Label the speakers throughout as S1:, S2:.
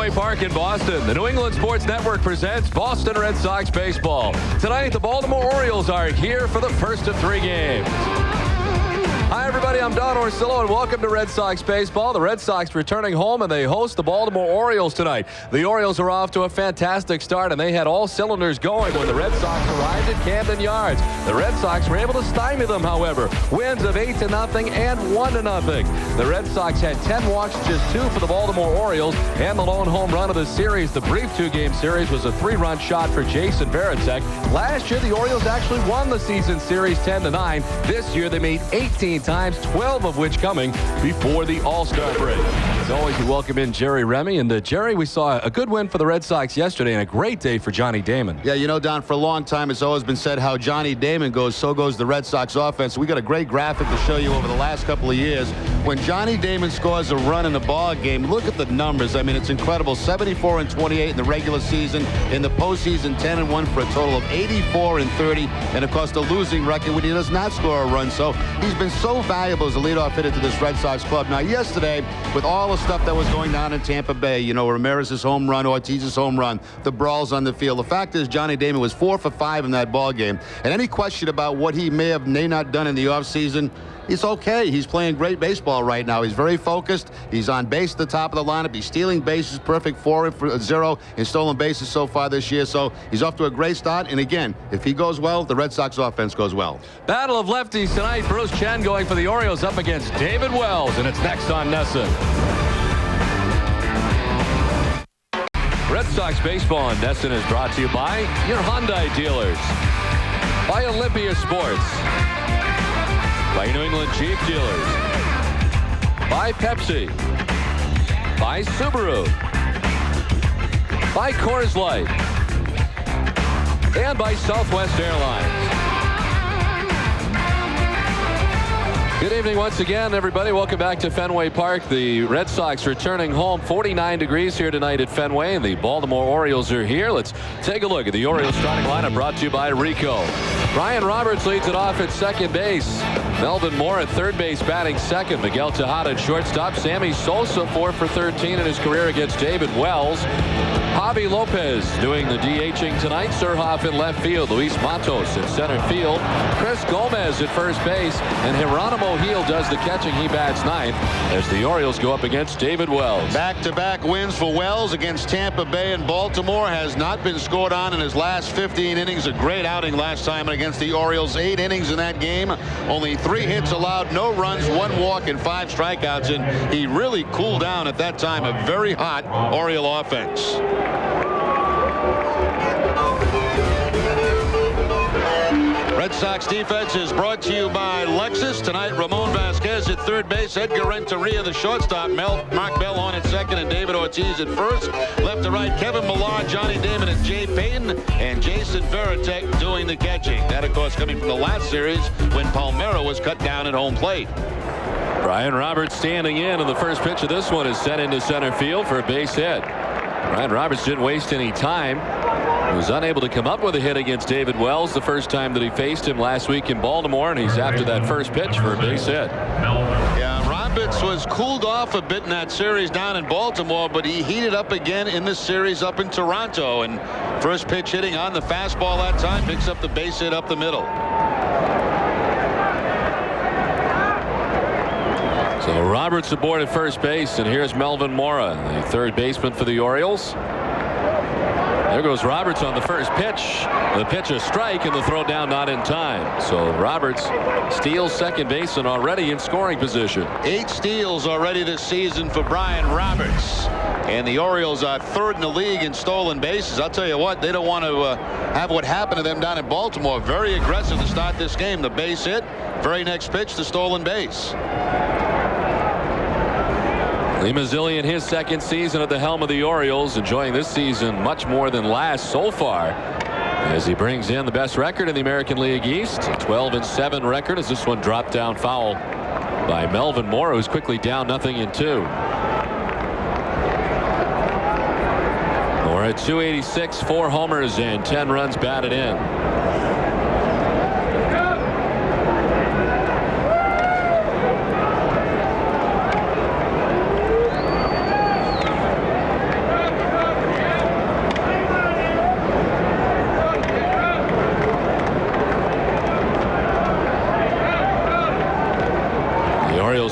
S1: Fenway Park in Boston. The New England Sports Network presents Boston Red Sox baseball. Tonight, the Baltimore Orioles are here for the first of 3 games. Hi, everybody. I'm Don Orsillo, and welcome to Red Sox baseball. The Red Sox returning home, and they host the Baltimore Orioles tonight. The Orioles are off to a fantastic start, and they had all cylinders going when the Red Sox arrived at Camden Yards. The Red Sox were able to stymie them, however. Wins of 8-0 and 1-0. The Red Sox had 10 walks, just 2 for the Baltimore Orioles, and the lone home run of the series. The brief 2-game series was a 3-run shot for Jason Varitek. Last year, the Orioles actually won the season series 10-9. This year, they made 18 times, 12 of which coming before the All-Star break. As always, we welcome in Jerry Remy. And Jerry, we saw a good win for the Red Sox yesterday and a great day for Johnny Damon.
S2: Yeah, you know, Don, for a long time, it's always been said how Johnny Damon goes, so goes the Red Sox offense. We got a great graphic to show you over the last couple of years. When Johnny Damon scores a run in the ball game, look at the numbers. I mean, it's incredible. 74-28 in the regular season. In the postseason, 10-1 for a total of 84-30. And, of course, the losing record when he does not score a run. So he's been so valuable as a leadoff hitter to this Red Sox club. Now, yesterday, with all the stuff that was going down in Tampa Bay, you know, Ramirez's home run, Ortiz's home run, the brawls on the field, the fact is Johnny Damon was 4 for 5 in that ball game. And any question about what he may not done in the offseason, it's okay. He's playing great baseball right now. He's very focused. He's on base at the top of the lineup. He's stealing bases, perfect 4-0 in stolen bases so far this year. So he's off to a great start. And again, if he goes well, the Red Sox offense goes well.
S1: Battle of lefties tonight. Bruce Chen going for the Orioles up against David Wells, and it's next on NESN. Red Sox baseball on NESN is brought to you by your Hyundai dealers, by Olympia Sports, by New England Jeep dealers, by Pepsi, by Subaru, by Coors Light, and by Southwest Airlines. Good evening once again, everybody. Welcome back to Fenway Park. The Red Sox returning home. 49 degrees here tonight at Fenway, and the Baltimore Orioles are here. Let's take a look at the Orioles starting lineup brought to you by Rico. Brian Roberts leads it off at second base. Melvin Moore at third base batting second. Miguel Tejada at shortstop. Sammy Sosa 4 for 13 in his career against David Wells. Javi Lopez doing the DHing tonight. Surhoff in left field. Luis Matos in center field. Chris Gomez at first base. And Geronimo Gil does the catching. He bats ninth as the Orioles go up against David Wells.
S2: Back-to-back wins for Wells against Tampa Bay and Baltimore. Has not been scored on in his last 15 innings. A great outing last time against the Orioles. 8 innings in that game. Only 3 hits allowed, no runs, 1 walk, and 5 strikeouts. And he really cooled down at that time. A very hot Oriole offense. Red Sox defense is brought to you by Lexus. Tonight, Ramon Vasquez at third base, Edgar Renteria, the shortstop, Mark Bell on at second, and David Ortiz at first. Left to right, Kevin Millar, Johnny Damon, and Jay Payton, and Jason Varitek doing the catching. That, of course, coming from the last series when Palmeiro was cut down at home plate.
S1: Brian Roberts standing in, and the first pitch of this one is sent into center field for a base hit. Brian Roberts didn't waste any time. He was unable to come up with a hit against David Wells the first time that he faced him last week in Baltimore, and he's after that first pitch for a base hit.
S2: Yeah, Roberts was cooled off a bit in that series down in Baltimore, but he heated up again in this series up in Toronto. And first pitch hitting on the fastball that time, picks up the base hit up the middle.
S1: So Roberts aboard at first base, and here's Melvin Mora, the third baseman for the Orioles. There goes Roberts on the first pitch. The pitch a strike, and the throw down not in time. So Roberts steals second base and already in scoring position.
S2: 8 steals already this season for Brian Roberts. And the Orioles are third in the league in stolen bases. I'll tell you what, they don't want to have what happened to them down in Baltimore. Very aggressive to start this game. The base hit, very next pitch, the stolen base.
S1: Lee Mazzilli in his second season at the helm of the Orioles, enjoying this season much more than last so far, as he brings in the best record in the American League East, a 12-7 record, as this one dropped down foul by Melvin Moore, who's quickly down 0-2. We're at 286, 4 homers and 10 runs batted in.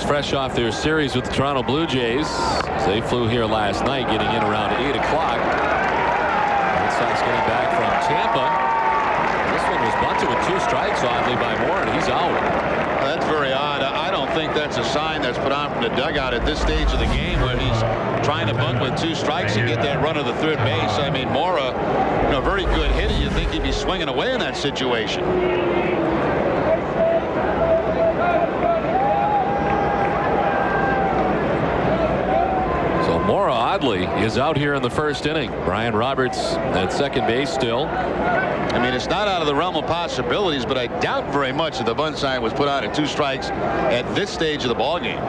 S1: fresh off their series with the Toronto Blue Jays. They flew here last night, getting in around 8 o'clock. Red Sox getting back from Tampa. This one was bunted with 2 strikes, oddly, by Moore, and he's out.
S2: That's very odd. I don't think that's a sign that's put on from the dugout at this stage of the game where he's trying to bunt with 2 strikes and get that run to the third base. I mean, Mora, very good hitter. You'd think he'd be swinging away in that situation.
S1: So Mora, oddly, is out here in the first inning. Brian Roberts at second base still.
S2: I mean, it's not out of the realm of possibilities, but I doubt very much that the bunt sign was put on at 2 strikes at this stage of the ball game.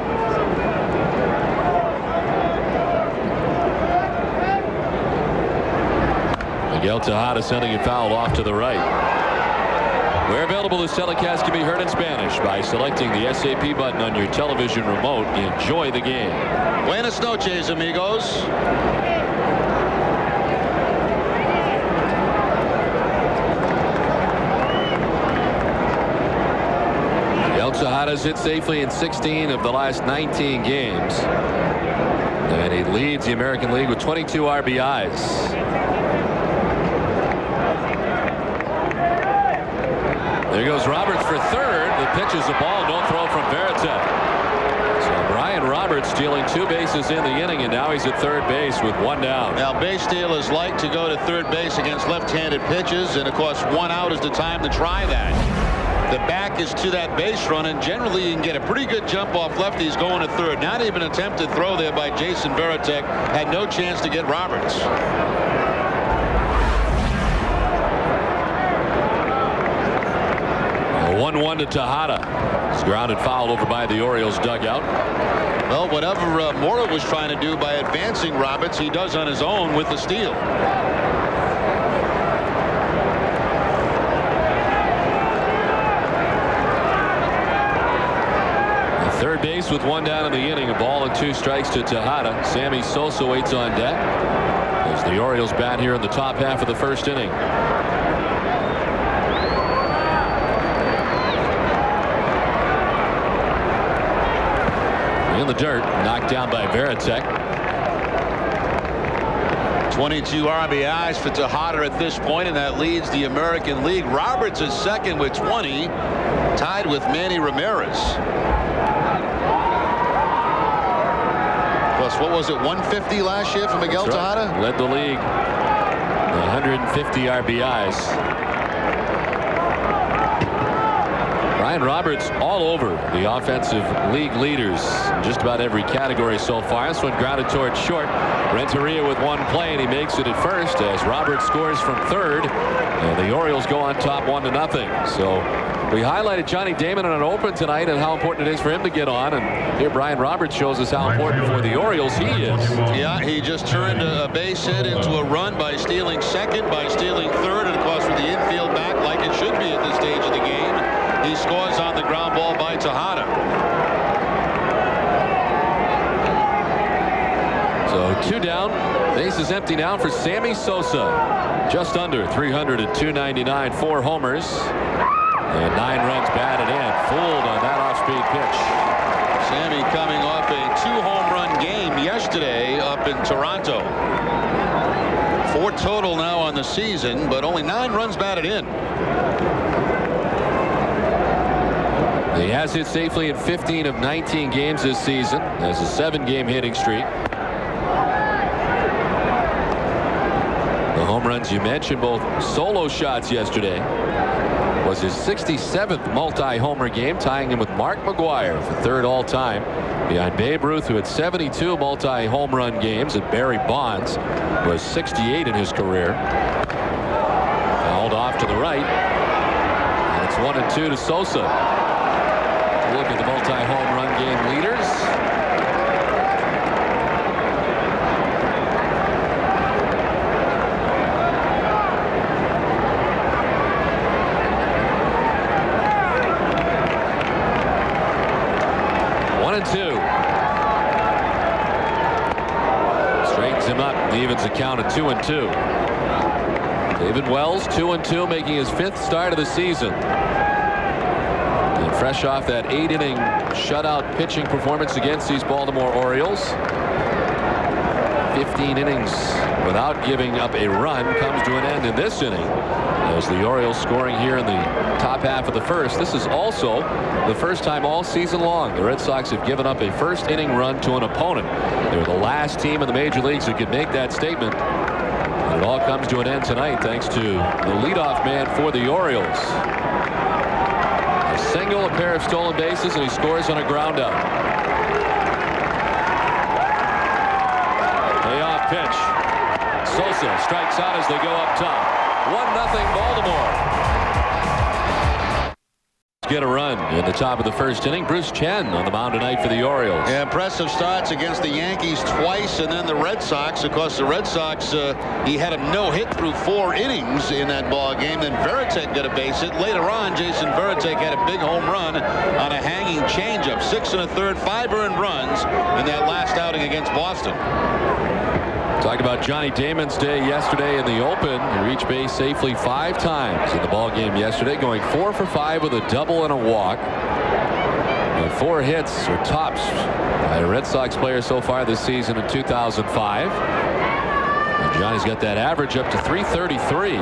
S1: Miguel Tejada sending it foul off to the right. Where available, this telecast can be heard in Spanish by selecting the SAP button on your television remote. Enjoy the game.
S2: Buenas noches, amigos.
S1: Tejada's hit safely in 16 of the last 19 games. And he leads the American League with 22 RBIs. There goes Roberts for third. The pitch is a ball. No throw from Veritek. So Brian Roberts stealing 2 bases in the inning, and now he's at third base with 1 down.
S2: Now, base stealers like to go to third base against left-handed pitches, and of course 1 out is the time to try that. The back is to that base run, and generally you can get a pretty good jump off lefties going to third. Not even attempted throw there by Jason Veritek. Had no chance to get Roberts.
S1: A 1-1 to Tejada. It's grounded foul over by the Orioles dugout.
S2: Well, whatever Mora was trying to do by advancing Roberts, he does on his own with the steal.
S1: Third base with 1 down in the inning. A ball and 2 strikes to Tejada. Sammy Sosa waits on deck as the Orioles bat here in the top half of the first inning. In the dirt, knocked down by Veritek.
S2: 22 RBIs for Tejada at this point, and that leads the American League. Roberts is second with 20, tied with Manny Ramirez. Plus, what was it, 150 last year for Miguel Tejada?
S1: Right. Led the league. 150 RBIs. Brian Roberts all over the offensive league leaders in just about every category so far. This one grounded towards short. Renteria with 1 play, and he makes it at first as Roberts scores from third, and the Orioles go on top 1-0. So we highlighted Johnny Damon on an open tonight and how important it is for him to get on, and here Brian Roberts shows us how important for the Orioles he is.
S2: Yeah, he just turned a base hit into a run by stealing second, by stealing third, and of course with the infield back like it should be at this stage of the game, he scores on the ground ball by Tejada.
S1: So 2 down, base is empty now for Sammy Sosa. Just under 300 at 299, 4 homers. And 9 runs batted in. Fooled on that off-speed pitch.
S2: Sammy coming off a 2-home run game yesterday up in Toronto. 4 total now on the season, but only 9 runs batted in.
S1: He has hit safely in 15 of 19 games this season. Has a 7-game hitting streak. The home runs you mentioned, both solo shots yesterday. Was his 67th multi-homer game, tying him with Mark McGwire for third all-time, behind Babe Ruth, who had 72 multi-home run games, and Barry Bonds was 68 in his career. Fouled off to the right, and it's 1-2 to Sosa. Look at the multi-home run game leaders. Straightens him up, evens the count at 2-2. David Wells 2-2, making his 5th start of the season. And fresh off that 8-inning shutout pitching performance against these Baltimore Orioles. 15 innings without giving up a run comes to an end in this inning, as the Orioles scoring here in the top half of the first. This is also the first time all season long the Red Sox have given up a first inning run to an opponent. They were the last team in the major leagues that could make that statement. And it all comes to an end tonight thanks to the leadoff man for the Orioles. A single, a pair of stolen bases, and he scores on a ground out. Payoff pitch. Sosa strikes out as they go up top. 1-0 Baltimore. Get a run in the top of the first inning. Bruce Chen on the mound tonight for the Orioles.
S2: Yeah, impressive starts against the Yankees twice, and then the Red Sox. Of course, the Red Sox, he had a no-hit through 4 innings in that ball game. Then Veritek got a base hit. Later on, Jason Veritek had a big home run on a hanging changeup. 6 1/3, 5 earned runs in that last outing against Boston.
S1: Talk about Johnny Damon's day yesterday in the open. He reached base safely 5 times in the ball game yesterday, going 4 for 5 with a double and a walk. And 4 hits or tops by a Red Sox player so far this season in 2005. And Johnny's got that average up to 333.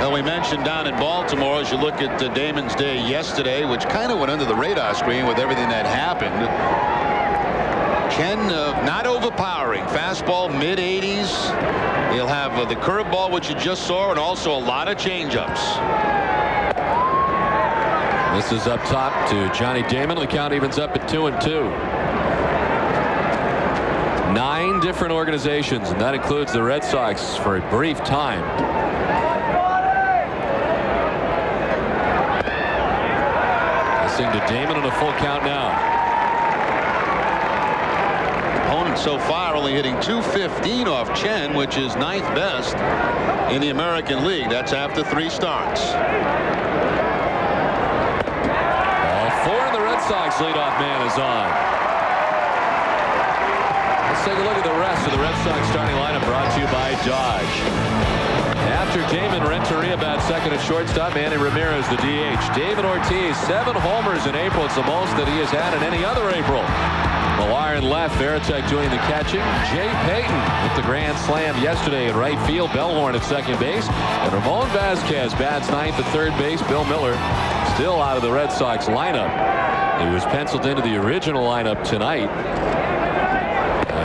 S2: Well, we mentioned down in Baltimore, as you look at Damon's day yesterday, which kind of went under the radar screen with everything that happened. Chen not overpowering. Fastball mid-80s. He'll have the curveball, which you just saw, and also a lot of changeups.
S1: This is up top to Johnny Damon. The count evens up at 2-2. 9 different organizations, and that includes the Red Sox for a brief time. Listening to Damon on a full count now.
S2: So far only hitting .215 off Chen, which is 9th best in the American League. That's after 3 starts.
S1: All 4 and the Red Sox leadoff man is on. Let's take a look at the rest of the Red Sox starting lineup, brought to you by Dodge. After Damon, Renteria bats second at shortstop. Manny Ramirez the DH. David Ortiz, 7 homers in April. It's the most that he has had in any other April. Millar in left, Veritek doing the catching. Jay Payton with the grand slam yesterday in right field. Bellhorn at second base. And Ramon Vasquez bats 9th at third base. Bill Miller still out of the Red Sox lineup. He was penciled into the original lineup tonight.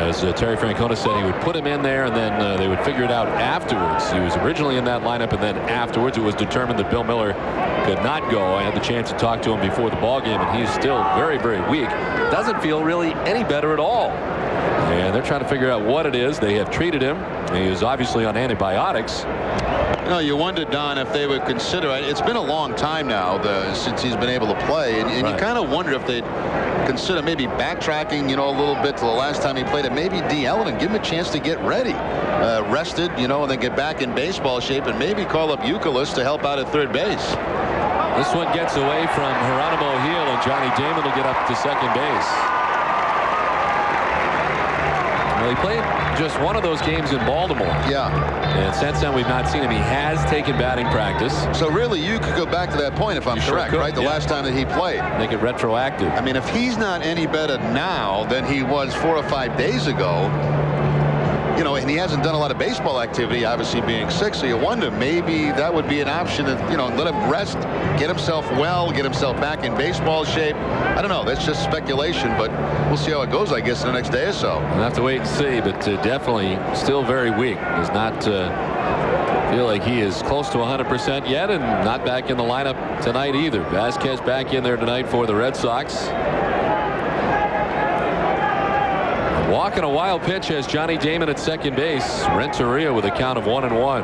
S1: As Terry Francona said, he would put him in there and then they would figure it out afterwards. He was originally in that lineup, and then afterwards it was determined that Bill Miller could not go. I had the chance to talk to him before the ball game, and he's still very, very weak. Doesn't feel really any better at all. And they're trying to figure out what it is. They have treated him. He is obviously on antibiotics.
S2: You know, you wonder, Don, if they would consider it. It's been a long time now since he's been able to play, and right. You kind of wonder if they'd consider maybe backtracking, you know, a little bit to the last time he played, and maybe DL him and give him a chance to get ready, rested, you know, and then get back in baseball shape, and maybe call up Euclid to help out at third base.
S1: This one gets away from Geronimo Gil, and Johnny Damon will get up to second base. Well, he played just one of those games in Baltimore.
S2: Yeah.
S1: And since then, we've not seen him. He has taken batting practice.
S2: So really, you could go back to that point if I'm correct,
S1: sure
S2: right? The last time that he played.
S1: Make it retroactive.
S2: I mean, if he's not any better now than he was 4 or 5 days ago, you know, and he hasn't done a lot of baseball activity, obviously being sick, so you wonder maybe that would be an option to, you know, let him rest, get himself well, get himself back in baseball shape. I don't know. That's just speculation, but we'll see how it goes, I guess, in the next day or so.
S1: We'll have to wait and see, but definitely still very weak. Does not feel like he is close to 100% yet, and not back in the lineup tonight either. Vasquez back in there tonight for the Red Sox. Walking a wild pitch has Johnny Damon at second base. Renteria with a count of 1-1.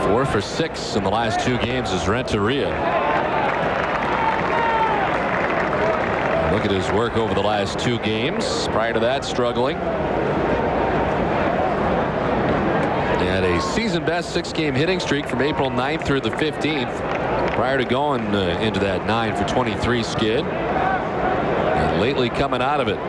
S1: 4 for 6 in the last 2 games is Renteria. Look at his work over the last 2 games. Prior to that, struggling. He had a season best 6-game hitting streak from April 9th through the 15th. Prior to going into that 9 for 23 skid. Lately coming out of it.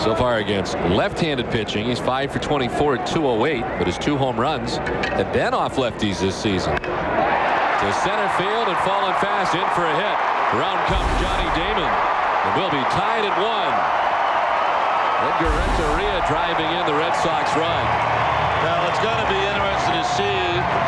S1: So far against left-handed pitching, he's 5 for 24 at 208, but his 2 home runs have been off lefties this season. To center field and falling fast in for a hit. Around comes Johnny Damon, and we'll be tied at 1. Edgar Renteria driving in the Red Sox run.
S3: Well, it's going to be interesting to see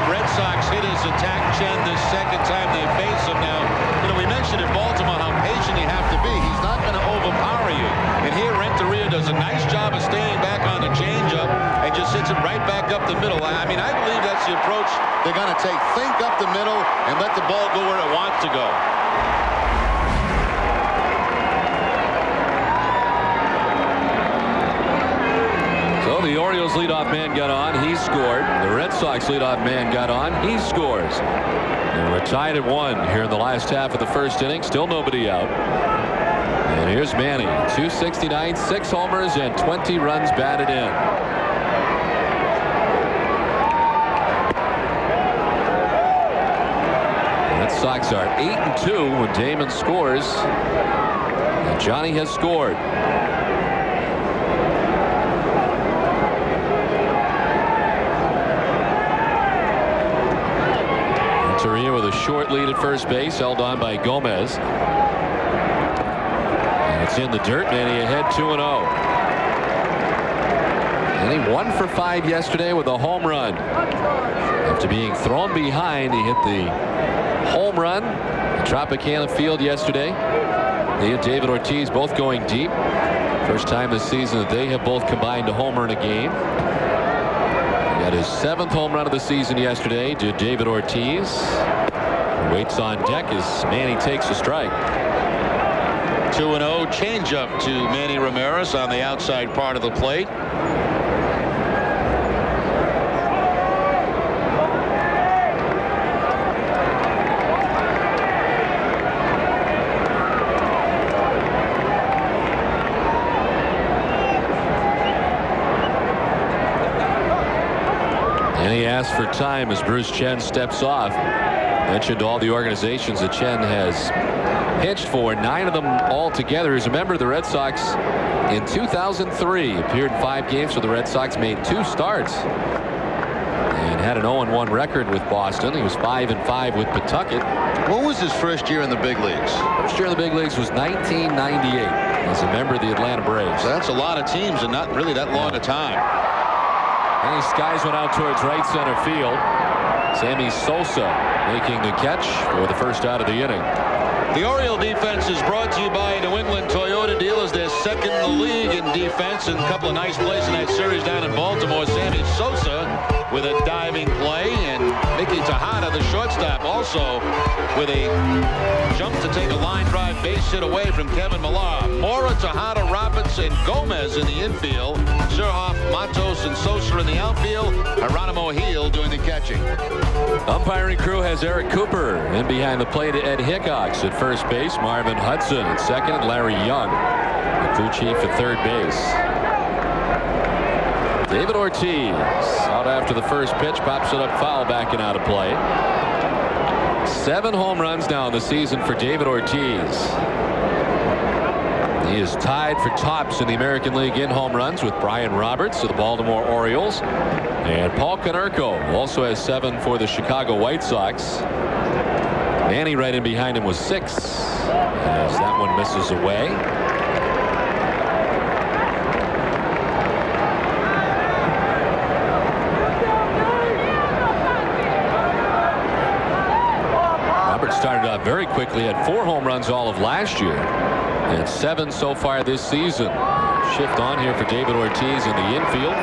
S3: Red Sox hitters attack Chen this second time they face him. Now, we mentioned in Baltimore how patient you have to be. He's not going to overpower you. And here Renteria does a nice job of staying back on the changeup and just hits it right back up the middle. I mean, I believe that's the approach they're going to take. Think up the middle and let the ball go where it wants to go.
S1: So the Orioles leadoff man got on. He scored. The Red Sox leadoff man got on. He scores. And we're tied at 1 here in the last half of the first inning. Still nobody out. And here's Manny. 269, 6 homers, and 20 runs batted in. The Red Sox are 8-2 when Damon scores. And Johnny has scored. Renteria with a short lead at first base, held on by Gomez. And it's in the dirt. Manny ahead 2-0. And he 1 for 5 yesterday with a home run. After being thrown behind, he hit the home run at Tropicana Field yesterday. He and David Ortiz both going deep. First time this season that they have both combined a homer in a game. He got his 7th home run of the season yesterday to David Ortiz. Waits on deck as Manny takes a strike.
S3: 2-0 changeup to Manny Ramirez on the outside part of the plate.
S1: And he asks for time as Bruce Chen steps off. Mentioned all the organizations that Chen has pitched for, 9 of them altogether. As a member of the Red Sox in 2003, appeared in 5 games for the Red Sox, made 2 starts, and had an 0-1 record with Boston. He was 5-5 with Pawtucket.
S3: What was his first year in the big leagues?
S1: First year in the big leagues was 1998 as a member of the Atlanta Braves.
S3: So that's a lot of teams and not really that long a time.
S1: And he skies one out towards right center field. Sammy Sosa making the catch for the first out of the inning.
S3: The Oriole defense is brought to you by New England Toyota Dealers. They're second in the league in defense, and a couple of nice plays in that series down in Baltimore. Sammy Sosa with a diving play, and Mickey Tejada, the shortstop, also with a jump to take a line drive base hit away from Kevin Millar. Mora, Tejada, Robinson, Gomez in the infield. Surhoff, Matos, and Sosa in the outfield. Geronimo Gil doing the catching.
S1: Umpiring crew has Eric Cooper in behind the plate. Ed Hickox at first base. Marvin Hudson at second. And Larry Young, the crew chief, at third base. David Ortiz out after the first pitch, pops it up foul, backing out of play. 7 home runs now in the season for David Ortiz. He is tied for tops in the American League in home runs with Brian Roberts of the Baltimore Orioles. And Paul Konerko also has 7 for the Chicago White Sox. Manny right in behind him with 6 as that one misses away. Roberts started out very quickly, had 4 home runs all of last year. And 7 so far this season. Shift on here for David Ortiz in the infield.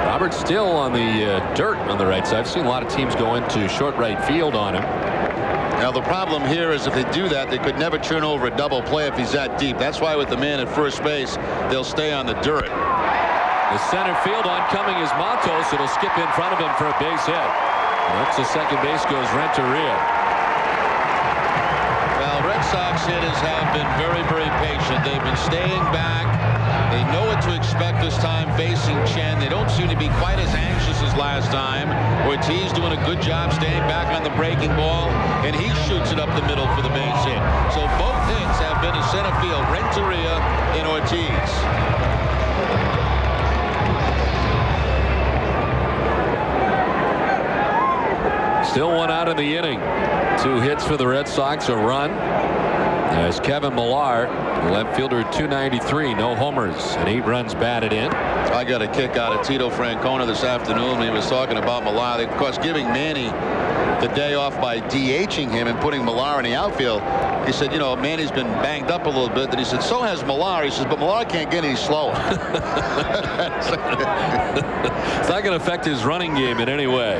S1: Roberts still on the dirt on the right side. I've seen a lot of teams go into short right field on him.
S3: Now the problem here is if they do that, they could never turn over a double play if he's that deep. That's why with the man at first base, they'll stay on the dirt.
S1: The center field oncoming is Matos. It'll skip in front of him for a base hit. And up to second base goes Renteria.
S3: Red Sox hitters have been very, very patient. They've been staying back. They know what to expect this time facing Chen. They don't seem to be quite as anxious as last time. Ortiz doing a good job staying back on the breaking ball, and he shoots it up the middle for the base hit. So both hits have been to center field. Renteria and Ortiz.
S1: Still one out in the inning. 2 hits for the Red Sox, a run. As Kevin Millar, left fielder, 293, no homers, and 8 runs batted in.
S3: I got a kick out of Tito Francona this afternoon when he was talking about Millar. Of course, giving Manny the day off by DHing him and putting Millar in the outfield. He said, you know, Manny's been banged up a little bit. Then he said, so has Millar. He says, but Millar can't get any slower.
S1: It's not going to affect his running game in any way.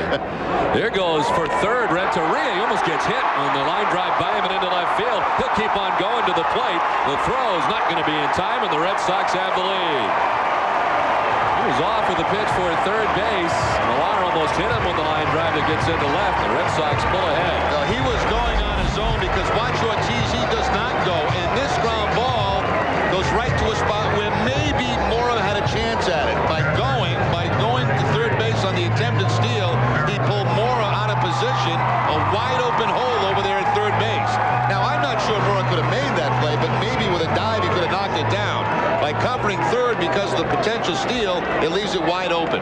S1: There goes for third, Renteria. He almost gets hit on the line drive by him and into left field. He'll keep on going to the plate. The throw is not going to be in time, and the Red Sox have the lead. He was off with the pitch for third base. Millar almost hit him with the line drive that gets into left. The Red Sox pull ahead.
S3: He was going on his own because watch Ortiz, he does not go. And this ground ball goes right to a spot where maybe Mora had a chance at it. By going to third base on the attempted steal, he pulled Mora out of position, a wide open hole over there at third base. Now, I'm not sure Mora could have made that play, but maybe with a dive he could have knocked it down. By covering third because of the potential steal, it leaves it wide open.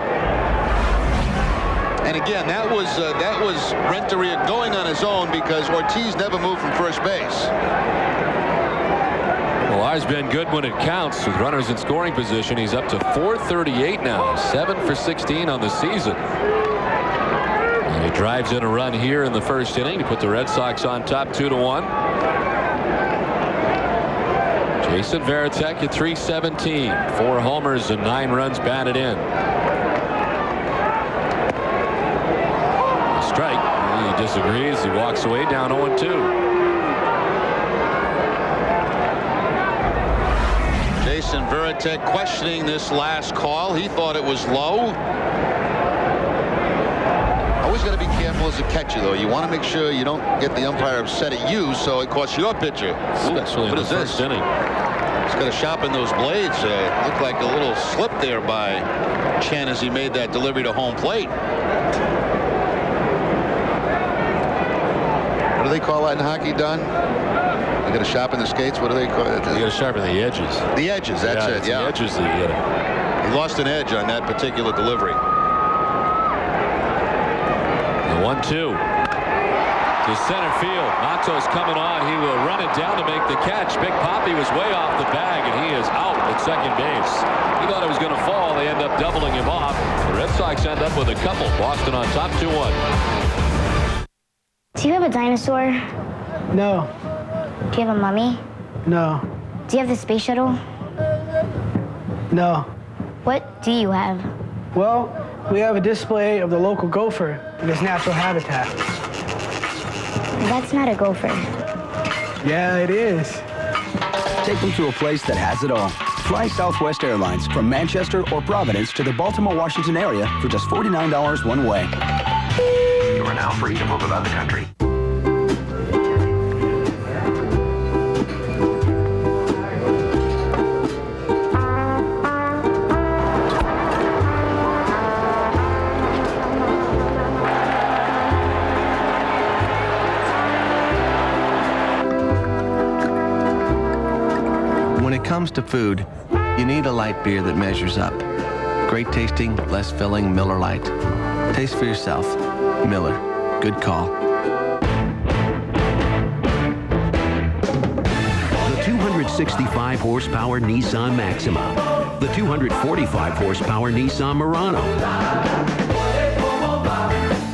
S3: And again, that was Renteria going on his own because Ortiz never moved from first base.
S1: Millar's been good when it counts with runners in scoring position. He's up to 438 now, 7 for 16 on the season. And he drives in a run here in the first inning to put the Red Sox on top 2-1. Jason Varitek at 317, 4 homers and 9 runs batted in. Strike. He disagrees. He walks away down 0-2.
S3: Jason Varitek questioning this last call. He thought it was low.
S2: Always got to be careful as a catcher, though. You want to make sure you don't get the umpire upset at you, so it costs your pitcher.
S1: Especially in the first inning.
S3: He's got to sharpen those blades. Looked like a little slip there by Chen as he made that delivery to home plate.
S2: What do they call that in hockey, Don? You got to sharpen the skates. What do they call it?
S1: You got to sharpen the edges.
S2: The edges. That's it. Yeah.
S1: The edges that you
S2: He lost an edge on that particular delivery.
S1: The 1-2 to center field. Matos coming on. He will run it down to make the catch. Big Papi was way off the bag, and he is out at second base. He thought it was going to fall. They end up doubling him off. The Red Sox end up with a couple. Boston on top 2-1.
S4: Do you have a dinosaur?
S5: No.
S4: Do you have a mummy?
S5: No.
S4: Do you have the space shuttle?
S5: No.
S4: What do you have?
S5: Well, we have a display of the local gopher in its natural habitat.
S4: That's not a gopher.
S5: Yeah, it is.
S6: Take them to a place that has it all. Fly Southwest Airlines from Manchester or Providence to the Baltimore, Washington area for just $49 one way.
S7: You are now free to move about the country.
S8: When it comes to food, you need a light beer that measures up. Great tasting, less filling Miller Lite. Taste for yourself. Miller. Good call.
S9: The 265 horsepower Nissan Maxima. The 245 horsepower Nissan Murano.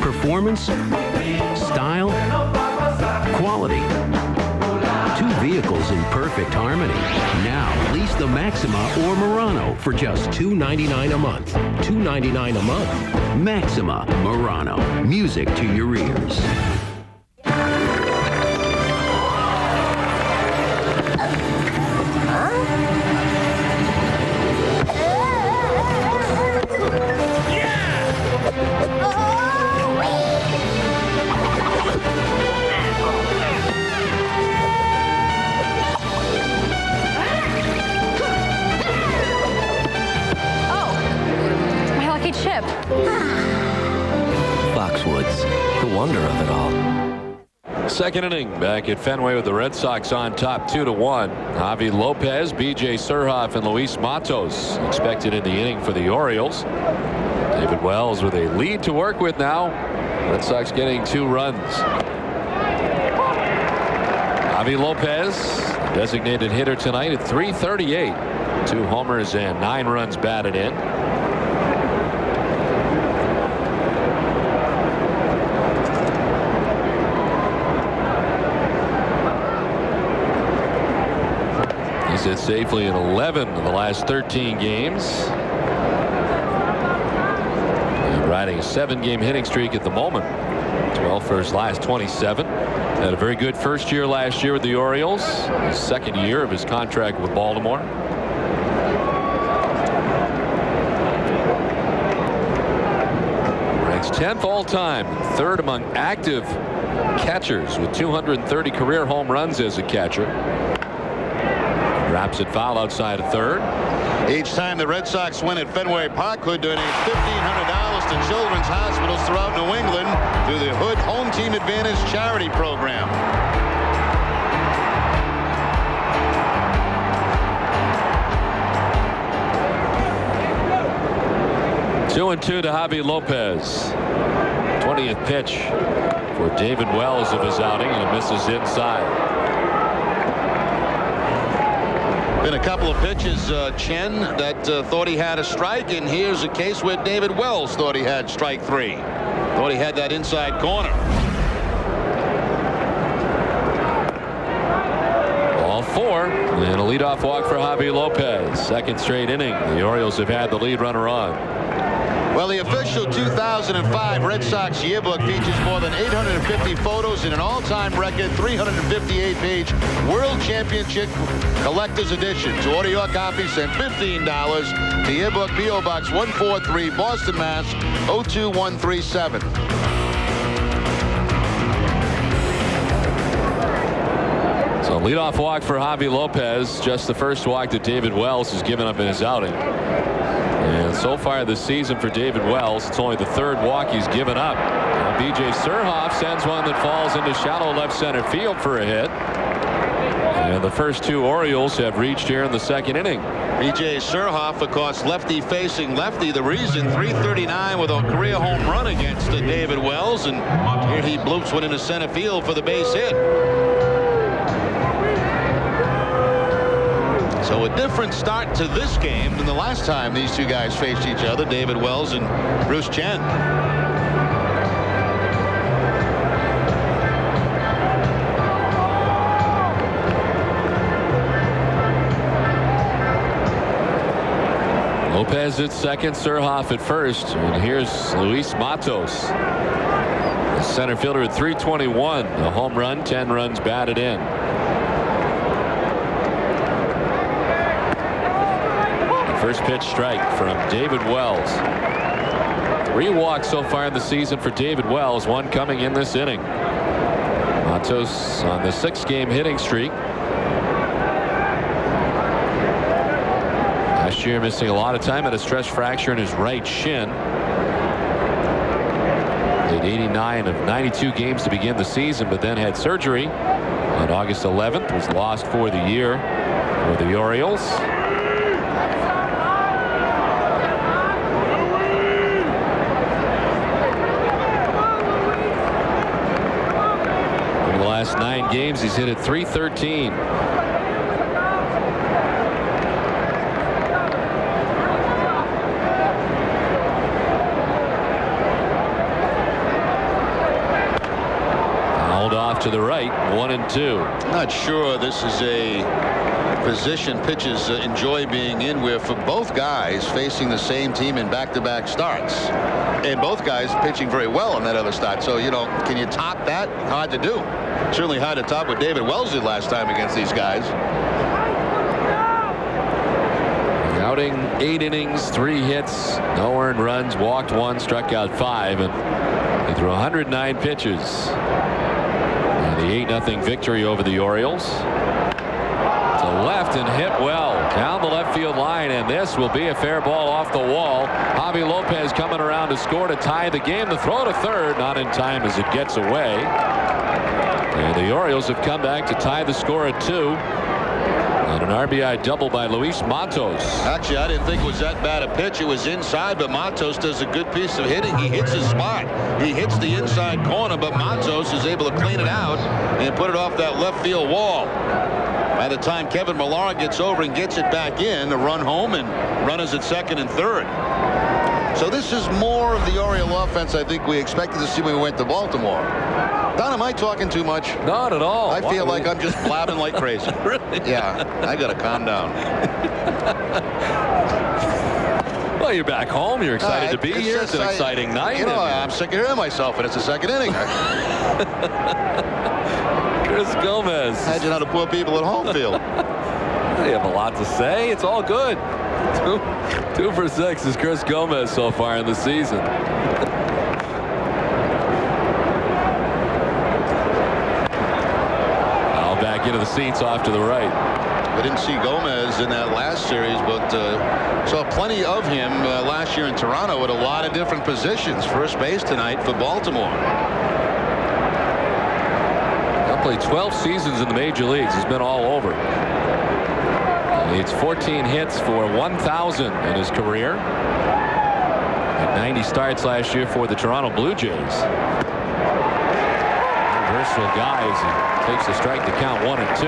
S9: Performance, style, quality. 2 vehicles in perfect harmony. Now, lease the Maxima or Murano for just $299 a month. $299 a month. Maxima Murano. Music to your ears.
S10: Oh, chip.
S8: Foxwoods, the wonder of it all.
S1: Second inning back at Fenway with the Red Sox on top 2-1. Javi Lopez, B.J. Surhoff, and Luis Matos expected in the inning for the Orioles. David Wells with a lead to work with now. Red Sox getting 2 runs. Javi Lopez, designated hitter tonight at .338. 2 homers and 9 runs batted in. He's hit safely in 11 of the last 13 games. And riding a 7-game hitting streak at the moment. 12 for his last 27. Had a very good first year last year with the Orioles. His second year of his contract with Baltimore. Ranks 10th all time, 3rd among active catchers with 230 career home runs as a catcher. Drops it foul outside of third.
S2: Each time the Red Sox win at Fenway Park, Hood donates $1,500 to children's hospitals throughout New England through the Hood Home Team Advantage charity program.
S1: 2-2 to Javi Lopez. 20th pitch for David Wells of his outing, and it misses inside.
S2: Been a couple of pitches, Chen, that thought he had a strike, and here's a case where David Wells thought he had strike 3. Thought he had that inside corner.
S1: Ball 4, and a leadoff walk for Javi Lopez. Second straight inning. The Orioles have had the lead runner on.
S2: Well, the official 2005 Red Sox yearbook features more than 850 photos in an all-time record 358-page World Championship Collector's Edition. To order your copy, send $15 to Yearbook P.O. Box 143, Boston, Mass. 02137.
S1: So leadoff walk for Javi Lopez. Just the first walk that David Wells has given up in his outing. And so far this season for David Wells, it's only the 3rd walk he's given up. Now B.J. Surhoff sends one that falls into shallow left center field for a hit. And the first 2 Orioles have reached here in the second inning.
S2: B.J. Surhoff, of course, lefty facing lefty. The reason, 339 with a career home run against David Wells. And here he bloops one into center field for the base hit. So a different start to this game than the last time these 2 guys faced each other, David Wells and Bruce Chen.
S1: Lopez at second, Surhoff at first, and here's Luis Matos. The center fielder at .321, a home run, 10 runs batted in. First pitch strike from David Wells. 3 walks so far in the season for David Wells, 1 coming in this inning. Matos on the 6-game hitting streak. Last year missing a lot of time, at a stress fracture in his right shin. Played 89 of 92 games to begin the season, but then had surgery on August 11th. Was lost for the year for the Orioles. Last 9 games he's hit at .313. Fouled off to the right, 1-2.
S2: Not sure this is a position pitchers enjoy being in, where for both guys facing the same team in back-to-back starts, and both guys pitching very well on that other start. So, you know, can you top that? Hard to do. Certainly hard to top what David Wells did last time against these guys.
S1: Outing 8 innings, 3 hits, no earned runs, walked 1, struck out 5, and he threw 109 pitches. And the 8-0 victory over the Orioles. To left and hit well. Down the left field line, and this will be a fair ball off the wall. Javi Lopez coming around to score to tie the game. The throw to third, not in time as it gets away. And the Orioles have come back to tie the score at 2. On an RBI double by Luis Matos.
S3: Actually, I didn't think it was that bad a pitch. It was inside, but Matos does a good piece of hitting. He hits his spot. He hits the inside corner, but Matos is able to clean it out and put it off that left field wall. By the time Kevin Millar gets over and gets it back in, the run home and runners at second and third.
S2: So this is more of the Oriole offense I think we expected to see when we went to Baltimore. Don, am I talking too much?
S1: Not at all.
S2: I feel like I'm just blabbing like crazy.
S1: Really?
S2: Yeah, I got to calm down.
S1: Well, you're back home. You're excited to be here. It's an exciting night.
S2: You know, I'm sick of hearing myself, and it's the second inning.
S1: Chris Gomez.
S2: Imagine how the poor people at home feel.
S1: They have a lot to say. It's all good. Two for 6 is Chris Gomez so far in the season. Now back into the seats off to the right.
S2: We didn't see Gomez in that last series, but saw plenty of him last year in Toronto at a lot of different positions. First base tonight for Baltimore.
S1: Played 12 seasons in the major leagues. He's been all over. It's 14 hits for 1,000 in his career. And 90 starts last year for the Toronto Blue Jays. Versatile guy as he takes the strike to count 1 and 2.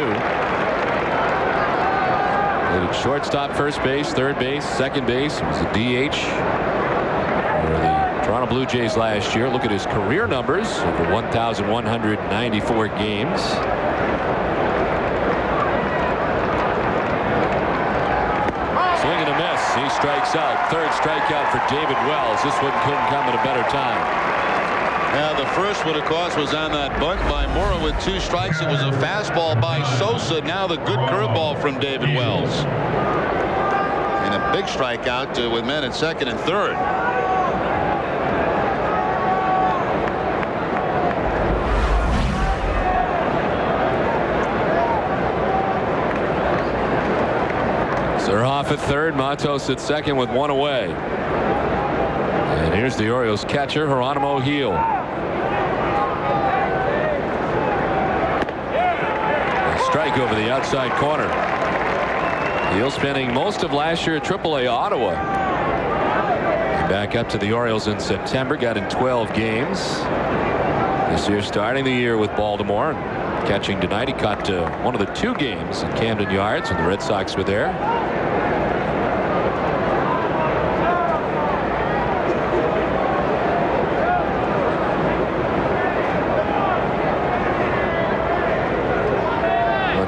S1: Played at shortstop, first base, third base, second base. He was a DH for the Toronto Blue Jays last year. Look at his career numbers over 1,194 games. Swing and a miss. He strikes out. Third strikeout for David Wells. This one couldn't come at a better time.
S3: Now the first one, of course, was on that bunt by Mora with 2 strikes. It was a fastball by Sosa. Now the good curveball from David Wells.
S2: And a big strikeout with men at second and third.
S1: They're off at third. Matos at second with 1 away. And here's the Orioles catcher, Geronimo Gil. A strike over the outside corner. Gil spending most of last year at AAA Ottawa. Back up to the Orioles in September. Got in 12 games. This year starting the year with Baltimore. Catching tonight, he caught one of the 2 games at Camden Yards when the Red Sox were there.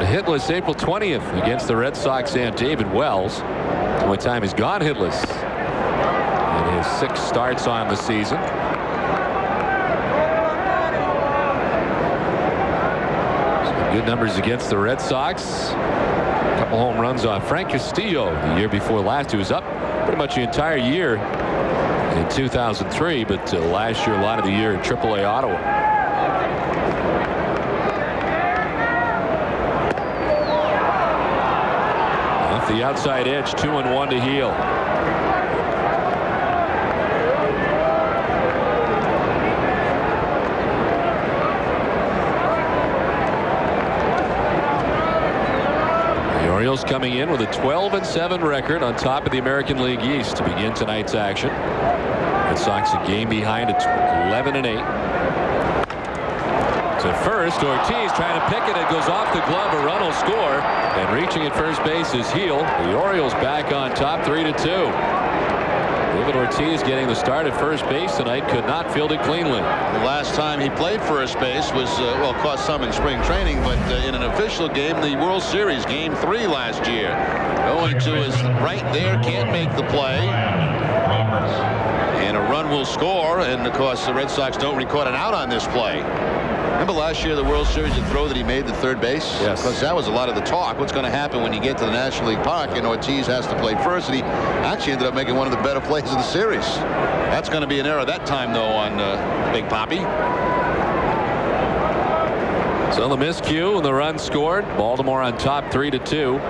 S1: Hitless April 20th against the Red Sox and David Wells. The only time he's gone hitless in his 6 starts on the season. Some good numbers against the Red Sox. A couple home runs off Frank Castillo the year before last. He was up pretty much the entire year in 2003, but last year a lot of the year in AAA Ottawa. The outside edge, 2-1 to Gil. The Orioles coming in with a 12-7 record on top of the American League East to begin tonight's action. Red Sox a game behind at 11-8. To first, Ortiz trying to pick it. It goes off the glove. A run will score. And reaching at first base is Gil. The Orioles back on top 3-2. David Ortiz getting the start at first base tonight. Could not field it cleanly.
S2: The last time he played first base was, well, cost some in spring training, but in an official game, the World Series, Game 3 last year. Going to his right there, can't make the play. And a run will score, and of course the Red Sox don't record an out on this play. Remember last year the World Series, the throw that he made to third base?
S1: Yes.
S2: Because that was a lot of the talk. What's going to happen when you get to the National League Park and Ortiz has to play first? And he actually ended up making one of the better plays of the series. That's going to be an error that time, though, on Big Papi.
S1: So the miscue and the run scored. Baltimore on top 3-2.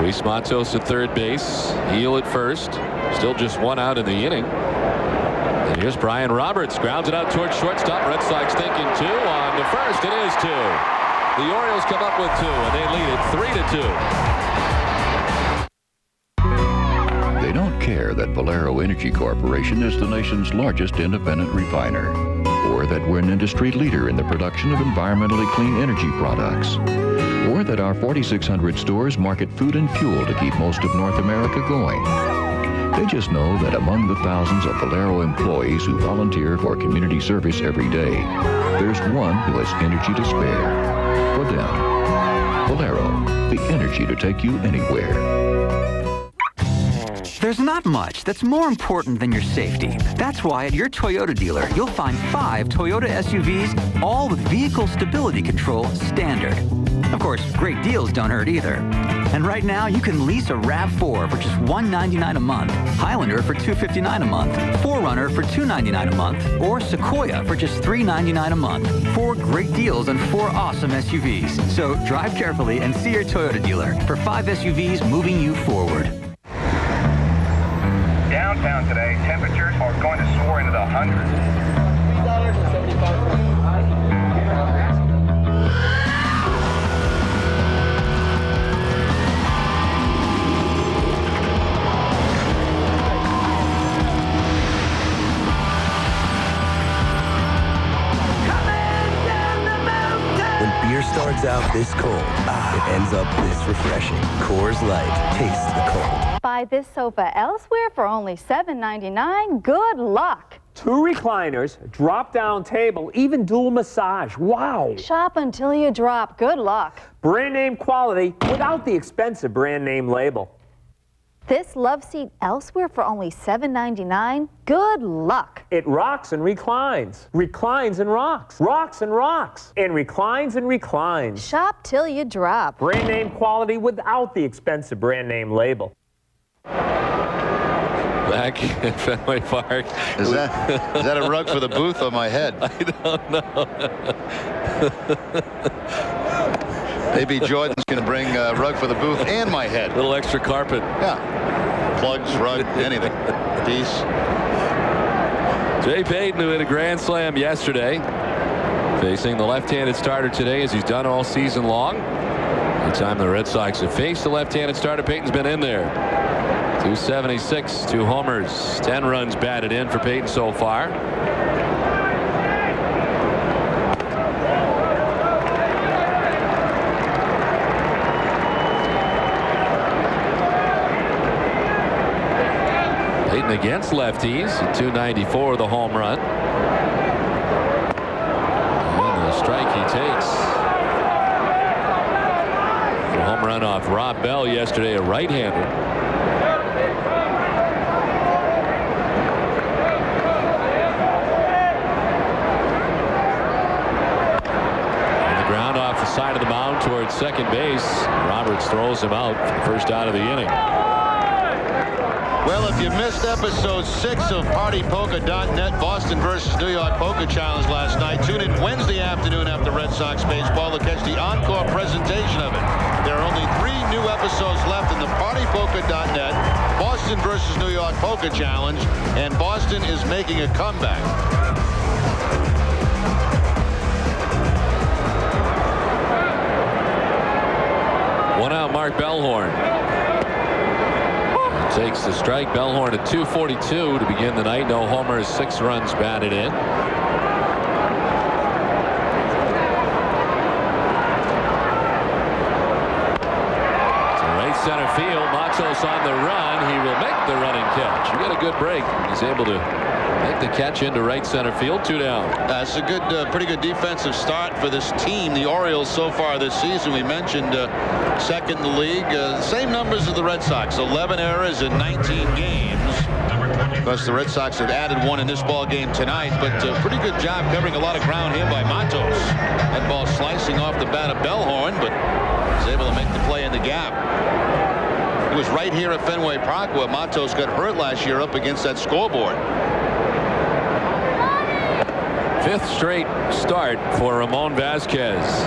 S1: Luis Matos at third base. Heel at first. Still just one out in the inning. And here's Brian Roberts. Grounds it out towards shortstop. Red Sox thinking 2 on the first. It is 2. The Orioles come up with 2, and they lead it 3-2.
S10: They don't care that Valero Energy Corporation is the nation's largest independent refiner, or that we're an industry leader in the production of environmentally clean energy products, or that our 4,600 stores market food and fuel to keep most of North America going. They just know that among the thousands of Valero employees who volunteer for community service every day, there's one who has energy to spare. For them, Valero, the energy to take you anywhere.
S11: There's not much that's more important than your safety. That's why at your Toyota dealer, you'll find 5 Toyota SUVs, all with vehicle stability control standard. Of course, great deals don't hurt either. And right now, you can lease a RAV4 for just $199 a month, Highlander for $259 a month, 4Runner for $299 a month, or Sequoia for just $399 a month. 4 great deals on 4 awesome SUVs. So drive carefully and see your Toyota dealer for 5 SUVs moving you forward.
S7: Downtown today, temperatures are going to soar into the hundreds. $3.75.
S12: When beer starts out this cold, it ends up this refreshing. Coors Light. Taste the cold.
S13: Buy this sofa elsewhere for only $7.99. Good luck.
S14: 2 recliners, drop-down table, even dual massage. Wow.
S13: Shop until you drop. Good luck.
S14: Brand name quality without the expensive brand name label.
S13: This love seat elsewhere for only $7.99. Good luck.
S14: It rocks and reclines. Reclines and rocks. Rocks and rocks. And reclines and reclines.
S13: Shop till you drop.
S14: Brand name quality without the expensive brand name label.
S1: Back at Fenway Park.
S2: Is that a rug for the booth or my head?
S1: I don't know.
S2: Maybe Jordan's going to bring a rug for the booth and my head.
S1: Little extra carpet.
S2: Yeah. Plugs, rug, anything. Peace.
S1: Jay Payton, who hit a grand slam yesterday, facing the left-handed starter today, as he's done all season long. Every time the Red Sox have faced the left-handed starter, Payton's been in there. 276, 2 homers, 10 runs batted in for Payton so far. Payton against lefties at 294, the home run. And the strike he takes. The home run off Rob Bell yesterday, a right-hander. Side of the mound towards second base. Roberts throws him out for the first out of the inning.
S2: Well, if you missed episode 6 of PartyPoker.net Boston versus New York Poker Challenge last night, tune in Wednesday afternoon after Red Sox baseball to catch the encore presentation of it. There are only 3 new episodes left in the PartyPoker.net Boston versus New York Poker Challenge, and Boston is making a comeback.
S1: One out, Mark Bellhorn. Takes the strike. Bellhorn at 242 to begin the night. No homers, 6 runs batted in. To right center field. Matos on the run. He will make the running catch. You got a good break. He's able to make the catch into right center field. 2 down.
S2: That's a good, pretty good defensive start for this team. The Orioles so far this season, we mentioned second in the league. Same numbers as the Red Sox. 11 errors in 19 games. Of course, the Red Sox have added 1 in this ball game tonight, but pretty good job covering a lot of ground here by Matos. That ball slicing off the bat of Bellhorn, but was able to make the play in the gap. It was right here at Fenway Park where Matos got hurt last year up against that scoreboard.
S1: 5th straight start for Ramon Vasquez.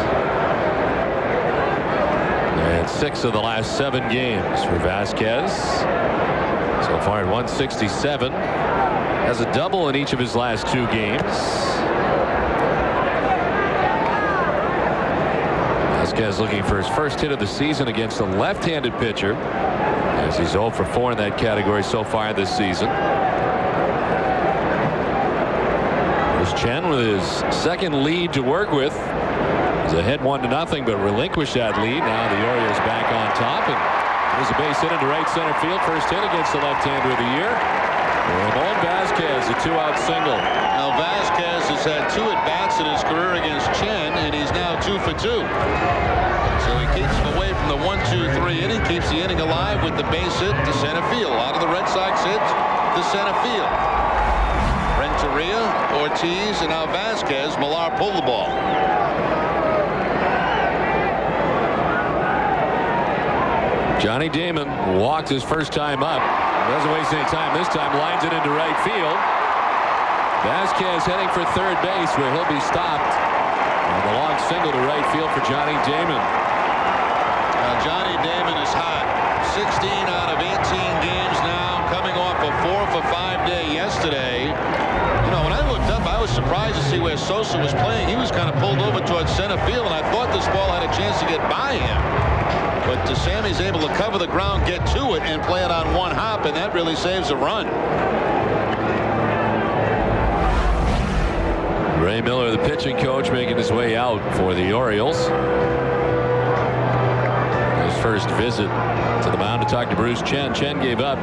S1: And 6 of the last 7 games for Vasquez. So far at 167. Has a double in each of his last 2 games. Vasquez looking for his first hit of the season against a left-handed pitcher, as he's 0 for 4 in that category so far this season. There's Chen with his second lead to work with. He's ahead 1-0, but relinquished that lead. Now the Orioles back on top, and there's a base hit into right center field. First hit against the left-hander of the year. Ramon Vasquez, a 2-out single.
S3: Now Vasquez has had 2 at-bats in his career against Chen, and he's now 2 for 2. So he keeps him away from the 1-2-3 inning, keeps the inning alive with the base hit to center field. A lot of the Red Sox hits to center field. Renteria, Ortiz, and now Vasquez. Millar pulled the ball.
S1: Johnny Damon walked his first time up. Doesn't waste any time this time. Lines it into right field. Vasquez heading for third base, where he'll be stopped. And the long single to right field for Johnny Damon.
S3: Now Johnny Damon is hot. 16 out of 18 games now, coming off a 4 for 5 day yesterday. You know, when I looked up, I was surprised to see where Sosa was playing. He was kind of pulled over towards center field, and I thought this ball had a chance to get by him. But Sammy's able to cover the ground, get to it, and play it on one hop, and that really saves a run.
S1: Ray Miller, the pitching coach, making his way out for the Orioles. His first visit to the mound to talk to Bruce Chen. Chen gave up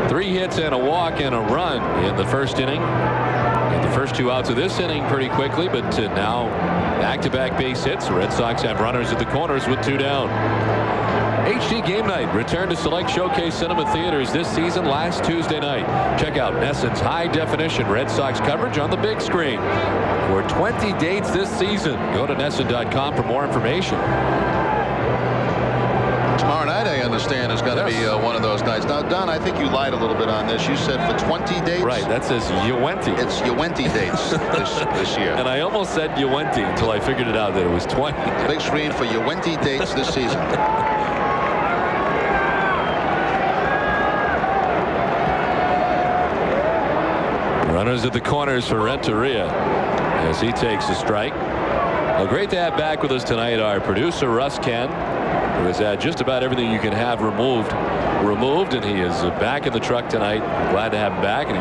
S1: 3 hits and a walk and a run in the first inning. And the first 2 outs of this inning pretty quickly, but now back-to-back base hits. The Red Sox have runners at the corners with 2 down. HD Game Night returned to select Showcase Cinema Theaters this season last Tuesday night. Check out Nesson's high-definition Red Sox coverage on the big screen. For 20 dates this season, go to Nesson.com for more information.
S3: Tomorrow night, I understand, is going to be one of those nights. Now, Don, I think you lied a little bit on this. You said for 20 dates?
S1: Right, that says Uwenti.
S3: It's Uwenti dates this year.
S1: And I almost said Uwenti until I figured it out that it was 20.
S3: Big screen for Uwenti dates this season.
S1: Runners at the corners for Renteria as he takes a strike. Well, great to have back with us tonight our producer Russ Ken, who has had just about everything you can have removed, and he is back in the truck tonight. Glad to have him back, and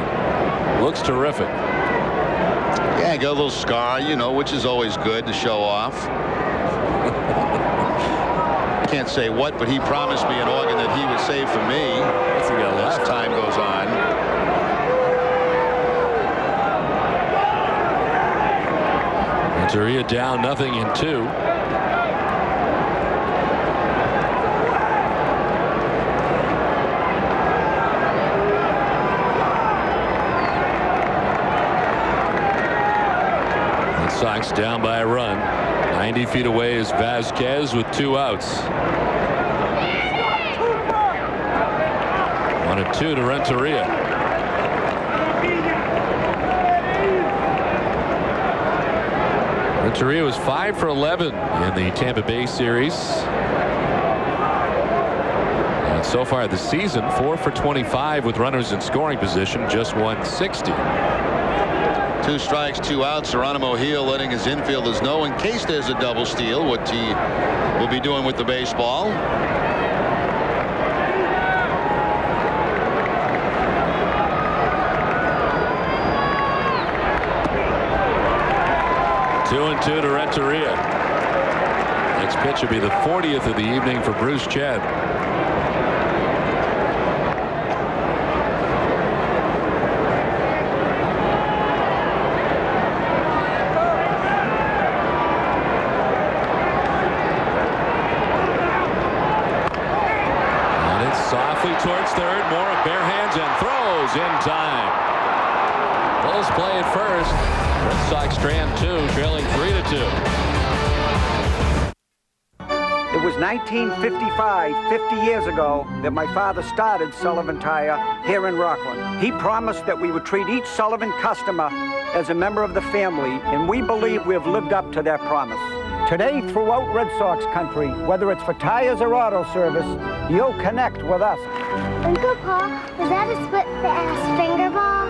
S1: he looks terrific.
S3: Yeah, got a little scar, you know, which is always good to show off. Can't say what, but he promised me an organ that he would save for me as time goes on.
S1: Renteria down 0-2. Red Sox down by a run. 90 feet away is Vasquez with 2 outs. 1-2 to Renteria. Renteria was 5 for 11 in the Tampa Bay series. And so far this season, 4 for 25 with runners in scoring position, just 160.
S3: 2 strikes, 2 outs. Geronimo Gil letting his infielders know in case there's a double steal what he will be doing with the baseball.
S1: Two and 2 to Renteria. Next pitch will be the 40th of the evening for Bruce Chen. And it's softly towards third. Mora bare hands and throws in time. Bulls play at first. Red Sox strand 2, trailing 3-2.
S15: It was 1955, 50 years ago, that my father started Sullivan Tire here in Rockland. He promised that we would treat each Sullivan customer as a member of the family, and we believe we have lived up to that promise. Today, throughout Red Sox country, whether it's for tires or auto service, you'll connect with us.
S4: Uncle Paul, was that a split-fast finger ball?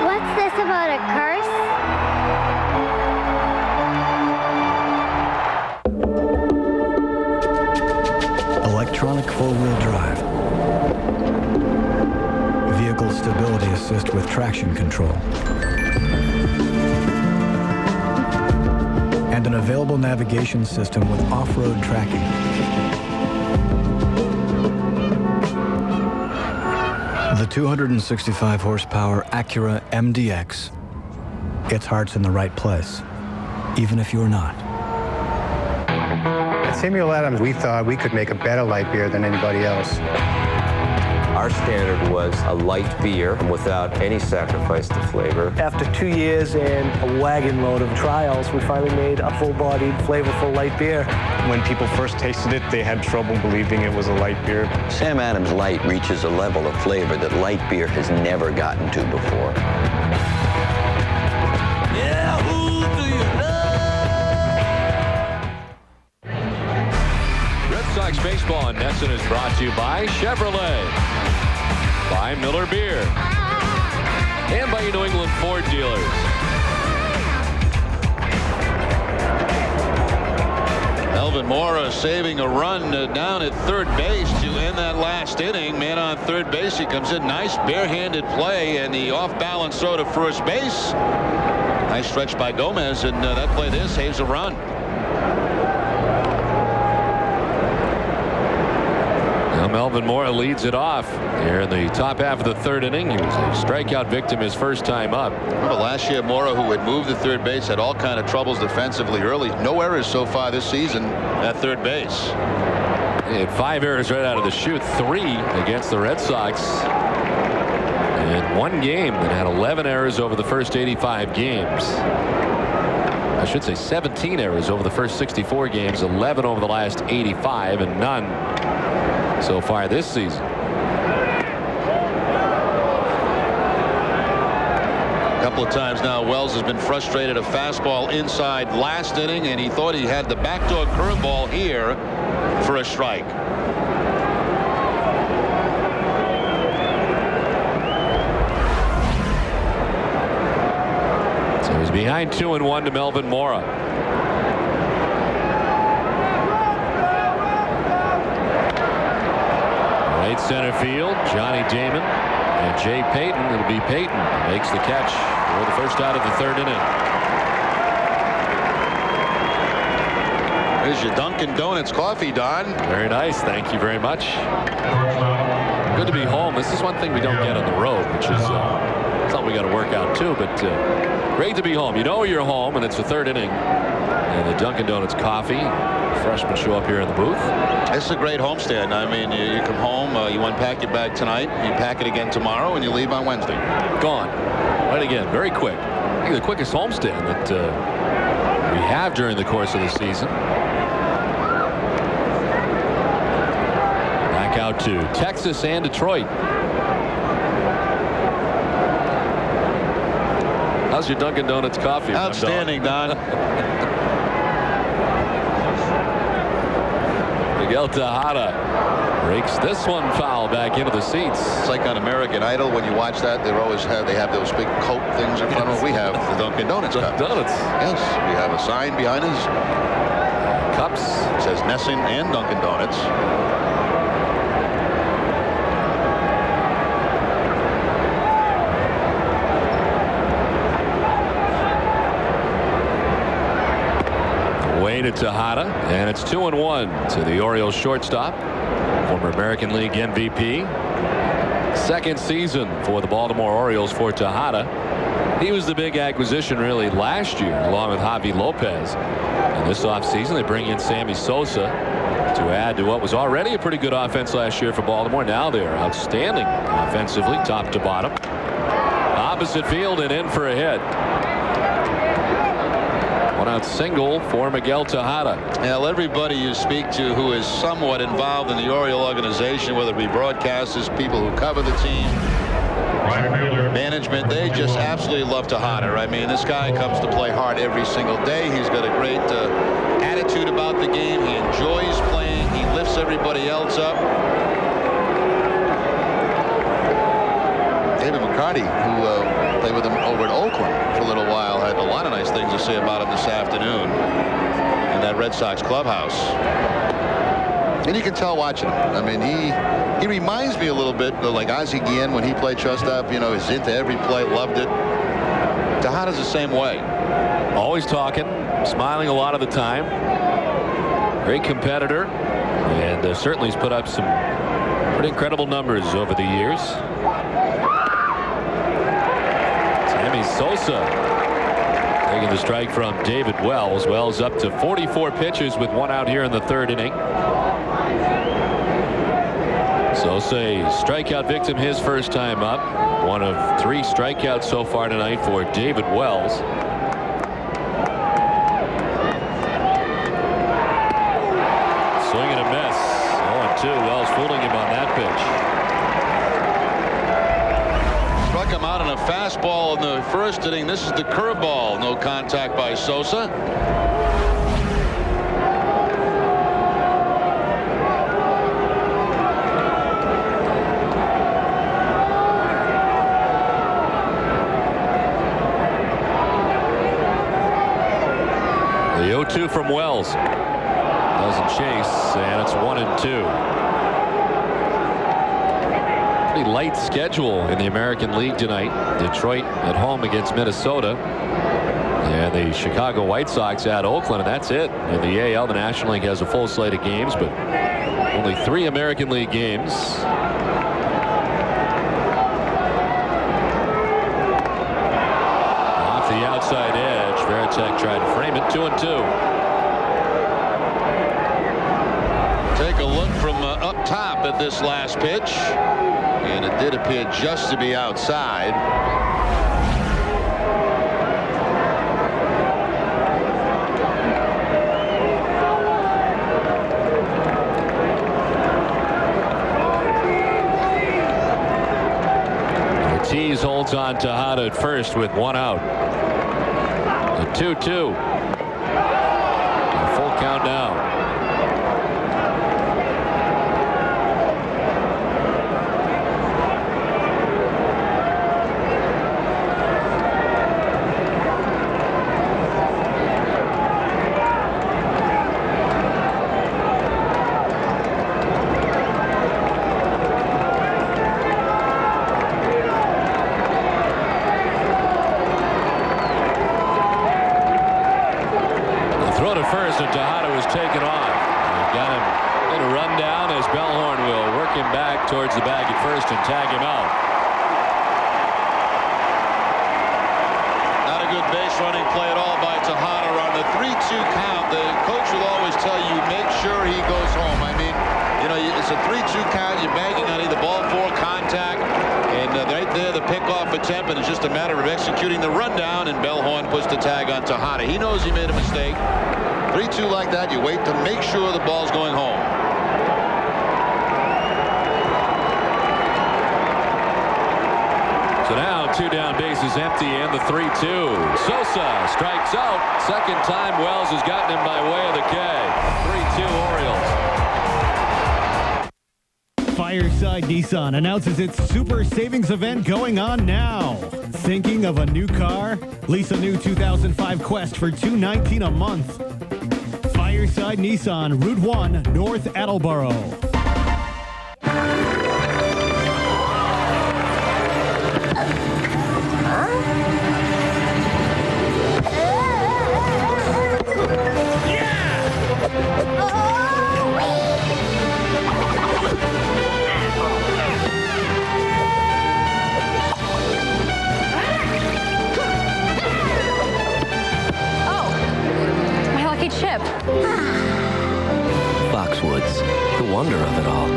S4: What's this about a curse?
S16: Electronic four-wheel drive. Vehicle stability assist with traction control. And an available navigation system with off-road tracking. The 265 horsepower Acura MDX. Its heart's in the right place, even if you're not.
S17: At Samuel Adams, we thought we could make a better light beer than anybody else.
S18: Our standard was a light beer without any sacrifice to flavor.
S5: After 2 years and a wagon load of trials, we finally made a full-bodied, flavorful light beer.
S17: When people first tasted it, they had trouble believing it was a light beer.
S18: Sam Adams Light reaches a level of flavor that light beer has never gotten to before.
S1: Baseball on Nesson is brought to you by Chevrolet, by Miller Beer, and by your New England Ford dealers.
S3: Melvin Mora saving a run down at third base to end that last inning. Man on third base, he comes in, nice barehanded play, and the off-balance throw to first base. Nice stretch by Gomez, and that play there saves a run.
S1: Now Melvin Mora leads it off here in the top half of the third inning. He was a strikeout victim his first time up.
S2: Remember last year, Mora, who had moved to third base, had all kind of troubles defensively early. No errors so far this season
S3: at third base.
S1: He had 5 errors right out of the chute, 3 against the Red Sox. And 1 game that had 11 errors over the first 85 games. I should say 17 errors over the first 64 games, 11 over the last 85, and none so far this season.
S3: A couple of times now, Wells has been frustrated. A fastball inside last inning, and he thought he had the backdoor curveball here for a strike.
S1: So he's behind 2-1 to Melvin Mora. Right center field, Johnny Damon and Jay Payton. It'll be Payton who makes the catch for the first out of the third inning.
S2: Here's your Dunkin' Donuts coffee, Don.
S1: Very nice. Thank you very much. Good to be home. This is one thing we don't get on the road, which is something we got to work out too. But great to be home. You know you're home, and it's the third inning. And the Dunkin' Donuts coffee. Freshmen show up here in the booth.
S2: It's a great homestand. I mean, you come home, you unpack your bag tonight, you pack it again tomorrow, and you leave on Wednesday.
S1: Gone. Right again. Very quick. I think the quickest homestand that we have during the course of the season. Back out to Texas and Detroit. How's your Dunkin' Donuts coffee?
S3: Outstanding, Don.
S1: Miguel Tejada breaks this one foul back into the seats.
S2: It's like on American Idol when you watch that. They have those big Coke things in front of them. We have the Dunkin' Donuts cup.
S1: Donuts.
S2: Yes, we have a sign behind us.
S1: Cups.
S2: It says Nesson and Dunkin' Donuts.
S1: To Tejada, and it's 2-1 to the Orioles shortstop, former American League MVP. Second season for the Baltimore Orioles for Tejada. He was the big acquisition really last year, along with Javi Lopez. And this offseason, they bring in Sammy Sosa to add to what was already a pretty good offense last year for Baltimore. Now they're outstanding offensively, top to bottom. Opposite field and in for a hit. One-out single for Miguel Tejada.
S3: Now, everybody you speak to who is somewhat involved in the Oriole organization, whether it be broadcasters, people who cover the team,
S2: Management, they just absolutely love Tejada. I mean, this guy comes to play hard every single day. He's got a great attitude about the game. He enjoys playing. He lifts everybody else up. David McCarty, who played with him over at Oakland for a little while, had a lot of nice things to say about him this afternoon in that Red Sox clubhouse. And you can tell watching him. I mean, he reminds me a little bit of like Ozzie Guillen when he played shortstop. You know, he's into every play, loved it. Tejada's the same way.
S1: Always talking, smiling a lot of the time. Great competitor, and certainly has put up some pretty incredible numbers over the years. Sammy Sosa taking the strike from David Wells. Wells up to 44 pitches with one out here in the third inning. Sosa, a strikeout victim his first time up. One of 3 strikeouts so far tonight for David Wells. Swing and a miss. 0-2. Wells fooling him on that pitch.
S3: Struck him out on a fastball in the first inning. This is the curveball. No contact by Sosa.
S1: The 0-2 from Wells. Doesn't chase, and it's 1-2. Pretty light schedule in the American League tonight. Detroit at home against Minnesota. And the Chicago White Sox at Oakland, and that's it. In the AL, the National League has a full slate of games, but only 3 American League games. Off the outside edge, Varitek tried to frame it. 2-2.
S3: Take a look from up top at this last pitch, and it did appear just to be outside.
S1: Ortiz holds on to Tejada at first with 1 out. The 2-2. A full count now. First, and Tejada was taken off. They've got him in a rundown as Bellhorn will work him back towards the bag at first and tag him out.
S3: Not a good base running play at all by Tejada on the 3-2 count. The coach will always tell you make sure he goes home. I mean, you know, it's a 3-2 count. You're banking on either ball 4 contact, and right there the pickoff attempt, and it's just a matter of executing the rundown, and Bellhorn puts the tag on Tejada. He knows he made a mistake. 3-2 like that, you wait to make sure the ball's going home.
S1: So now 2 down, bases empty, and the 3-2. Sosa strikes out. Second time Wells has gotten him by way of the K. 3-2 Orioles.
S19: Fireside Nissan announces its super savings event going on now. Thinking of a new car? Lease a new 2005 Quest for $219 a month. Fireside Nissan, Route 1, North Attleboro.
S8: Foxwoods, the wonder of it all.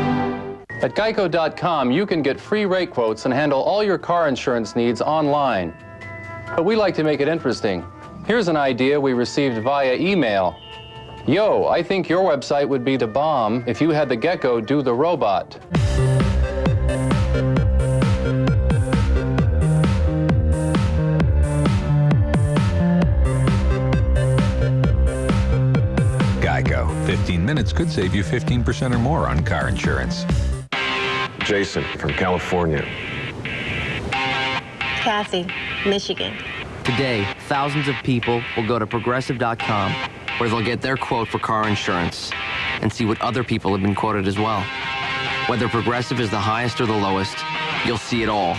S20: At Geico.com, you can get free rate quotes and handle all your car insurance needs online. But we like to make it interesting. Here's an idea we received via email. Yo, I think your website would be the bomb if you had the gecko do the robot.
S21: minutes could save you 15% or more on car insurance.
S22: Jason from California.
S23: Kathy, Michigan.
S24: Today, thousands of people will go to Progressive.com, where they'll get their quote for car insurance and see what other people have been quoted as well. Whether Progressive is the highest or the lowest, you'll see it all.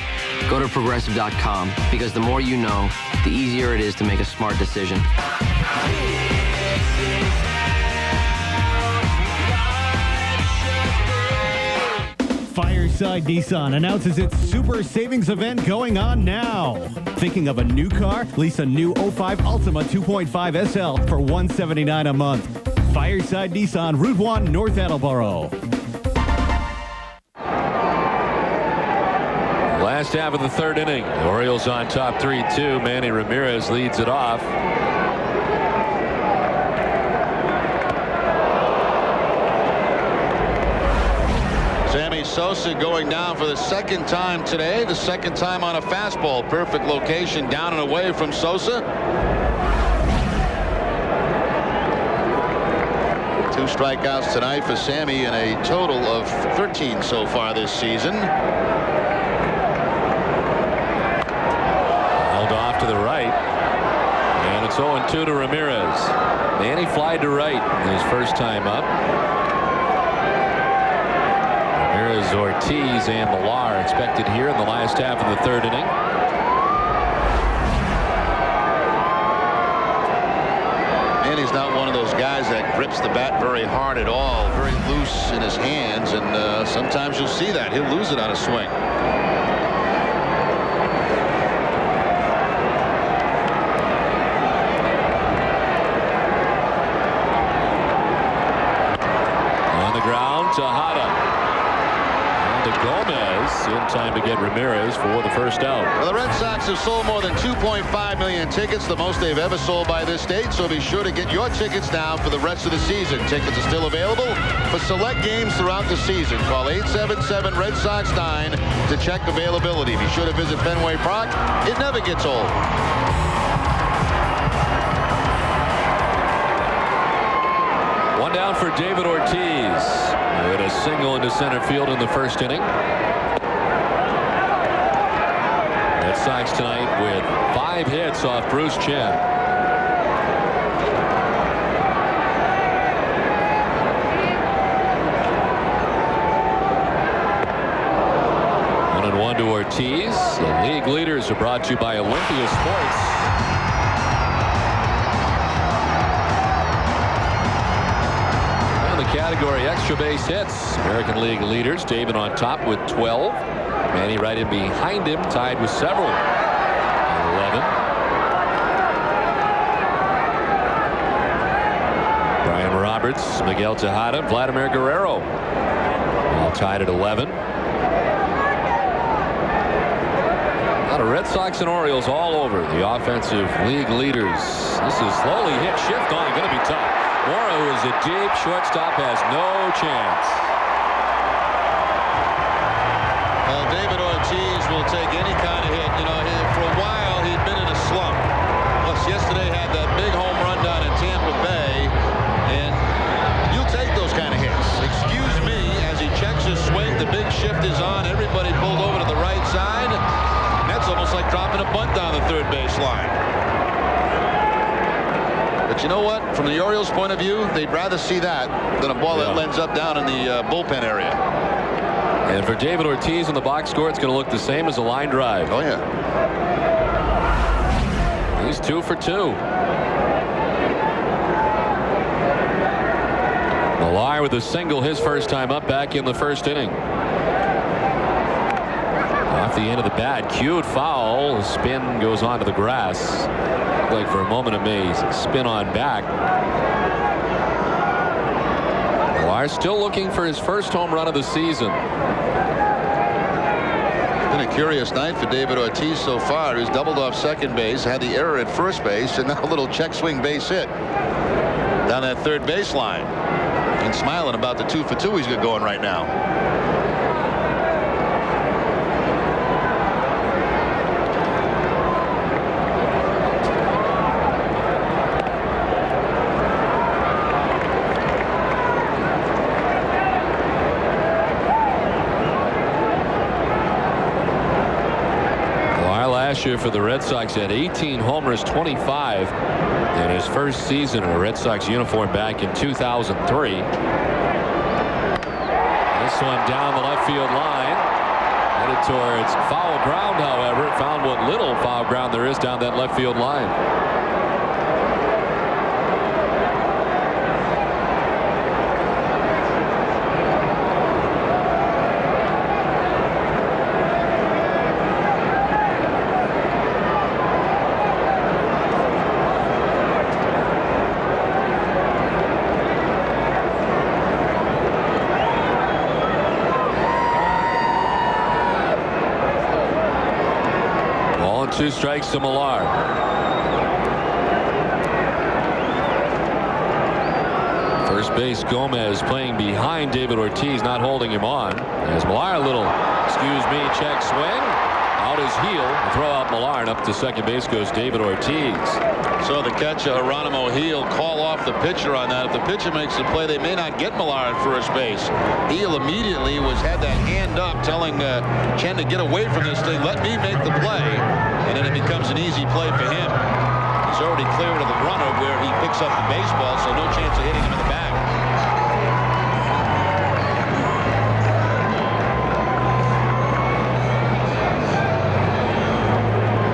S24: Go to Progressive.com, because the more you know, the easier it is to make a smart decision.
S19: Fireside Nissan announces its super savings event going on now. Thinking of a new car? Lease a new 05 Altima 2.5 SL for $179 a month. Fireside Nissan, Route 1, North Attleboro.
S1: Last half of the third inning. The Orioles on top 3-2. Manny Ramirez leads it off.
S2: Sammy Sosa going down for the second time today. The second time on a fastball. Perfect location down and away from Sosa. 2 strikeouts tonight for Sammy and a total of 13 so far this season.
S1: Held off to the right. And it's 0-2 to Ramirez. Manny flied to right his first time up. Ramirez, Ortiz, and Millar expected here in the last half of the third inning.
S2: Manny's not one of those guys that grips the bat very hard at all. Very loose in his hands, and sometimes you'll see that. He'll lose it on a swing.
S1: On the ground, Tejada. And to Gomez in time to get Ramirez for the first out.
S2: Well, the Red Sox have sold more than 2.5 million tickets, the most they've ever sold by this date, so be sure to get your tickets now for the rest of the season. Tickets are still available for select games throughout the season. Call 877 Red Sox 9 to check availability. Be sure to visit Fenway Park. It never gets old.
S1: One down for David Ortiz. With a single into center field in the first inning. Red Sox tonight with 5 hits off Bruce Chen. One and one to Ortiz. The league leaders are brought to you by Olympia Sports. Category extra base hits. American League leaders. David on top with 12. Manny right in behind him, tied with several. 11. Brian Roberts, Miguel Tejada, Vladimir Guerrero. All tied at 11. A lot of Red Sox and Orioles all over the offensive league leaders. This is slowly hit. Shift on. Going to be tough. Mora, who is a deep shortstop, has no chance.
S2: Well, David Ortiz will take any kind of hit. You know, for a while he'd been in a slump. Plus, yesterday had that big home run down in Tampa Bay, and you'll take those kind of hits. Excuse me, as he checks his swing, the big shift is on. Everybody pulled over to the right side. That's almost like dropping a bunt down the third base line. But you know what? From the Orioles' point of view, they'd rather see that than a ball that lands up down in the bullpen area.
S1: And for David Ortiz on the box score, it's going to look the same as a line drive.
S2: Oh, yeah.
S1: He's 2 for 2. Millar with a single his first time up back in the first inning. Off the end of the bat, cued foul. The spin goes onto the grass. Like for a moment amazed. Spin on back. Millar still looking for his first home run of the season.
S2: Been a curious night for David Ortiz so far. He's doubled off second base, had the error at first base, and now a little check swing base hit down that third baseline. And smiling about the 2 for 2 he's got going right now.
S1: pitcher for the Red Sox, had 18 homers, 25 in his first season in a Red Sox uniform back in 2003. This one down the left field line, headed towards foul ground. However, it found what little foul ground there is down that left field line. Two strikes to Millar. First base, Gomez playing behind David Ortiz, not holding him on. As Millar, a little, check swing. Out his heel. Throw out Millar, and up to second base goes David Ortiz.
S3: So the catcher, Geronimo Heel, call off the pitcher on that. If the pitcher makes the play, they may not get Millar at first base. Heel immediately had that hand up, telling Chen to get away from this thing. Let me make the play. And then it becomes an easy play for him. He's already clear to the runner where he picks up the baseball, so no chance of hitting him in the back.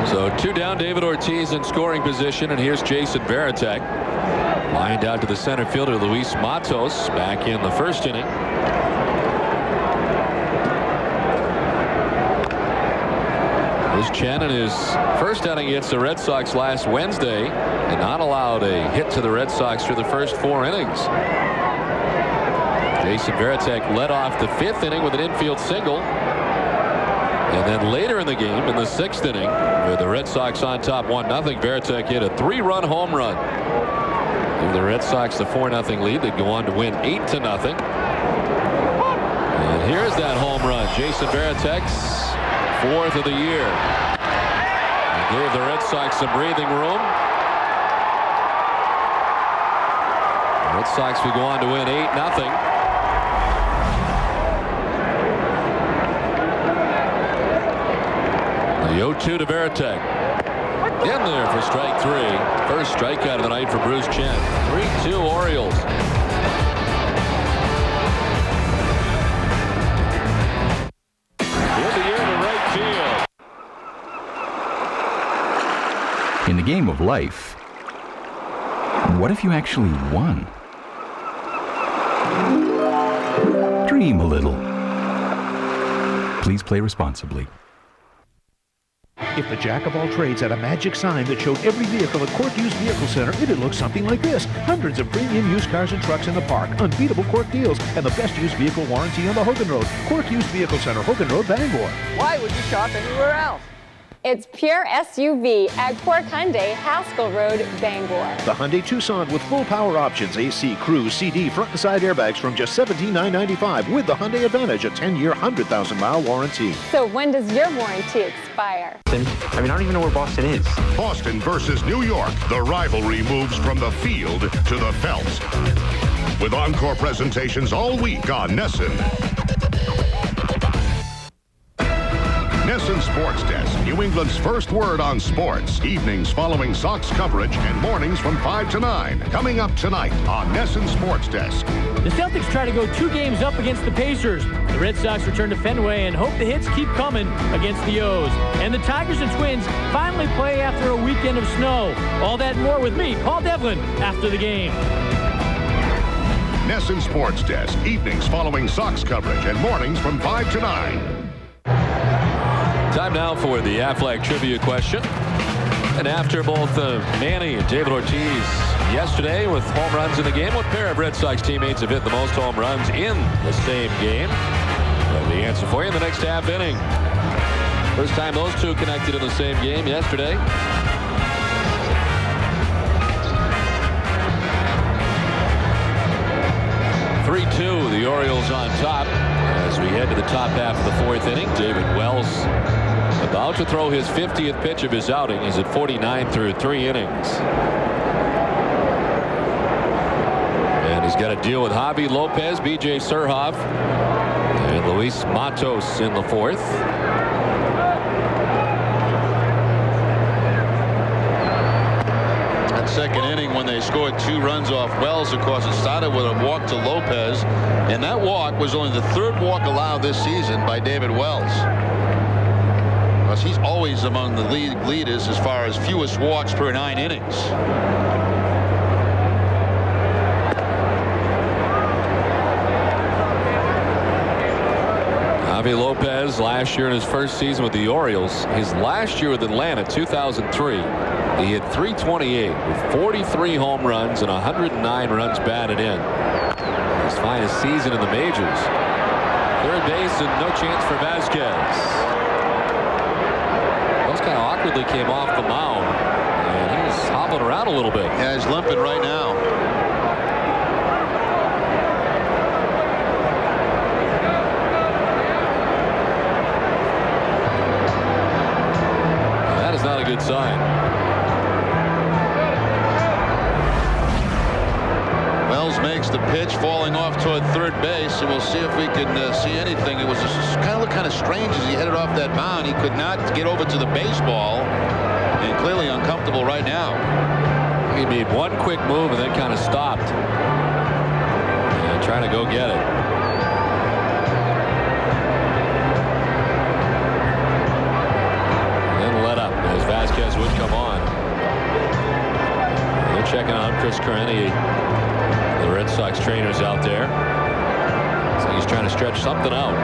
S1: So two down, David Ortiz in scoring position, and here's Jason Varitek. Lined out to the center fielder, Luis Matos, back in the first inning. Here's Chen in his first outing against the Red Sox last Wednesday, and not allowed a hit to the Red Sox through the first 4 innings. Jason Varitek led off the 5th inning with an infield single. And then later in the game, in the 6th inning, with the Red Sox on top 1-0, Varitek hit a 3-run home run. Give the Red Sox the 4-0 lead. They'd go on to win 8-0. And here's that home run. Jason Varitek's 4th of the year. He gave the Red Sox some breathing room. The Red Sox would go on to win 8-0. The 0-2 to Varitek. In there for strike 3. First strikeout of the night for Bruce Chen. 3-2 Orioles. In the air to right field.
S6: In the game of life, what if you actually won? Dream a little. Please play responsibly.
S9: If the jack of all trades had a magic sign that showed every vehicle at Court Used Vehicle Center, it'd look something like this. Hundreds of premium used cars and trucks in the park, unbeatable Court deals, and the best used vehicle warranty on the Hogan Road. Court Used Vehicle Center, Hogan Road, Bangor.
S10: Why would you shop anywhere else? It's pure SUV at Court Hyundai, Haskell Road, Bangor.
S9: The Hyundai Tucson with full power options, AC, cruise, CD, front and side airbags from just $17,995 with the Hyundai Advantage, a 10-year, 100,000-mile warranty.
S10: So when does your warranty expire?
S18: I don't even know where Boston is.
S11: Boston versus New York. The rivalry moves from the field to the felt. With encore presentations all week on NESN. NESN Sports Desk, New England's first word on sports. Evenings following Sox coverage and mornings from 5 to 9. Coming up tonight on NESN Sports Desk.
S25: The Celtics try to go 2 games up against the Pacers. The Red Sox return to Fenway and hope the hits keep coming against the O's. And the Tigers and Twins finally play after a weekend of snow. All that and more with me, Paul Devlin, after the game.
S11: NESN Sports Desk, evenings following Sox coverage and mornings from 5 to 9.
S1: Time now for the Aflac trivia question. And after both Manny and David Ortiz yesterday with home runs in the game, what pair of Red Sox teammates have hit the most home runs in the same game? Well, the answer for you in the next half inning. First time those two connected in the same game yesterday. The Orioles on top as we head to the top half of the 4th inning. David Wells about to throw his 50th pitch of his outing. He's at 49 through 3 innings. And he's got to deal with Javi Lopez, B.J. Surhoff, and Luis Matos in the 4th.
S3: second inning when they scored 2 runs off Wells. Of course, it started with a walk to Lopez, and that walk was only the 3rd walk allowed this season by David Wells. Because he's always among the leaders as far as fewest walks per 9 innings.
S1: Javi Lopez last year in his first season with the Orioles. His last year with Atlanta, 2003, he hit .328 with 43 home runs and 109 runs batted in. His finest season in the majors. Third base and no chance for Vasquez. Those kind of awkwardly came off the mound, and he's hobbling around a little bit.
S3: Yeah, he's limping right now.
S1: Not a good sign.
S3: Wells makes the pitch, falling off toward third base, and we'll see if we can see anything. It was kind of strange as he headed off that mound. He could not get over to the baseball, and clearly uncomfortable right now.
S1: He made one quick move and then kind of stopped, and trying to go get it. Vasquez would come on. They're checking on Chris Carnegie, the Red Sox trainers out there. So he's trying to stretch something out.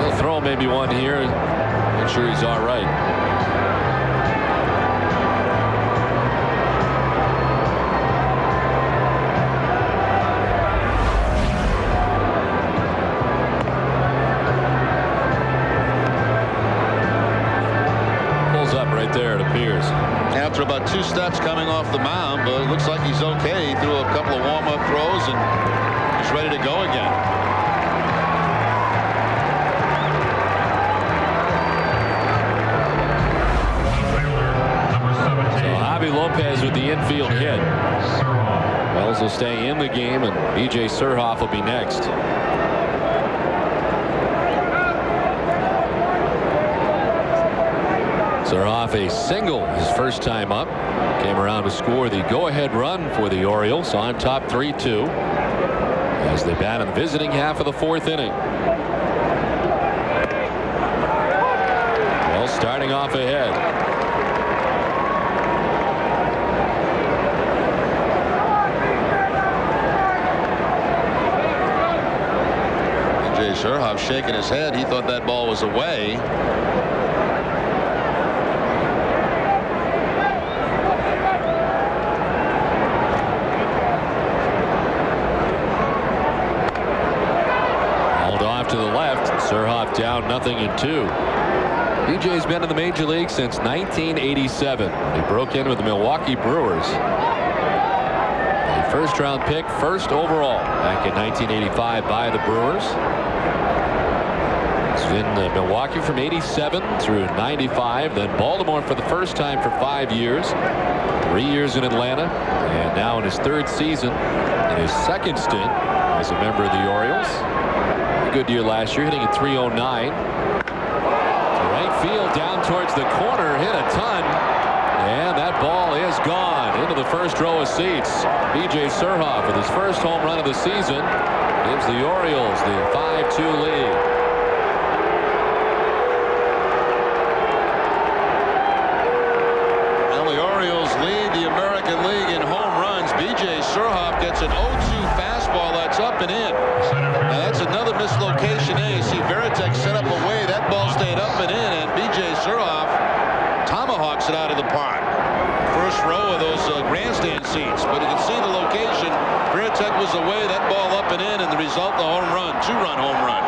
S1: He'll throw maybe one here. Make sure he's all right. There it appears.
S3: After about 2 steps coming off the mound, but it looks like he's okay. He threw a couple of warm-up throws and he's ready to go again.
S1: So Javi Lopez with the infield hit. Wells will stay in the game, and B.J. Surhoff will be next. Surhoff a single his first time up. Came around to score the go-ahead run for the Orioles on top 3-2 as they bat in the visiting half of the 4th inning. Well, starting off ahead.
S3: B.J. Surhoff shaking his head. He thought that ball was away.
S1: Surhoff down 0-2. BJ's been in the major league since 1987. He broke in with the Milwaukee Brewers. A first-round pick, first overall, back in 1985 by the Brewers. He's been in Milwaukee from 87 through 95, then Baltimore for the first time for 5 years. 3 years in Atlanta, and now in his 3rd season, in his 2nd stint as a member of the Orioles. Good year last year, hitting at .309. Right field down towards the corner, hit a ton, and that ball is gone into the first row of seats. B.J. Surhoff with his first home run of the season gives the Orioles the 5-2 lead.
S3: Well, the Orioles lead the American League in home runs. B.J. Surhoff gets an 0-2 fastball that's up and in. Now that's another mislocation. You see Veritek set up a way. That ball stayed up and in, and B.J. Surhoff tomahawks it out of the park. First row of those grandstand seats. But you can see the location. Veritek was away. That ball up and in, and the result, the home run. 2-run home run.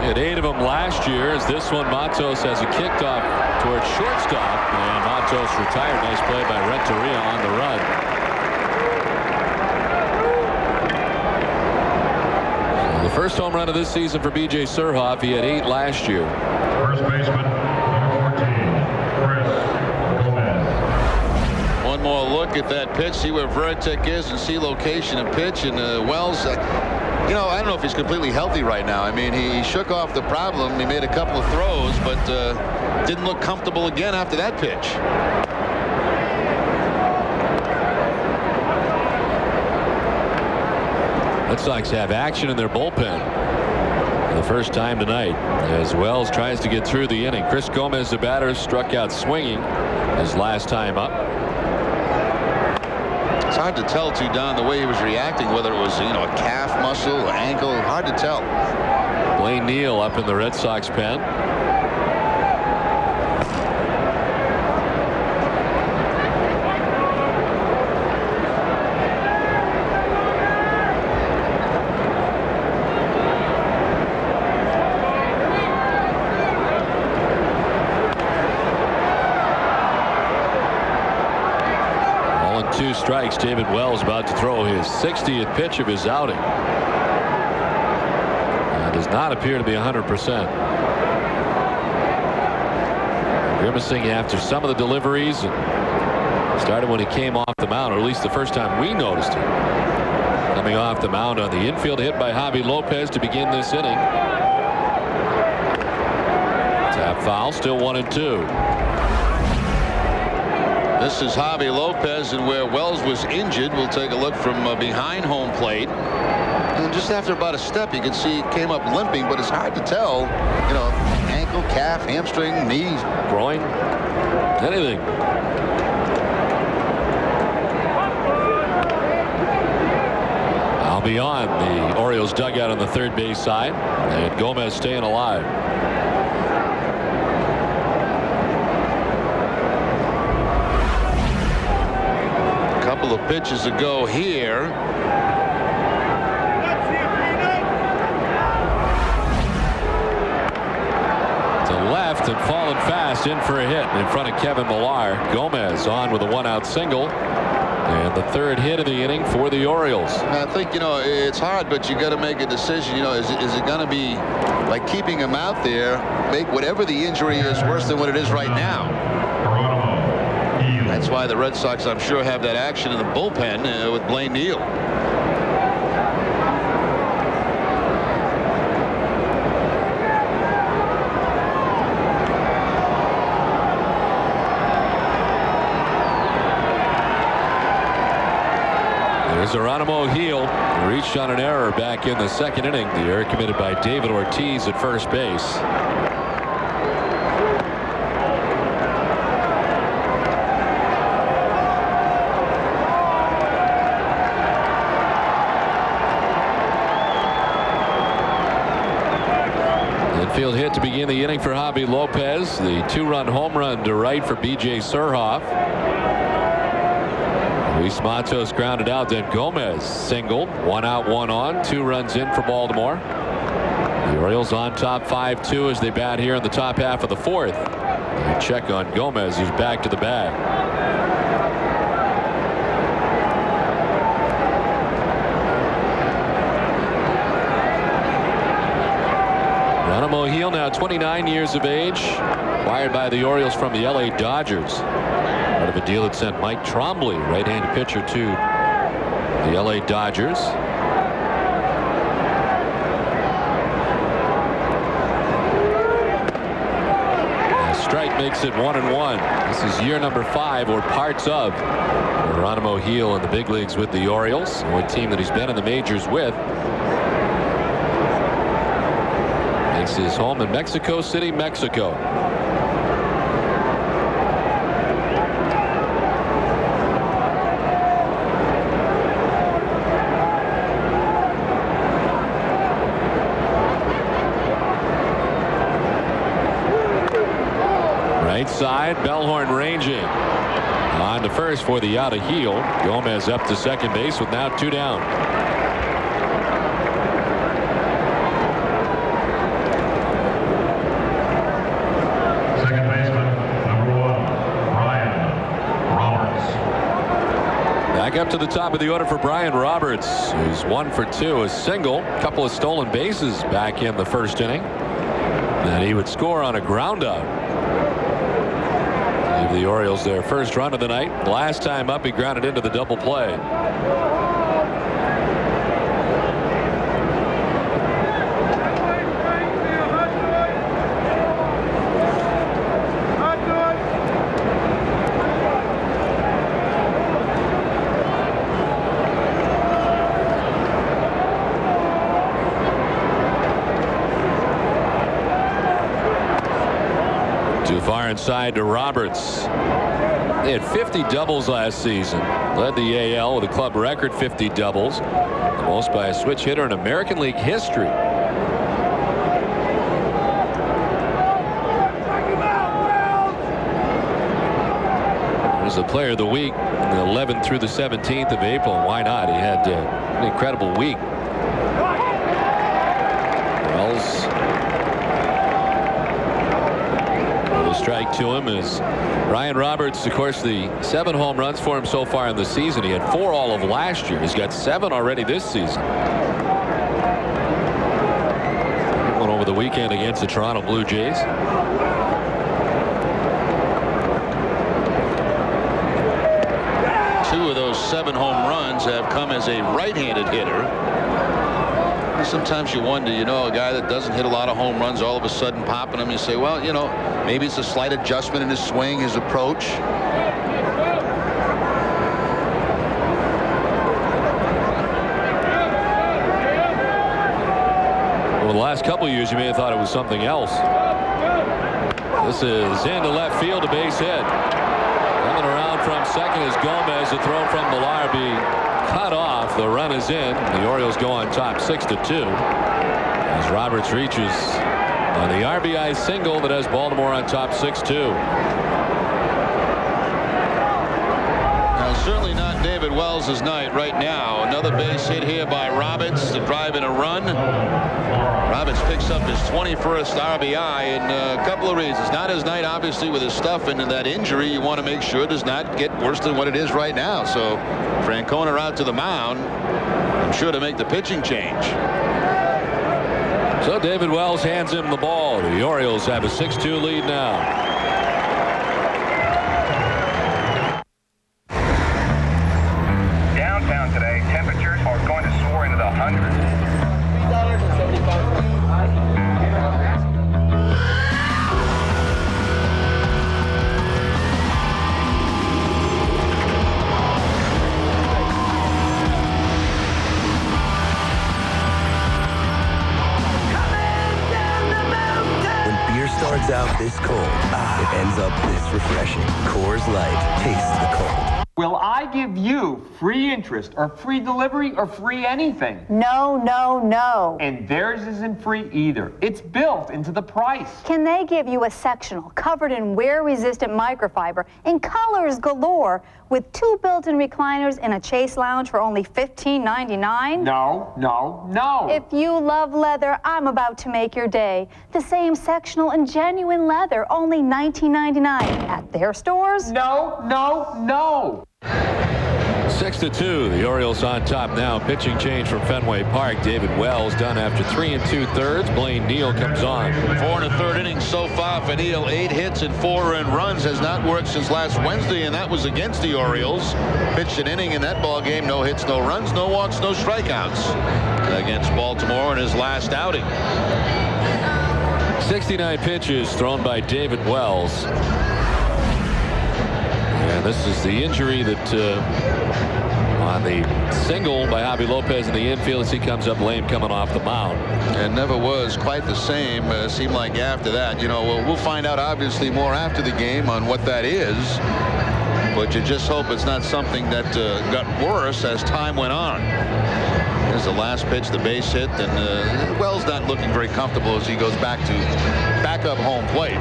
S1: He had 8 of them last year. As this one, Matos has a kickoff towards shortstop, and Matos retired. Nice play by Renteria on the run. The first home run of this season for B.J. Surhoff. He had 8 last year.
S11: First baseman, number 14, Chris Gomez.
S3: more look at that pitch, see where Veritek is, and see location and pitch. And Wells, you know, I don't know if he's completely healthy right now. I mean, he shook off the problem. He made a couple of throws, but didn't look comfortable again after that pitch.
S1: Red Sox have action in their bullpen for the first time tonight as Wells tries to get through the inning. Chris Gomez, the batter, struck out swinging his last time up.
S3: It's hard to tell, too, Don, the way he was reacting, whether it was, you know, a calf muscle or ankle. Hard to tell.
S1: Blaine Neal up in the Red Sox pen. Two strikes. David Wells about to throw his 60th pitch of his outing. Does not appear to be 100%. Grimacing after some of the deliveries. Started when he came off the mound, or at least the first time we noticed it. Coming off the mound on the infield hit by Javi Lopez to begin this inning. Tap foul, still 1-2.
S3: This is Javi Lopez, and where Wells was injured, we'll take a look from behind home plate. And just after about a step, you can see he came up limping, but it's hard to tell. You know, ankle, calf, hamstring, knee,
S1: groin, anything. I'll be on the Orioles dugout on the third base side, and Gomez staying alive.
S3: Couple of pitches ago here.
S1: To left and falling fast in for a hit in front of Kevin Millar. Gomez on with a 1-out single. And the third hit of the inning for the Orioles.
S3: I think, you know, it's hard, but you got to make a decision. You know, is it going to be like keeping him out there, make whatever the injury is worse than what it is right now? That's why the Red Sox, I'm sure, have that action in the bullpen with Blaine Neal.
S1: There's Geronimo Gil, reached on an error back in the second inning. The error committed by David Ortiz at first base. Infield hit to begin the inning for Javi Lopez. The two-run home run to right for B.J. Surhoff. Luis Matos grounded out, then Gomez singled. 1 out, 1 on. 2 runs in for Baltimore. The Orioles on top 5-2 as they bat here in the top half of the fourth. A check on Gomez, who's back to the bag. Geronimo Gil, now 29 years of age, acquired by the Orioles from the LA Dodgers. Part of a deal that sent Mike Trombley, right-handed pitcher, to the LA Dodgers. A strike makes it 1-1. This is year number 5, or parts of, Geronimo Gil in the big leagues with the Orioles, a team that he's been in the majors with. Makes his home in Mexico City, Mexico. Right side, Bellhorn ranging. On to first for the out of Gil. Gomez up to second base with now 2 down.
S11: Second baseman, number 1, Brian Roberts.
S1: Back up to the top of the order for Brian Roberts, who's 1 for 2, a single, couple of stolen bases back in the first inning. Then he would score on a ground out. He Gave the Orioles their first run of the night. Last time up, he grounded into the double play. Too far inside to Roberts. They had 50 doubles last season. Led the AL with a club record 50 doubles. The most by a switch hitter in American League history. He was the player of the week, the 11th through the 17th of April. Why not? He had an incredible week. Wells. A strike to him is Ryan Roberts. Of course, the 7 home runs for him so far in the season. He had 4 all of last year. He's got 7 already this season. One over the weekend against the Toronto Blue Jays.
S3: Two of those 7 home runs have come as a right-handed hitter. Sometimes you wonder, a guy that doesn't hit a lot of home runs, all of a sudden popping them, you say, well, maybe it's a slight adjustment in his swing, his approach.
S1: Well, the last couple of years, you may have thought it was something else. This is into left field, a base hit. Coming around from second is Gomez. A throw from Millarby. Cut off. The run is in. The Orioles go on top 6-2 as Roberts reaches on the RBI single that has Baltimore on top 6-2.
S3: Now, certainly not David Wells' night right now. Another base hit here by Roberts to drive in a run. Roberts picks up his 21st RBI, and a couple of reasons. Not his night, obviously, with his stuff, and that injury you want to make sure does not get worse than what it is right now. So Francona out to the mound, I'm sure, to make the pitching change.
S1: So David Wells hands him the ball. The Orioles have a 6-2 lead now.
S7: Downtown today, temperatures are going to soar into the hundreds. $3.75.
S12: Starts out this cold, it ends up this refreshing. Coors Light, taste the cold.
S7: Will I give you free interest or free delivery or free anything?
S13: No, no, no.
S7: And theirs isn't free either. It's built into the price.
S13: Can they give you a sectional covered in wear-resistant microfiber in colors galore with 2 built-in recliners in a Chase lounge for only $15.99?
S7: No, no, no.
S13: If you love leather, I'm about to make your day. The same sectional and genuine leather, only $19.99 at their stores?
S7: No, no, no.
S1: 6-2. The Orioles on top now. Pitching change from Fenway Park. David Wells done after 3 2/3. Blaine Neal comes on.
S3: 4 1/3 innings so far for Neal. 8 hits and 4 earned runs. Has not worked since last Wednesday, and that was against the Orioles. Pitched an inning in that ball game. No hits, no runs, no walks, no strikeouts against Baltimore in his last outing.
S1: 69 pitches thrown by David Wells. And this is the injury that on the single by Javi Lopez in the infield as he comes up lame coming off the mound.
S3: And never was quite the same. Seemed like after that, we'll find out obviously more after the game on what that is. But you just hope it's not something that got worse as time went on. Here's the last pitch, the base hit, and Wells not looking very comfortable as he goes back to backup home plate.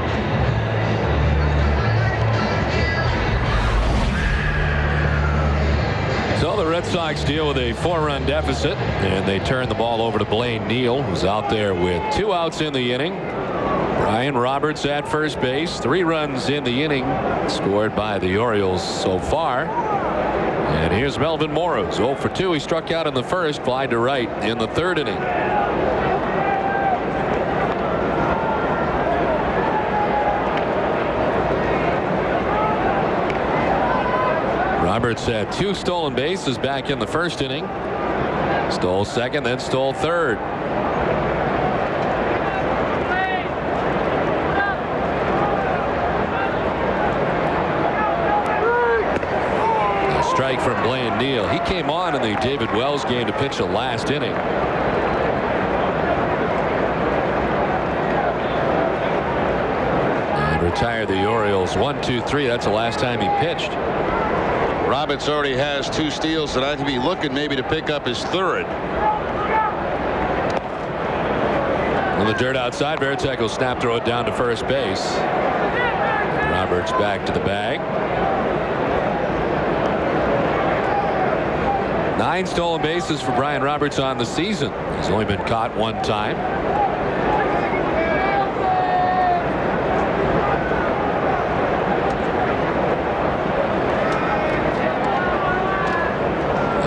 S1: So the Red Sox deal with a 4-run deficit, and they turn the ball over to Blaine Neal, who's out there with 2 outs in the inning. Ryan Roberts at first base. 3 runs in the inning scored by the Orioles so far. And here's Melvin Morrow. 0 for 2. He struck out in the first, fly to right in the 3rd inning. Roberts had 2 stolen bases back in the first inning. Stole second, then stole third. A strike from Blaine Neal. He came on in the David Wells game to pitch the last inning. And retired the Orioles 1-2-3. That's the last time he pitched.
S2: Roberts already has 2 steals tonight. He'll be looking maybe to pick up his third.
S1: In the dirt outside, Varitek will snap throw it down to first base. Roberts back to the bag. 9 stolen bases for Brian Roberts on the season. He's only been caught 1 time.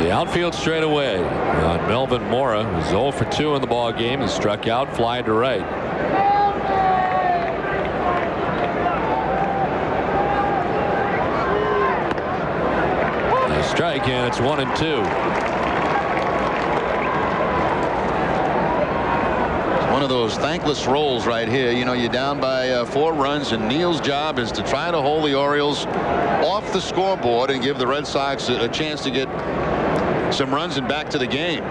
S1: The outfield straight away on Melvin Mora, who's 0 for 2 in the ball game. He struck out, fly to right. A strike, and it's 1-2.
S2: One of those thankless rolls right here. You know, you're down by 4 runs, and Neal's job is to try to hold the Orioles off the scoreboard and give the Red Sox a chance to get some runs and back to the game.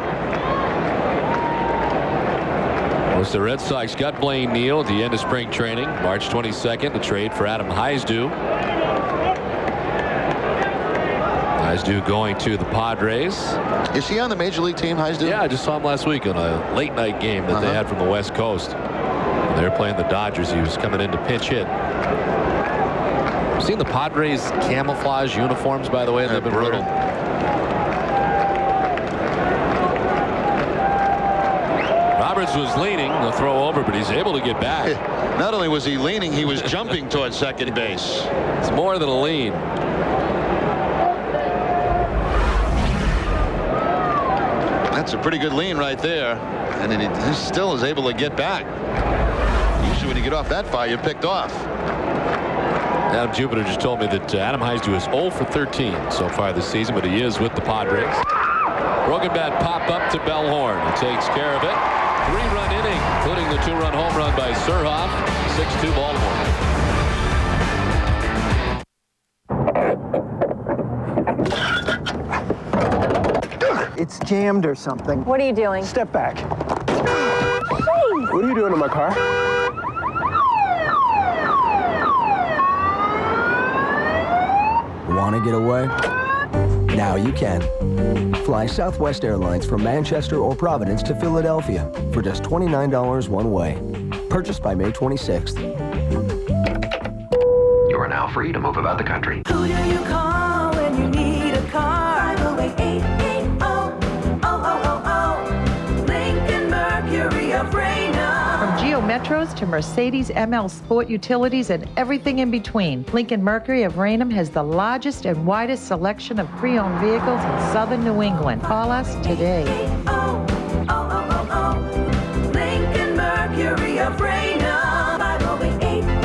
S1: Of course, the Red Sox got Blaine Neal at the end of spring training, March 22nd, to trade for Adam Heisdew. Heisdew going to the Padres.
S2: Is he on the Major League team, Heisdew?
S1: Yeah, I just saw him last week on a late night game that they had from the West Coast. They were playing the Dodgers. He was coming in to pinch hit. Seen the Padres camouflage uniforms, by the way? They've been brutal. Roberts was leaning. They'll throw over, but he's able to get back.
S2: Not only was he leaning, he was jumping towards second base.
S1: It's more than a lean.
S2: That's a pretty good lean right there. And then he still is able to get back. Usually when you get off that far, you're picked off.
S1: Adam Jupiter just told me that Adam Heisdew is 0 for 13 so far this season, but he is with the Padres. Broken bat pop up to Bellhorn. He takes care of it. 3-run inning, including the 2-run home run by Surhoff. 6-2 Baltimore.
S4: It's jammed or something.
S10: What are you doing?
S4: Step back. What are you doing in my car?
S5: Want to get away? Now you can. Fly Southwest Airlines from Manchester or Providence to Philadelphia for just $29 one way. Purchased by May 26th.
S14: You are now free to move about the country.
S15: Who do you call when you need a car? 508-880-0000. Lincoln Mercury of Raynham.
S16: From Geo Metros to Mercedes ML Sport Utilities and everything in between, Lincoln Mercury of Raynham has the largest and widest selection of pre-owned vehicles in southern New England. Call us today.
S15: Lincoln Mercury of Raynham. 508-880-0000.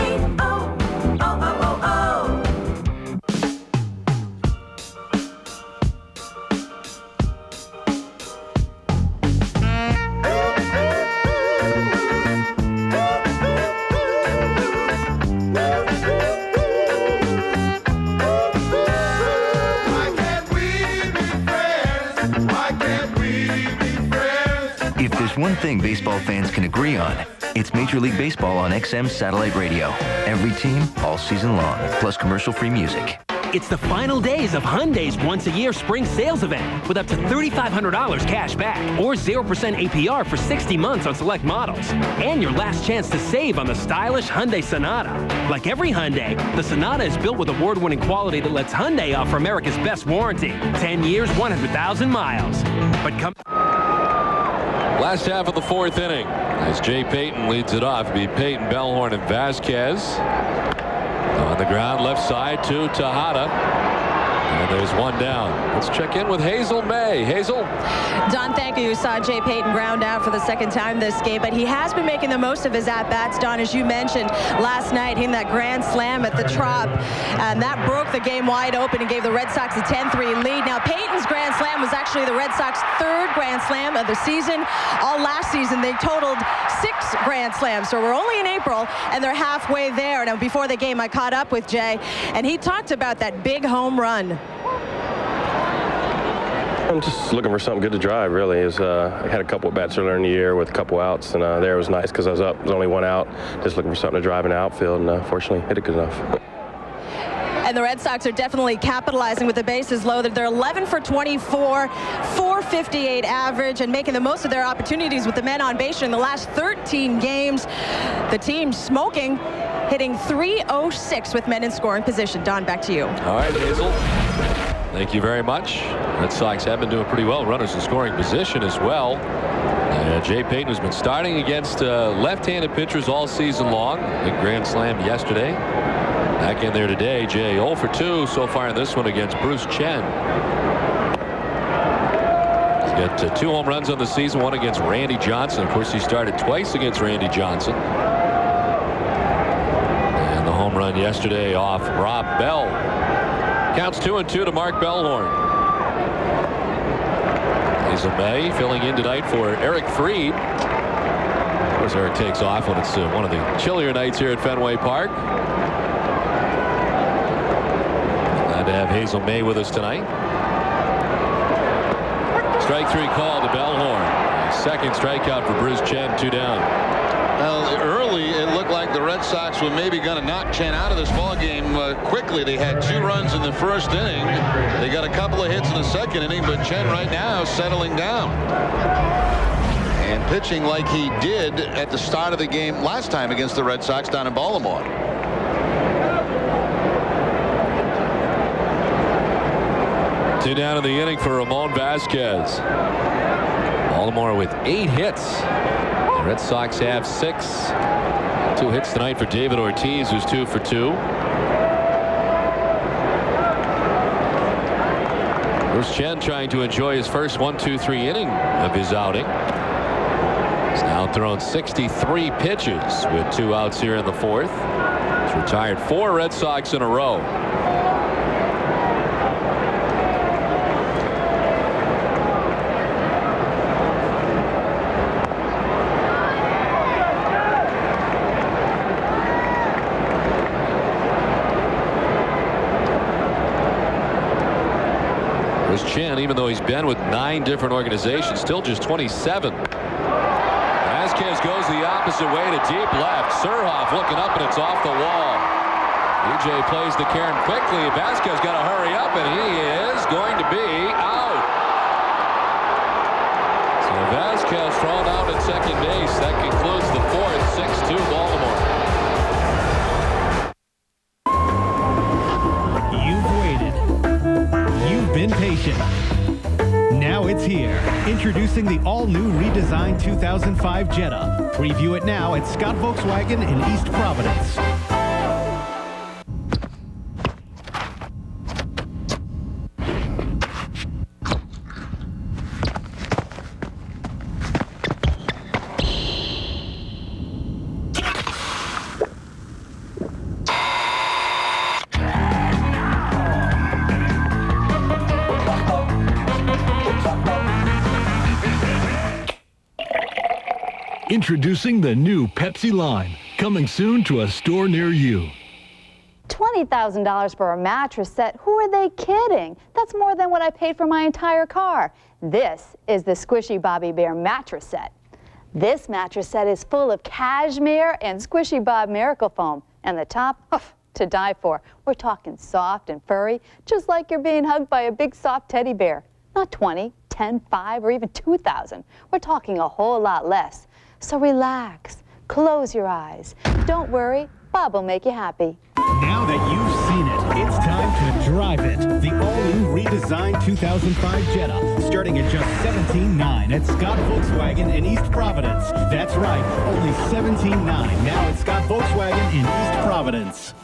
S26: If there's one thing baseball fans can agree on, it's Major League Baseball on XM satellite radio. Every team, all season long, plus commercial-free music.
S27: It's the final days of Hyundai's once-a-year spring sales event with up to $3,500 cash back or 0% APR for 60 months on select models. And your last chance to save on the stylish Hyundai Sonata. Like every Hyundai, the Sonata is built with award-winning quality that lets Hyundai offer America's best warranty. 10 years, 100,000 miles. But come...
S1: Last half of the 4th inning as Jay Payton leads it off. It'll be Payton, Bellhorn, and Vasquez. On the ground, left side to Tejada. And there's one down. Let's check in with Hazel May. Hazel?
S8: Don, thank you. You saw Jay Payton ground out for the second time this game, but he has been making the most of his at-bats, Don, as you mentioned last night, hitting that grand slam at the Trop, and that broke the game wide open and gave the Red Sox a 10-3 lead. Now, Payton's grand slam was actually the Red Sox third grand slam of the season. All last season, they totaled 6 grand slams, so we're only in April, and they're halfway there. Now, before the game, I caught up with Jay, and he talked about that big home run.
S17: I'm just looking for something good to drive, really. I had a couple of bats earlier in the year with a couple outs, and there was nice because I was up. There was only 1 out. Just looking for something to drive in the outfield, and fortunately hit it good enough.
S8: And the Red Sox are definitely capitalizing with the bases loaded. They're 11 for 24, 458 average, and making the most of their opportunities with the men on base in the last 13 games. The team smoking, hitting .306 with men in scoring position. Don, back to you.
S1: All right, Hazel. Thank you very much. Red Sox have been doing pretty well. Runners in scoring position as well. Jay Payton has been starting against left-handed pitchers all season long. Big grand slam yesterday. Back in there today. Jay 0 for 2 so far in this one against Bruce Chen. He's got 2 home runs on the season, 1 against Randy Johnson. Of course, he started twice against Randy Johnson. And the home run yesterday off Rob Bell. Counts 2-2 to Mark Bellhorn. Hazel May filling in tonight for Eric Fried. Of course, Eric takes off when it's one of the chillier nights here at Fenway Park. Glad to have Hazel May with us tonight. Strike 3 call to Bellhorn. Second strikeout for Bruce Chen, 2 down.
S2: Well, early it looked like the Red Sox were maybe going to knock Chen out of this ball game quickly. They had 2 runs in the first inning. They got a couple of hits in the second inning, but Chen right now settling down and pitching like he did at the start of the game last time against the Red Sox down in Baltimore.
S1: Two down in the inning for Ramon Vasquez. Baltimore with 8 hits. The Red Sox have 6. 2 hits tonight for David Ortiz, who's 2 for 2. Bruce Chen trying to enjoy his first 1-2-3 inning of his outing. He's now thrown 63 pitches with 2 outs here in the 4th. He's retired 4 Red Sox in a row. Chen, even though he's been with 9 different organizations, still just 27. Vasquez goes the opposite way to deep left. Surhoff looking up, and it's off the wall. DJ plays the carom quickly. Vasquez got to hurry up, and he is going to be out. So Vasquez thrown out at second base. That concludes the 4th. 6-2 Baltimore.
S19: Been patient. Now it's here. Introducing the all-new redesigned 2005 Jetta. Preview it now at Scott Volkswagen in East Providence.
S20: Introducing the new Pepsi line, coming soon to a store near you.
S13: $20,000 for a mattress set? Who are they kidding? That's more than what I paid for my entire car. This is the Squishy Bobby Bear mattress set. This mattress set is full of cashmere and Squishy Bob Miracle Foam. And the top, to die for. We're talking soft and furry, just like you're being hugged by a big soft teddy bear. Not 20, 10, 5, or even 2,000. We're talking a whole lot less. So relax, close your eyes. Don't worry, Bob will make you happy.
S19: Now that you've seen it, it's time to drive it. The all-new redesigned 2005 Jetta, starting at just $17,900 at Scott Volkswagen in East Providence. That's right, only $17,900 now at Scott Volkswagen in East Providence.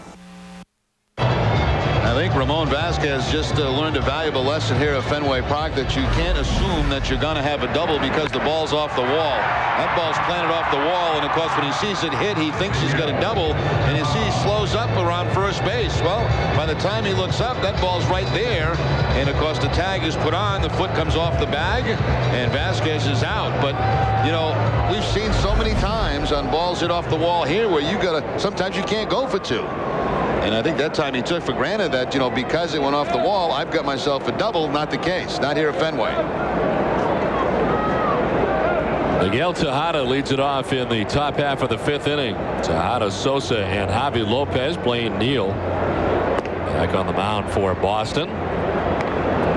S2: I think Ramon Vasquez just learned a valuable lesson here at Fenway Park, that you can't assume that you're going to have a double because the ball's off the wall. That ball's planted off the wall, and of course when he sees it hit, he thinks he's got a double, and you see he slows up around first base. Well, by the time he looks up, that ball's right there, and of course the tag is put on, the foot comes off the bag, and Vasquez is out. But you know, we've seen so many times on balls hit off the wall here where you gotta, sometimes you can't go for two. And I think that time he took for granted that, you know, because it went off the wall, I've got myself a double. Not the case. Not here at Fenway.
S1: Miguel Tejada leads it off in the top half of the 5th inning. Tejada, Sosa, and Javi Lopez. Blaine Neal back on the mound for Boston.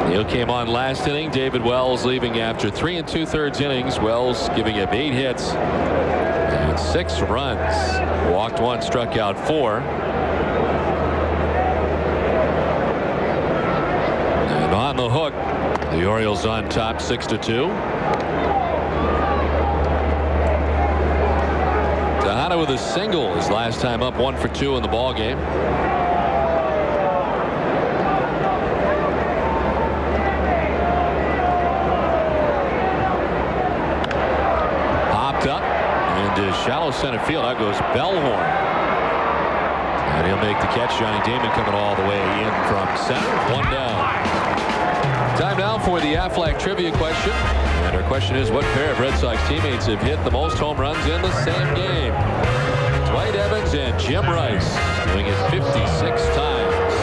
S1: Neal came on last inning. David Wells leaving after 3 2/3 innings. Wells giving him 8 hits and 6 runs. Walked 1, struck out 4. And on the hook, the Orioles on top 6-2. Tejada with a single his last time up, 1 for 2 in the ball game. Popped up into shallow center field. Out goes Bellhorn. And he'll make the catch. Johnny Damon coming all the way in from center. 1 down. Time now for the Aflac trivia question. And our question is, what pair of Red Sox teammates have hit the most home runs in the same game? Dwight Evans and Jim Rice, doing it 56 times.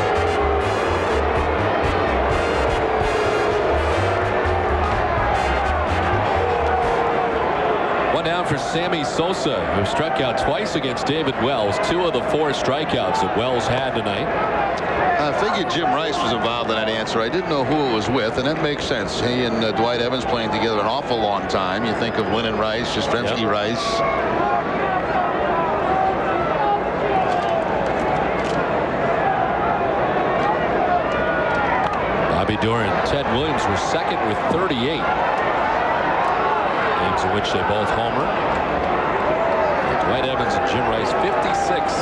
S1: One down for Sammy Sosa, who struck out twice against David Wells. 2 of the 4 strikeouts that Wells had tonight.
S2: I figured Jim Rice was involved in that answer. I didn't know who it was with, and that makes sense. He and Dwight Evans playing together an awful long time. You think of Lennon Rice, Yastrzemski Rice.
S1: Bobby Doran, Ted Williams were second with 38. Games in which they both homered. Dwight Evans and Jim Rice 56.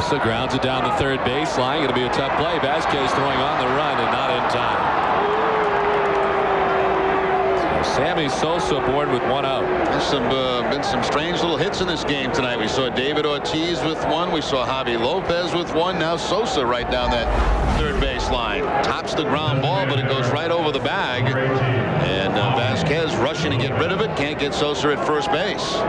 S1: Sosa grounds it down the third baseline. Going to be a tough play. Vasquez throwing on the run and not in time. So Sammy Sosa aboard with 1 out.
S2: There's been some strange little hits in this game tonight. We saw David Ortiz with 1. We saw Javi Lopez with 1. Now Sosa right down that third baseline. Tops the ground ball, but it goes right over the bag. And Vasquez rushing to get rid of it. Can't get Sosa at first base.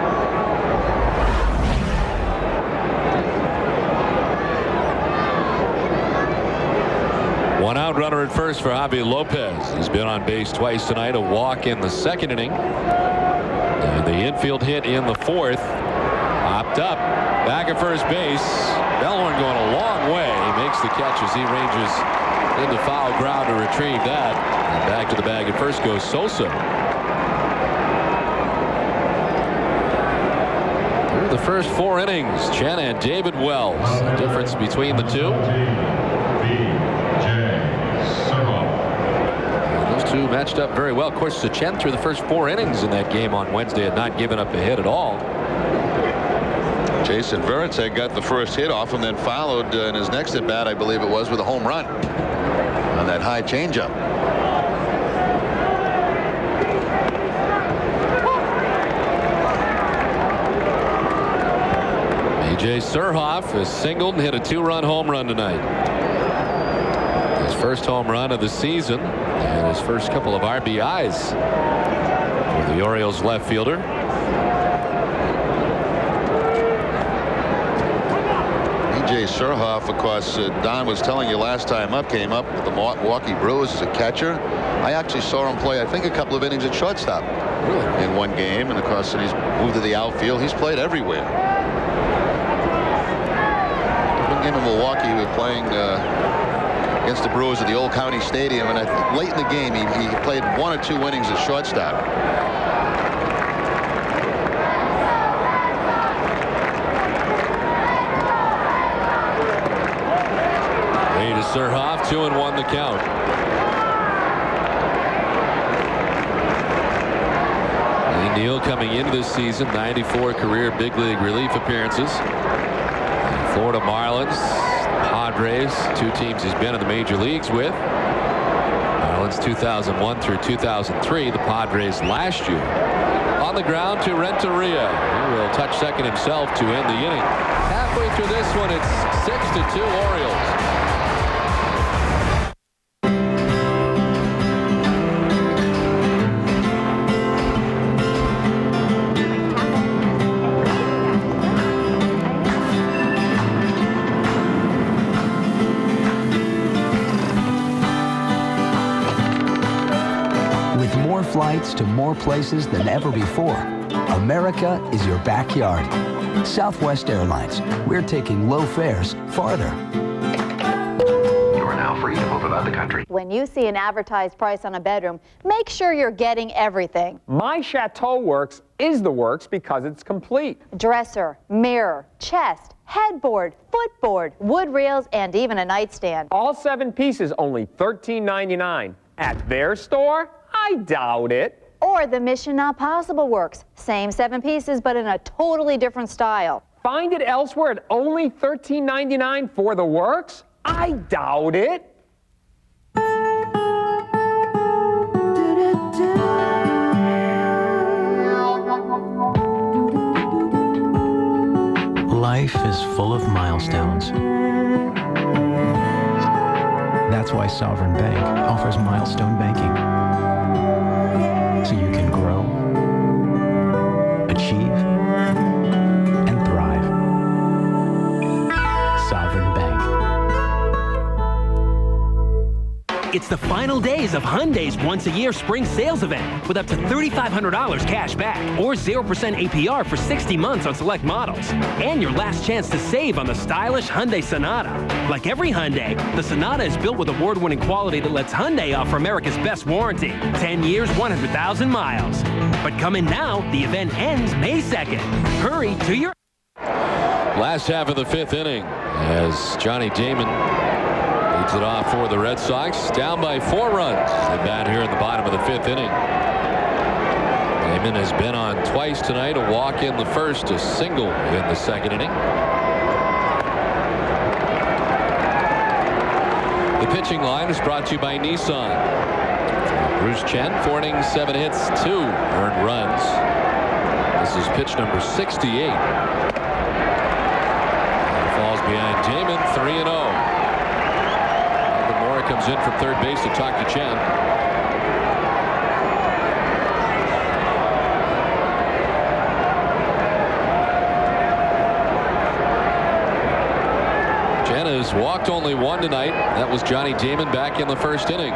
S1: One out, runner at first for Javi Lopez. He's been on base twice tonight. A walk in the 2nd inning. And the infield hit in the 4th. Popped up. Back at first base. Bellhorn going a long way. He makes the catch as he ranges into foul ground to retrieve that. And back to the bag at first goes Sosa. Through the first 4 innings, Chen and David Wells. The difference between the two. Two matched up very well. Of course, Chen through the first 4 innings in that game on Wednesday had not given up a hit at all.
S2: Jason Varitek got the first hit off him, then followed in his next at bat, I believe it was, with a home run on that high changeup.
S1: A.J. Surhoff has singled and hit a 2-run home run tonight. His first home run of the season and his first couple of RBIs for the Orioles left fielder.
S2: A.J. Surhoff, of course, Don was telling you last time up, came up with the Milwaukee Brewers as a catcher. I actually saw him play, I think, a couple of innings at shortstop in one game, and of course he's moved to the outfield. He's played everywhere. One game in Milwaukee, he was playing against the Brewers at the Old County Stadium, and I think late in the game he played 1 or 2 innings at shortstop.
S1: Surhoff, 2-1 the count. And Neal coming into this season, 94 career big league relief appearances. The Florida Marlins, Padres, two teams he's been in the major leagues with. Marlins 2001 through 2003, the Padres last year. On the ground to Renteria. He will touch second himself to end the inning. Halfway through this one, it's 6-2 Orioles.
S5: Flights to more places than ever before, America is your backyard. Southwest Airlines, we're taking low fares farther.
S14: You are now free to move about the country.
S13: When you see an advertised price on a bedroom, make sure you're getting everything.
S7: My Chateau Works is the works because it's complete.
S13: Dresser, mirror, chest, headboard, footboard, wood rails, and even a nightstand.
S7: All 7 pieces only $13.99. At their store? I doubt it.
S13: Or the Mission Not Possible Works. Same 7 pieces, but in a totally different style.
S7: Find it elsewhere at only $13.99 for the works? I doubt it.
S6: Life is full of milestones. That's why Sovereign Bank offers milestone banking. So you can grow, achieve, and thrive. Sovereign Bank.
S27: It's the final days of Hyundai's once-a-year spring sales event with up to $3,500 cash back or 0% APR for 60 months on select models. And your last chance to save on the stylish Hyundai Sonata. Like every Hyundai, the Sonata is built with award-winning quality that lets Hyundai offer America's best warranty. 10 years, 100,000 miles. But come in now, the event ends May 2nd. Hurry to your...
S1: Last half of the 5th inning as Johnny Damon leads it off for the Red Sox. Down by 4 runs. They bat here in the bottom of the 5th inning. Damon has been on twice tonight. A walk in the first, a single in the 2nd inning. The pitching line is brought to you by Nissan. Bruce Chen, 4 innings, 7 hits, 2 earned runs. This is pitch number 68. And falls behind Damon, 3-0. Comes in from third base to talk to Chen. Chen has walked only 1 tonight. That was Johnny Damon back in the 1st inning.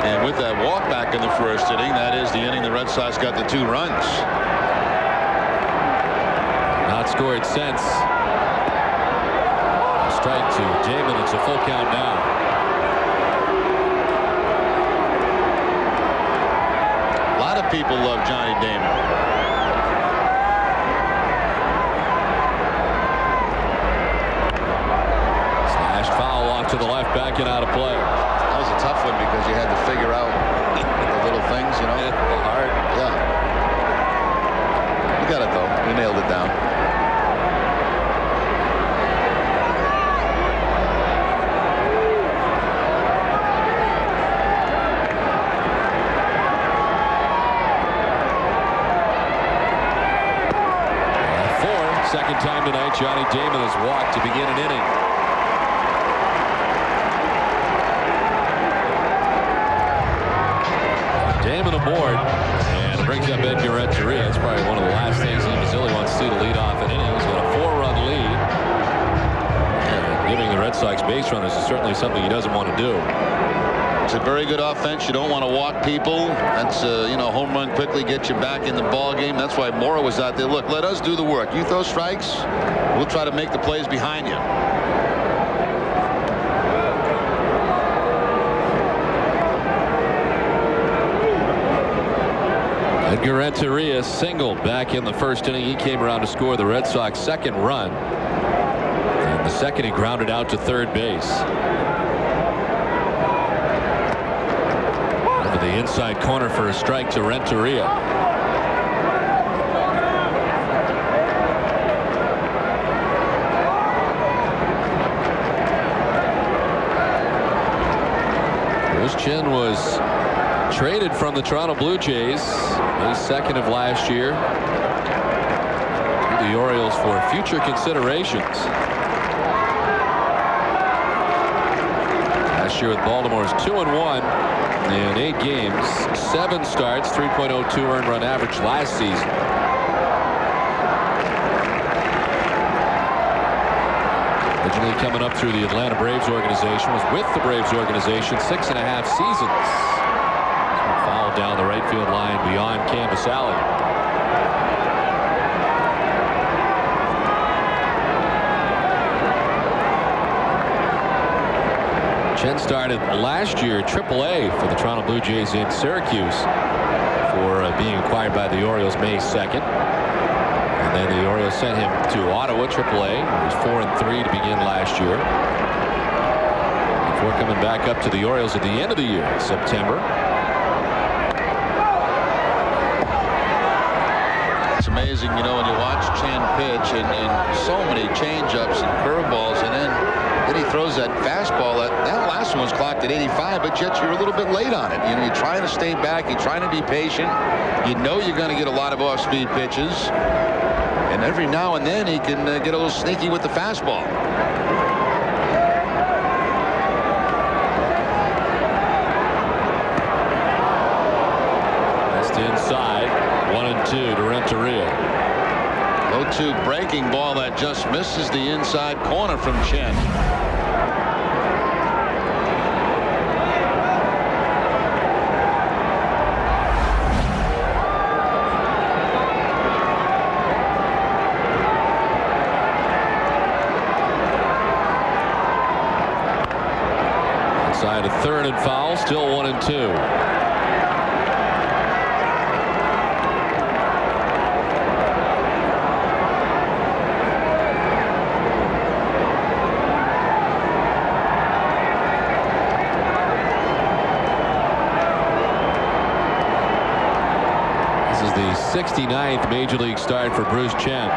S2: And with that walk back in the 1st inning, that is the inning the Red Sox got the 2 runs.
S1: Not scored since. A strike to Damon. It's a full count now.
S2: A lot of people love Johnny Damon.
S1: Slashed foul off to the left, back and out of play.
S2: That was a tough one because you had to figure out the little things, you know.
S1: The heart.
S2: Yeah. You got it though. You nailed it down.
S1: Second time tonight, Johnny Damon has walked to begin an inning. Damon aboard and brings up Edgar Renteria. That's probably one of the last things Lee Mazzilli wants to see to lead off an inning. He's got a 4-run lead. And giving the Red Sox base runners is certainly something he doesn't want to do.
S2: It's a very good offense. You don't want to walk people. That's home run quickly, get you back in the ball game. That's why Mora was out there. Look, let us do the work. You throw strikes, we'll try to make the plays behind you.
S1: Edgar Renteria singled back in the first inning. He came around to score the Red Sox second run. And the second he grounded out to third base. Over the inside corner for a strike to Renteria. Chen was traded from the Toronto Blue Jays May 2nd of last year to the Orioles for future considerations. Last year with Baltimore's 2-1 in 8 games, 7 starts, 3.02 earned run average last season. Originally coming up through the Atlanta Braves organization, was with the Braves organization 6.5 seasons. Fouled down the right field line beyond Canvas Alley. Chen started last year AAA for the Toronto Blue Jays in Syracuse for being acquired by the Orioles May 2nd. And then the Orioles sent him to Ottawa, AAA. He was 4-3 to begin last year. Before coming back up to the Orioles at the end of the year, September.
S3: It's amazing, you know, when you watch Chen pitch and so many changeups and curveballs, and then he throws that fastball. That last one was clocked at 85, but yet you're a little bit late on it. You know, you're trying to stay back. You're trying to be patient. You know you're going to get a lot of off-speed pitches. And every now and then he can get a little sneaky with the fastball.
S1: Just inside, 1-2 to Renteria.
S3: 0-2 breaking ball that just misses the inside corner from Chen.
S1: Inside a third and foul, still 1-2. This is the 69th Major League start for Bruce Chen.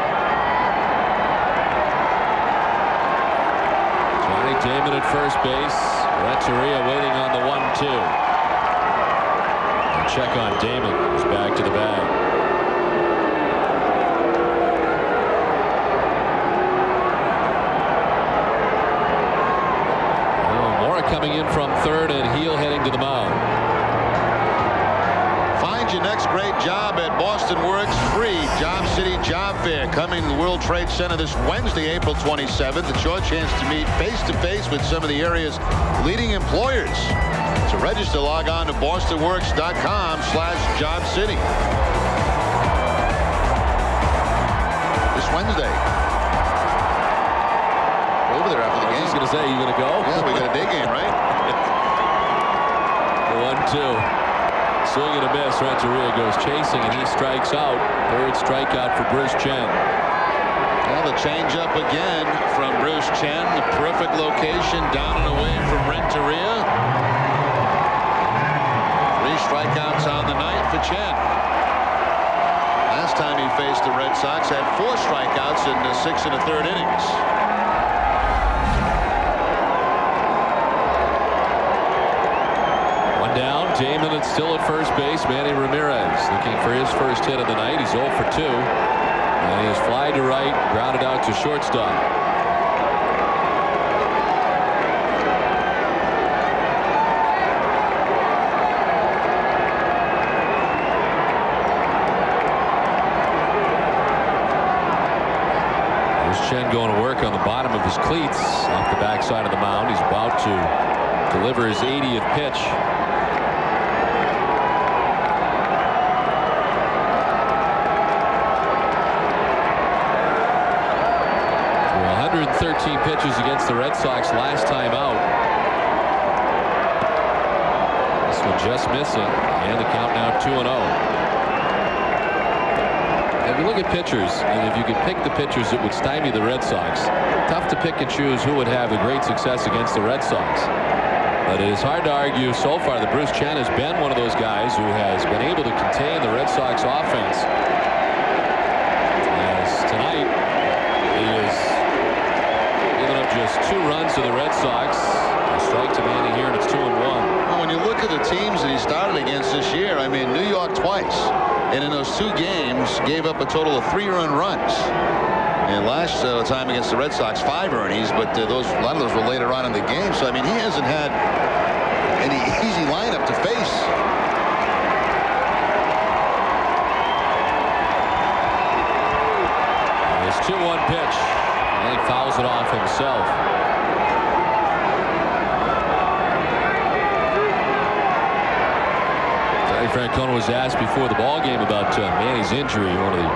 S1: Johnny Damon at first base. Renteria waiting on the 1-2. And check on Damon. He's back to the bag. Mora coming in from third and Heel heading to the mound.
S3: Find your next great job at Boston Works free Job City Job Fair coming to the World Trade Center this Wednesday, April 27th. It's your chance to meet face-to-face with some of the area's leading employers. To register, log on to bostonworks.com/jobcity. This Wednesday. Over there after the game.
S1: I was going to say, you going to go?
S3: Yeah, we got a day game, right?
S1: 1-2. Swing and a miss. Renteria goes chasing and he strikes out. Third strikeout for Bruce Chen.
S3: Well, the changeup again from Bruce Chen. The perfect location down and away from Renteria. 3 strikeouts on the night for Chen. Last time he faced the Red Sox had 4 strikeouts in the 6 1/3 innings.
S1: One down. Damon is still at first base. Manny Ramirez looking for his first hit of the night. He's 0 for 2. And he is fly to right, grounded out to shortstop. There's Chen going to work on the bottom of his cleats off the backside of the mound. He's about to deliver his 80th pitch. 113 pitches against the Red Sox last time out. This one just missing, and the count now 2-0. you look at pitchers, and if you could pick the pitchers that would stymie the Red Sox, tough to pick and choose who would have the great success against the Red Sox. But it is hard to argue so far that Bruce Chen has been one of those guys who has been able to contain the Red Sox offense. As tonight, he is giving up just 2 runs to the Red Sox. A strike to Manny here, and it's 2-1.
S2: Well, when you look at the teams that he started against this year, I mean, New York twice. And in those 2 games, gave up a total of 3 earned runs. And last time against the Red Sox, 5 earnings, but a lot of those were later on in the game. So, I mean, he hasn't had any easy lineup to face.
S1: His 2-1 pitch. And he fouls it off himself. Francona was asked before the ball game about Manny's injury. One of the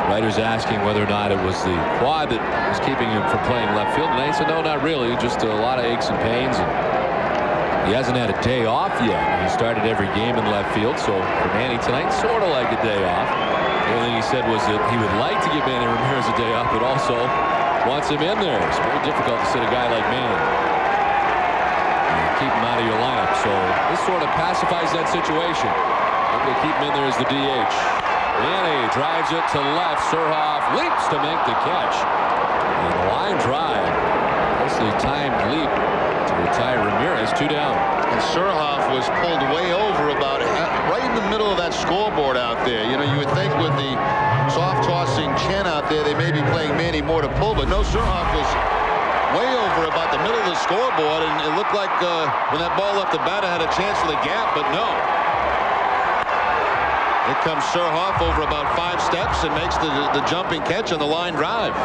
S1: writers asking whether or not it was the quad that was keeping him from playing left field, and he said no, not really, just a lot of aches and pains. And he hasn't had a day off yet. He started every game in left field, so for Manny tonight, sort of like a day off. The only thing he said was that he would like to give Manny Ramirez a day off, but also wants him in there. It's very difficult to sit a guy like Manny. Keep him out of your lineup, so this sort of pacifies that situation. Able to keep him in there as the DH. Manny drives it to left. Surhoff leaps to make the catch. And the line drive. Nicely timed leap to retire Ramirez. 2 down.
S2: And Surhoff was pulled way over about right in the middle of that scoreboard out there. You know, you would think with the soft tossing Chen out there, they may be playing Manny more to pull, but no, Surhoff was way over about the middle of the scoreboard, and it looked like when that ball left the batter had a chance for the gap, but no. Here comes Surhoff over about 5 steps and makes the jumping catch on the line drive.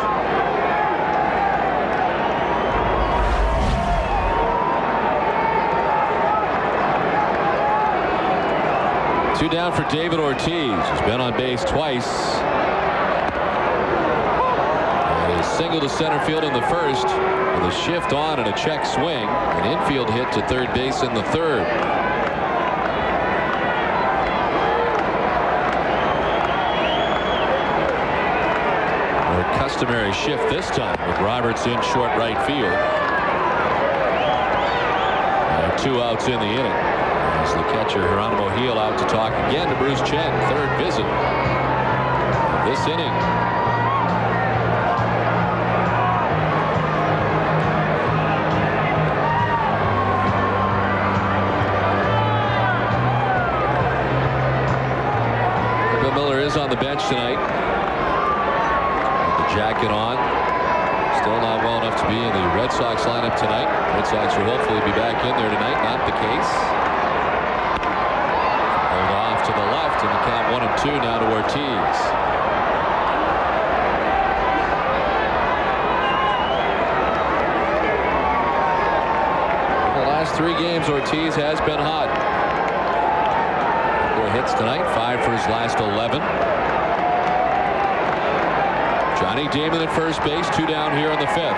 S1: Two down for David Ortiz, who's been on base twice. A single to center field in the first, with a shift on and a check swing. An infield hit to third base in the third. Customary shift this time with Roberts in short right field. 2 outs in the inning. As the catcher Geronimo Gil out to talk again to Bruce Chen. 3rd visit of this inning. Bill Miller is on the bench tonight. Jacket on. Still not well enough to be in the Red Sox lineup tonight. Red Sox will hopefully be back in there tonight. Not the case. Hold off to the left, and the count 1-2 now to Ortiz. In the last 3 games, Ortiz has been hot. 4 hits tonight, 5 for his last 11. Johnny Damon at first base, 2 down here in the 5th.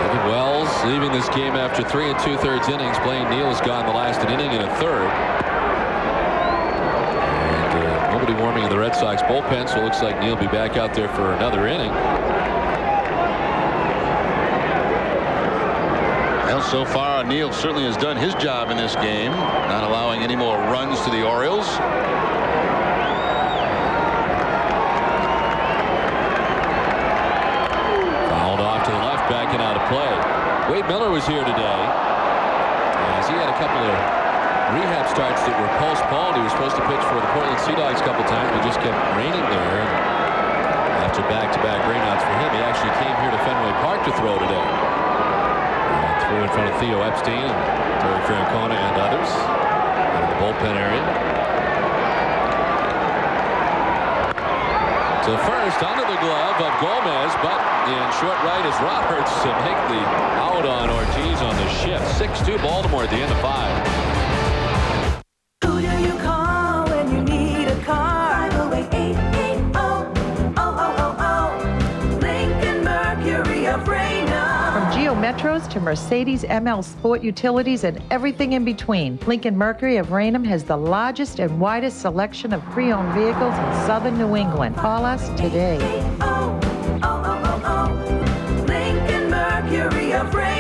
S1: David Wells leaving this game after 3 2/3 innings. Blaine Neal has gone the last inning and a third. And nobody warming in the Red Sox bullpen, so it looks like Neal will be back out there for another inning.
S2: So far, Neal certainly has done his job in this game, not allowing any more runs to the Orioles.
S1: Fouled off to the left, backing out of play. Wade Miller was here today, as he had a couple of rehab starts that were postponed. He was supposed to pitch for the Portland Sea Dogs a couple times, but just kept raining there. And after back-to-back rainouts for him, he actually came here to Fenway Park to throw today. Threw in front of Theo Epstein and Terry Francona and others in the bullpen area. To first, under the glove of Gomez, but in short right is Roberts to make the out on Ortiz on the shift. 6-2 Baltimore at the end of 5.
S15: Who do you call when you need a car? 508-880-0000. Lincoln Mercury of Raynham.
S16: From Geo Metros to Mercedes ML Sport Utilities and everything in between. Lincoln Mercury of Raynham has the largest and widest selection of pre-owned vehicles in southern New England. Call us today.
S15: Lincoln Mercury of Raynham.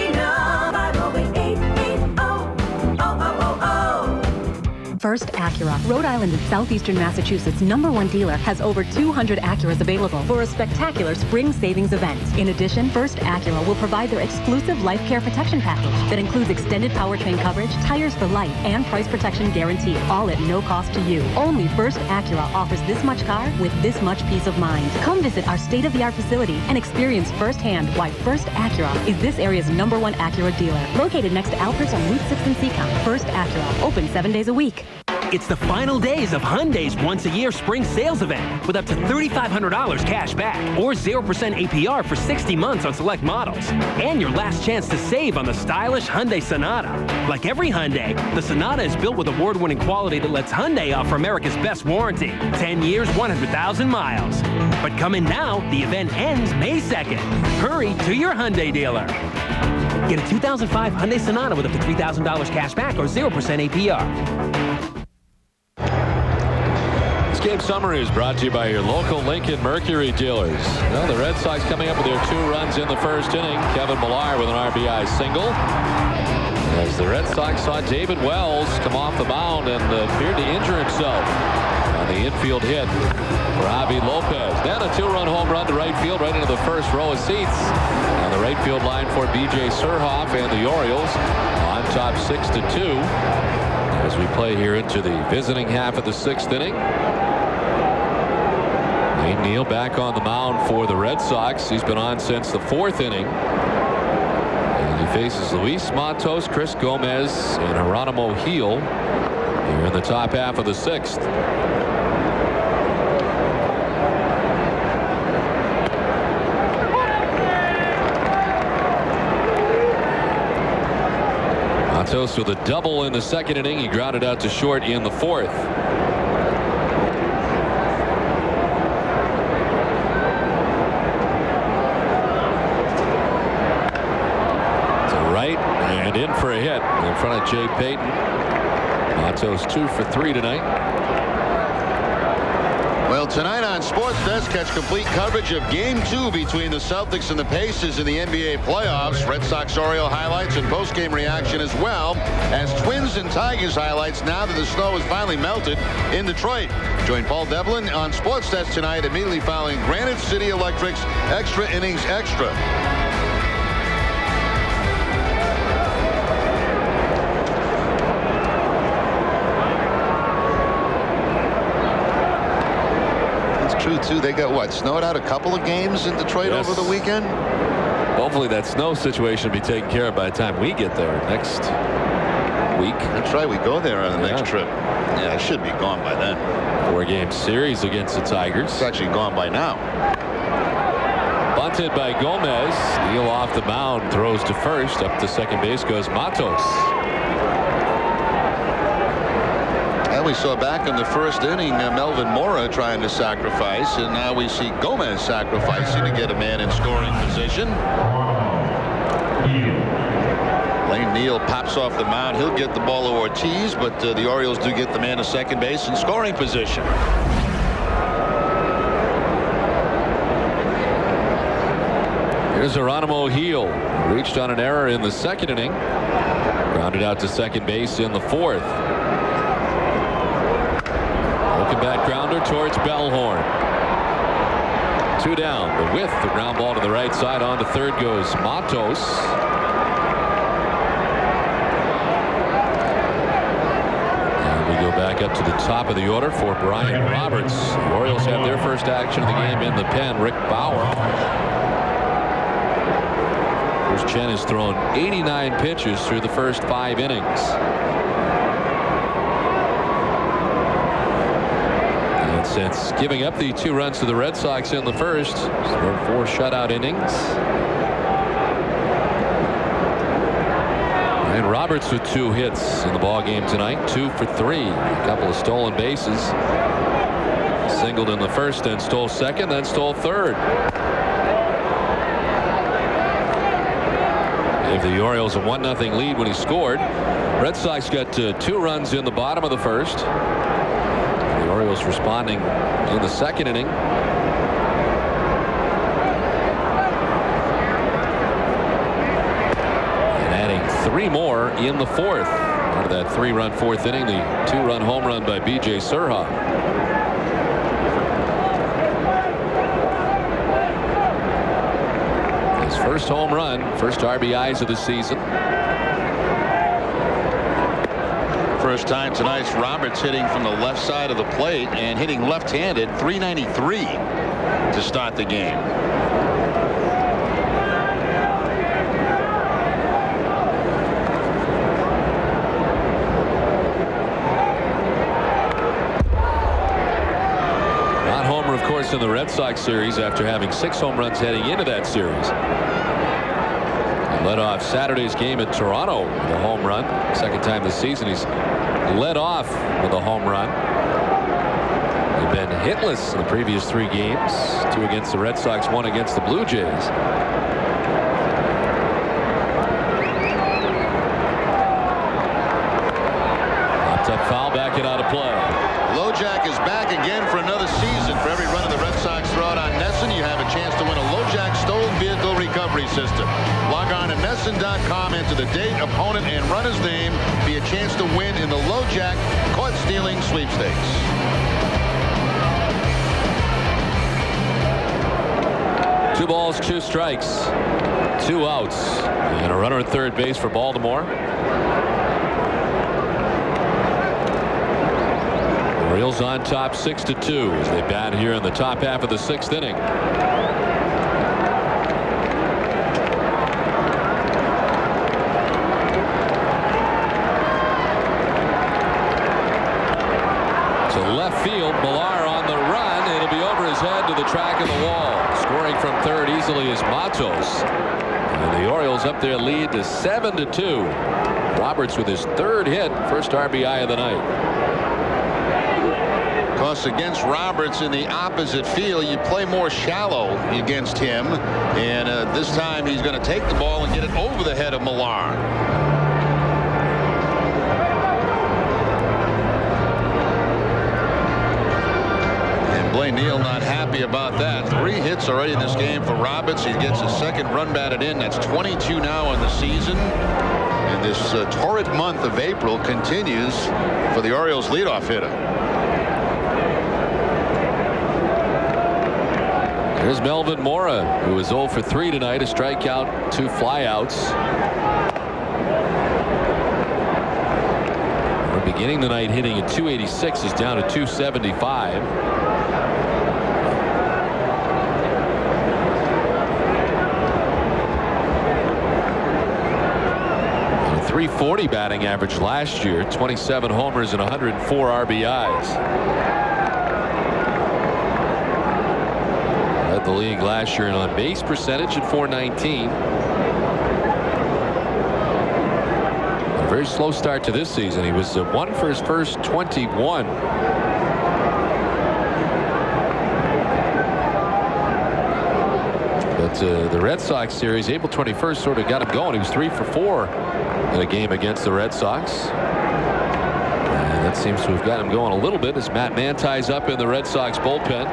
S9: First Acura, Rhode Island and southeastern Massachusetts' #1 dealer, has over 200 Acuras available for a spectacular spring savings event. In addition, First Acura will provide their exclusive Life Care Protection Package that includes extended powertrain coverage, tires for life, and price protection guarantee, all at no cost to you. Only First Acura offers this much car with this much peace of mind. Come visit our state-of-the-art facility and experience firsthand why First Acura is this area's #1 Acura dealer. Located next to Alpert's on Route 6 in Seacount. First Acura, open 7 days a week.
S27: It's the final days of Hyundai's once-a-year spring sales event with up to $3,500 cash back or 0% APR for 60 months on select models. And your last chance to save on the stylish Hyundai Sonata. Like every Hyundai, the Sonata is built with award-winning quality that lets Hyundai offer America's best warranty. 10 years, 100,000 miles. But come in now, the event ends May 2nd. Hurry to your Hyundai dealer. Get a 2005 Hyundai Sonata with up to $3,000 cash back or 0% APR.
S1: This game summary is brought to you by your local Lincoln Mercury dealers. Well, the Red Sox coming up with their 2 runs in the first inning. Kevin Millar with an RBI single. As the Red Sox saw David Wells come off the mound and appeared to injure himself on the infield hit for Javi Lopez. Then a 2-run home run to right field, right into the first row of seats. On the right field line for B.J. Surhoff and the Orioles on top 6-2. As we play here into the visiting half of the 6th inning. Lane Neal back on the mound for the Red Sox. He's been on since the 4th inning. And he faces Luis Matos, Chris Gomez, and Geronimo Gil here in the top half of the 6th. Matos with a double in the 2nd inning. He grounded out to short in the 4th. And in for a hit in front of Jay Payton. Matos 2 for 3 tonight.
S2: Well, tonight on Sports Desk, catch complete coverage of Game 2 between the Celtics and the Pacers in the NBA playoffs. Red Sox-Oriole highlights and post-game reaction as well as Twins and Tigers highlights now that the snow has finally melted in Detroit. Join Paul Devlin on Sports Desk tonight immediately following Granite City Electric's Extra Innings Extra. Too. They got what, snowed out a couple of games in Detroit over the weekend?
S1: Hopefully that snow situation will be taken care of by the time we get there next week.
S2: That's right, we go there on the next trip. Yeah, it should be gone by then.
S1: 4-game series against the Tigers.
S2: It's actually gone by now.
S1: Bunted by Gomez. Neal off the mound, throws to first. Up to second base goes Matos.
S2: And we saw back in the 1st inning Melvin Mora trying to sacrifice, and now we see Gomez sacrificing to get a man in scoring position. Lane Neal pops off the mound. He'll get the ball to Ortiz, but the Orioles do get the man to second base in scoring position.
S1: Here's Geronimo Gil. Reached on an error in the 2nd inning. Grounded out to second base in the 4th. Looking back grounder towards Bellhorn. 2 down. But with the ground ball to the right side, on to third goes Matos. And we go back up to the top of the order for Brian Roberts. The Orioles have their first action of the game in the pen. Rick Bauer. Chen has thrown 89 pitches through the first 5 innings. And since giving up the 2 runs to the Red Sox in the first, he's thrown 4 shutout innings. And Roberts with 2 hits in the ball game tonight, 2 for 3. A couple of stolen bases. Singled in the first, then stole second, then stole third. Gave the Orioles a 1-0 lead when he scored. Red Sox got 2 runs in the bottom of the first. The Orioles responding in the second inning. And adding 3 more in the fourth. Out of that 3-run fourth inning, the 2-run home run by B.J. Surha. His first home run, first RBIs of the season.
S3: First time tonight's Roberts hitting from the left side of the plate and hitting left-handed. .393 to start the game.
S1: Not homer, of course, in the Red Sox series after having 6 home runs heading into that series. He led off Saturday's game at Toronto with a home run. Second time this season he's led off with a home run. They've been hitless in the previous 3 games. 2 against the Red Sox, 1 against the Blue Jays. Popped up foul, back it out of play.
S3: LoJack is back again for another season. For every run of the Red Sox throw out on Nesson, you have a chance to win a LoJack stolen vehicle recovery system. Log on to Nesson.com, enter the date, opponent, and runner's name. Be a chance to win in the LoJack caught stealing sweepstakes.
S1: Two balls, 2 strikes, 2 outs, and a runner at third base for Baltimore. Orioles on top 6-2 as they bat here in the top half of the 6th inning. To left field, Millar on the run. It'll be over his head to the track of the wall. Scoring from third easily is Matos. And the Orioles up their lead to 7-2. Roberts with his 3rd hit, first RBI of the night.
S3: Of course, against Roberts in the opposite field, you play more shallow against him. And this time he's going to take the ball and get it over the head of Millar. And Blaine Neal not happy about that. 3 hits already in this game for Roberts. He gets his 2nd run batted in. That's 22 now in the season. And this torrid month of April continues for the Orioles leadoff hitter.
S1: Here's Melvin Mora, who is 0 for 3 tonight, a strikeout, 2 flyouts. We're beginning the night hitting at 286, is down to 275. And a 340 batting average last year, 27 homers and 104 RBIs. The league last year in on base percentage at .419. A very slow start to this season. He was 1 for his first 21. But the Red Sox series, April 21st, sort of got him going. He was 3 for 4 in a game against the Red Sox. And that seems to have got him going a little bit as Matt Manti's up in the Red Sox bullpen.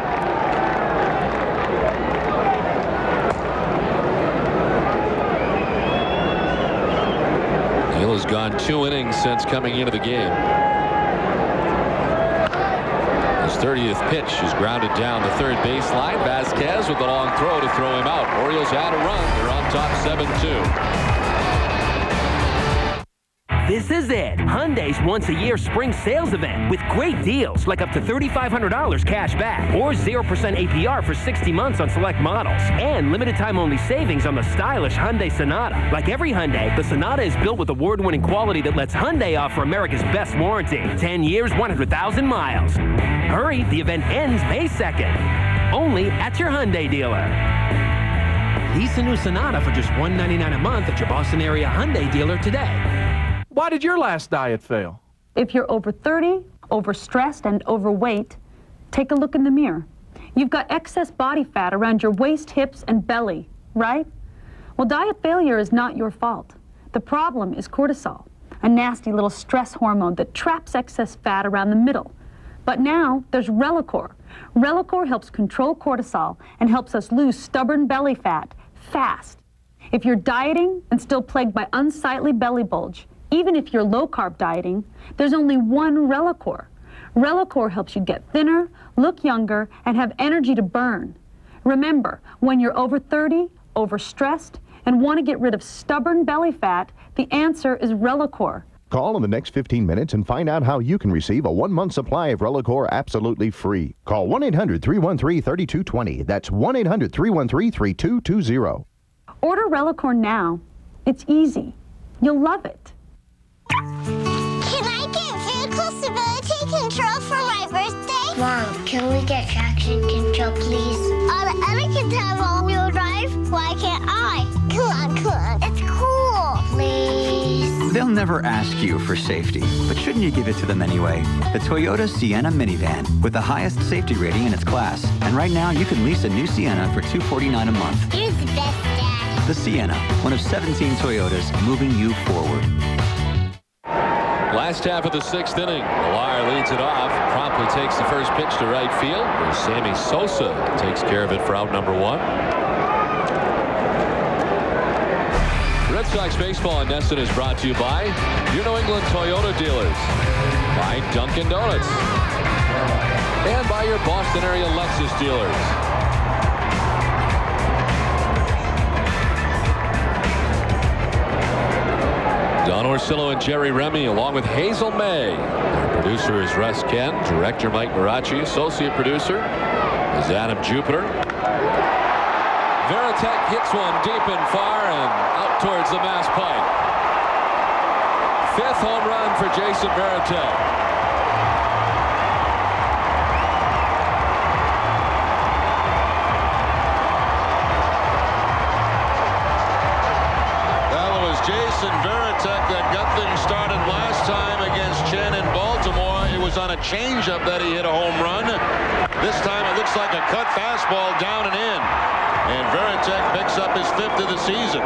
S1: Neal has gone 2 innings since coming into the game. His 30th pitch is grounded down the third baseline. Vasquez with a long throw to throw him out. Orioles had a run. They're on top 7-2.
S27: This is it. Hyundai's once-a-year spring sales event with great deals like up to $3,500 cash back or 0% APR for 60 months on select models and limited-time-only savings on the stylish Hyundai Sonata. Like every Hyundai, the Sonata is built with award-winning quality that lets Hyundai offer America's best warranty. 10 years, 100,000 miles. Hurry, the event ends May 2nd. Only at your Hyundai dealer. Lease a new Sonata for just $199 a month at your Boston area Hyundai dealer today.
S11: Why did your last diet fail?
S9: If you're over 30, overstressed, and overweight, take a look in the mirror. You've got excess body fat around your waist, hips, and belly, right? Well, diet failure is not your fault. The problem is cortisol, a nasty little stress hormone that traps excess fat around the middle. But now there's Relacor. Relacor helps control cortisol and helps us lose stubborn belly fat fast. If you're dieting and still plagued by unsightly belly bulge, even if you're low-carb dieting, there's only one Relacor. Relacor helps you get thinner, look younger, and have energy to burn. Remember, when you're over 30, overstressed, and want to get rid of stubborn belly fat, the answer is Relacor.
S12: Call in the next 15 minutes and find out how you can receive a 1-month supply of Relacor absolutely free. Call 1-800-313-3220. That's 1-800-313-3220.
S9: Order Relacor now. It's easy. You'll love it.
S18: Can I get vehicle stability control for my birthday? Mom, can we get traction control, please? Anna can have all-wheel drive. Why can't I? Come on. It's cool. Please.
S21: They'll never ask you for safety, but shouldn't you give it to them anyway? The Toyota Sienna minivan with the highest safety rating in its class. And right now, you can lease a new Sienna for $249 a month.
S18: You're the best, Dad.
S21: The Sienna, one of 17 Toyotas moving you forward.
S1: Last half of the 6th inning. Millar leads it off. Promptly takes the first pitch to right field. Where Sammy Sosa takes care of it for out number 1. Red Sox baseball in Nesson is brought to you by your New England Toyota dealers, by Dunkin' Donuts, and by your Boston area Lexus dealers. Don Orsillo and Jerry Remy, along with Hazel May. Our producer is Russ Ken. Director Mike Marachi. Associate producer is Adam Jupiter. Veritek hits one deep and far and out towards the Mass Pike. 5th home run for Jason Veritek.
S3: Jason Veritek that got things started last time against Chen in Baltimore. It was on a changeup that he hit a home run. This time it looks like a cut fastball down and in. And Veritek picks up his 5th of the season.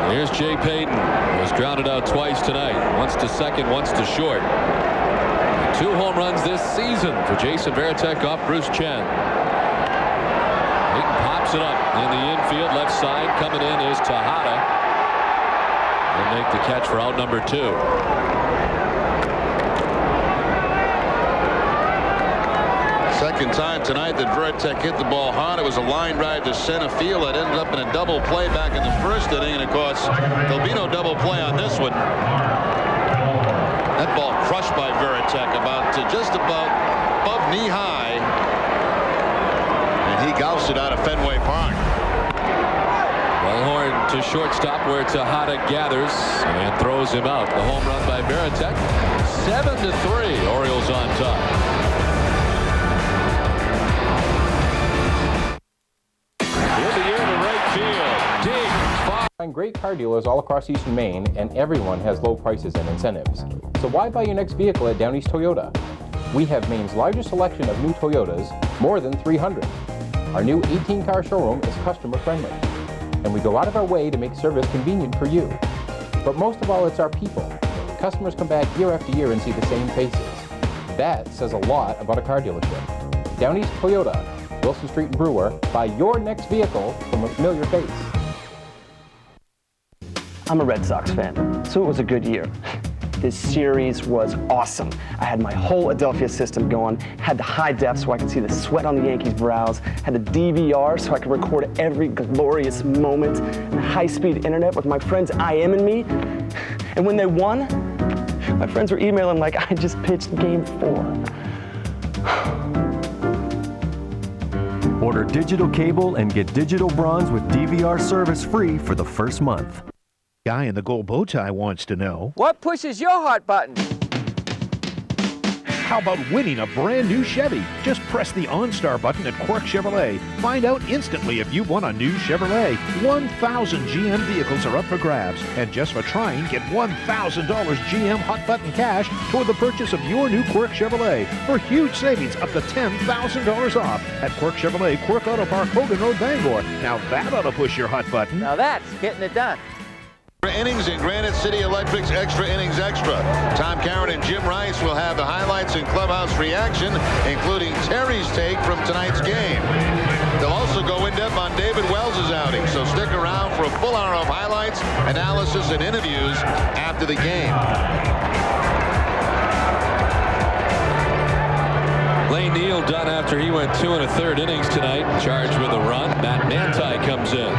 S1: Here's Jay Payton. Was grounded out twice tonight. Once to second, once to short. 2 home runs this season for Jason Veritek off Bruce Chen. Pops it up in the infield, left side. Coming in is Tejada. He'll make the catch for out number 2.
S3: Second time tonight that Veritek hit the ball hard. It was a line drive to center field that ended up in a double play back in the 1st inning. And of course, there'll be no double play on this one. That ball crushed by Veritek just about above knee high. He goused it out of Fenway Park.
S1: Ballhorn to shortstop where Tejada gathers and throws him out. The home run by Veritek. 7-3. Orioles on top. Here's the year to right field. Deep.
S22: Find great car dealers all across Eastern Maine, and everyone has low prices and incentives. So why buy your next vehicle at Down East Toyota? We have Maine's largest selection of new Toyotas, more than 300. Our new 18-car showroom is customer-friendly, and we go out of our way to make service convenient for you. But most of all, it's our people. Customers come back year after year and see the same faces. That says a lot about a car dealership. Down East Toyota, Wilson Street and Brewer, buy your next vehicle from a familiar face.
S23: I'm a Red Sox fan, so it was a good year. This series was awesome. I had my whole Adelphia system going, had the high def so I could see the sweat on the Yankees' brows, had the DVR so I could record every glorious moment, and high-speed internet with my friends IMing me. And when they won, my friends were emailing like I just pitched Game 4.
S24: Order digital cable and get digital bronze with DVR service free for the first month.
S25: Guy in the gold bow tie wants to know,
S28: what pushes your heart button?
S4: How about winning a brand new Chevy? Just press the OnStar button at Quirk Chevrolet. Find out instantly if you've won a new Chevrolet. 1,000 GM vehicles are up for grabs. And just for trying, get $1,000 GM Hot Button cash toward the purchase of your new Quirk Chevrolet for huge savings up to $10,000 off at Quirk Chevrolet, Quirk Auto Park, Hogan Road, Bangor. Now that ought to push your hot button.
S8: Now that's getting it done.
S3: Innings in Granite City Electric's Extra Innings Extra. Tom Caron and Jim Rice will have the highlights and clubhouse reaction, including Terry's take from tonight's game. They'll also go in-depth on David Wells' outing, so stick around for a full hour of highlights, analysis, and interviews after the game.
S1: Lane Neal done after he went 2 1/3 innings tonight, charged with a run. Matt Manti comes in.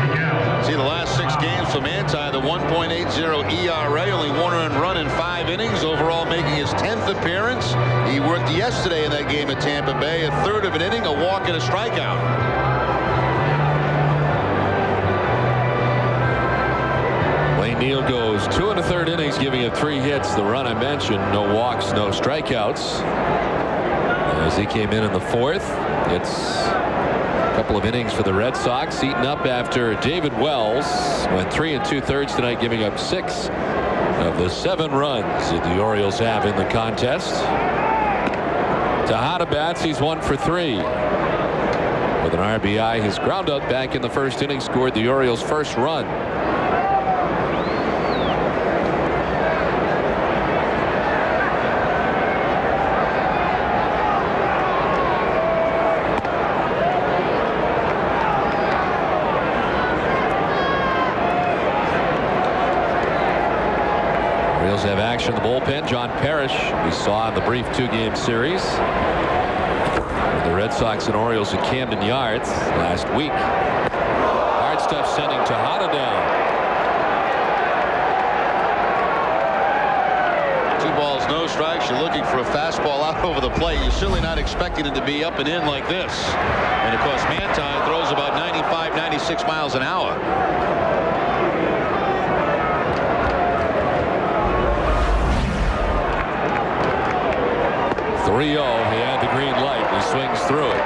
S3: See the last 6 games for Manti, the 1.80 ERA, only 1 earned run in 5 innings, overall making his 10th appearance. He worked yesterday in that game at Tampa Bay, a third of an inning, a walk and a strikeout.
S1: Lane Neal goes 2 1/3 innings, giving up 3 hits. The run I mentioned, no walks, no strikeouts. As he came in the 4th, it's a couple of innings for the Red Sox, eaten up after David Wells went 3 2/3 tonight, giving up 6 of the 7 runs that the Orioles have in the contest. Tejada bats, he's 1 for 3 with an RBI. His ground out back in the 1st inning scored the Orioles' first run. Have action in the bullpen. John Parrish, we saw in the brief 2-game series with the Red Sox and Orioles at Camden Yards last week. Hard stuff sending Tejada down.
S3: 2 balls, no strikes. You're looking for a fastball out over the plate. You're certainly not expecting it to be up and in like this. And of course, Manti throws about 95, 96 miles an hour.
S1: 3-0. He had the green light. He swings through it.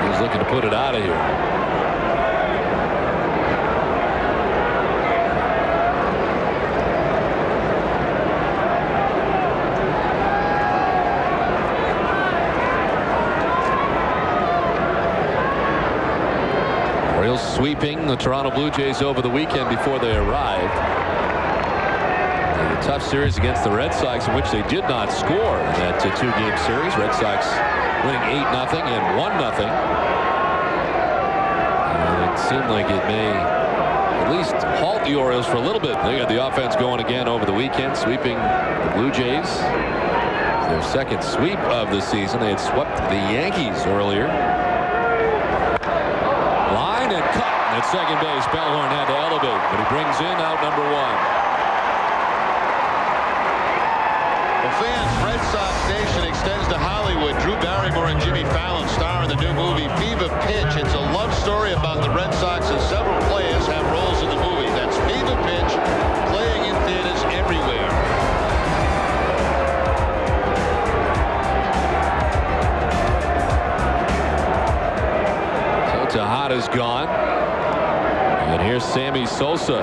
S1: He's looking to put it out of here. Orioles sweeping the Toronto Blue Jays over the weekend before they arrived. A tough series against the Red Sox in which they did not score in that 2-game series. Red Sox winning 8-0 and 1-0. And it seemed like it may at least halt the Orioles for a little bit. They got the offense going again over the weekend, sweeping the Blue Jays. Their 2nd sweep of the season. They had swept the Yankees earlier. Line and cut. At second base, Bellhorn had to elevate, but he brings in out number 1.
S3: Fans, Red Sox Nation extends to Hollywood. Drew Barrymore and Jimmy Fallon star in the new movie Fever Pitch. It's a love story about the Red Sox, and several players have roles in the movie. That's Fever Pitch, playing in theaters everywhere.
S1: So Tejada's gone. And here's Sammy Sosa.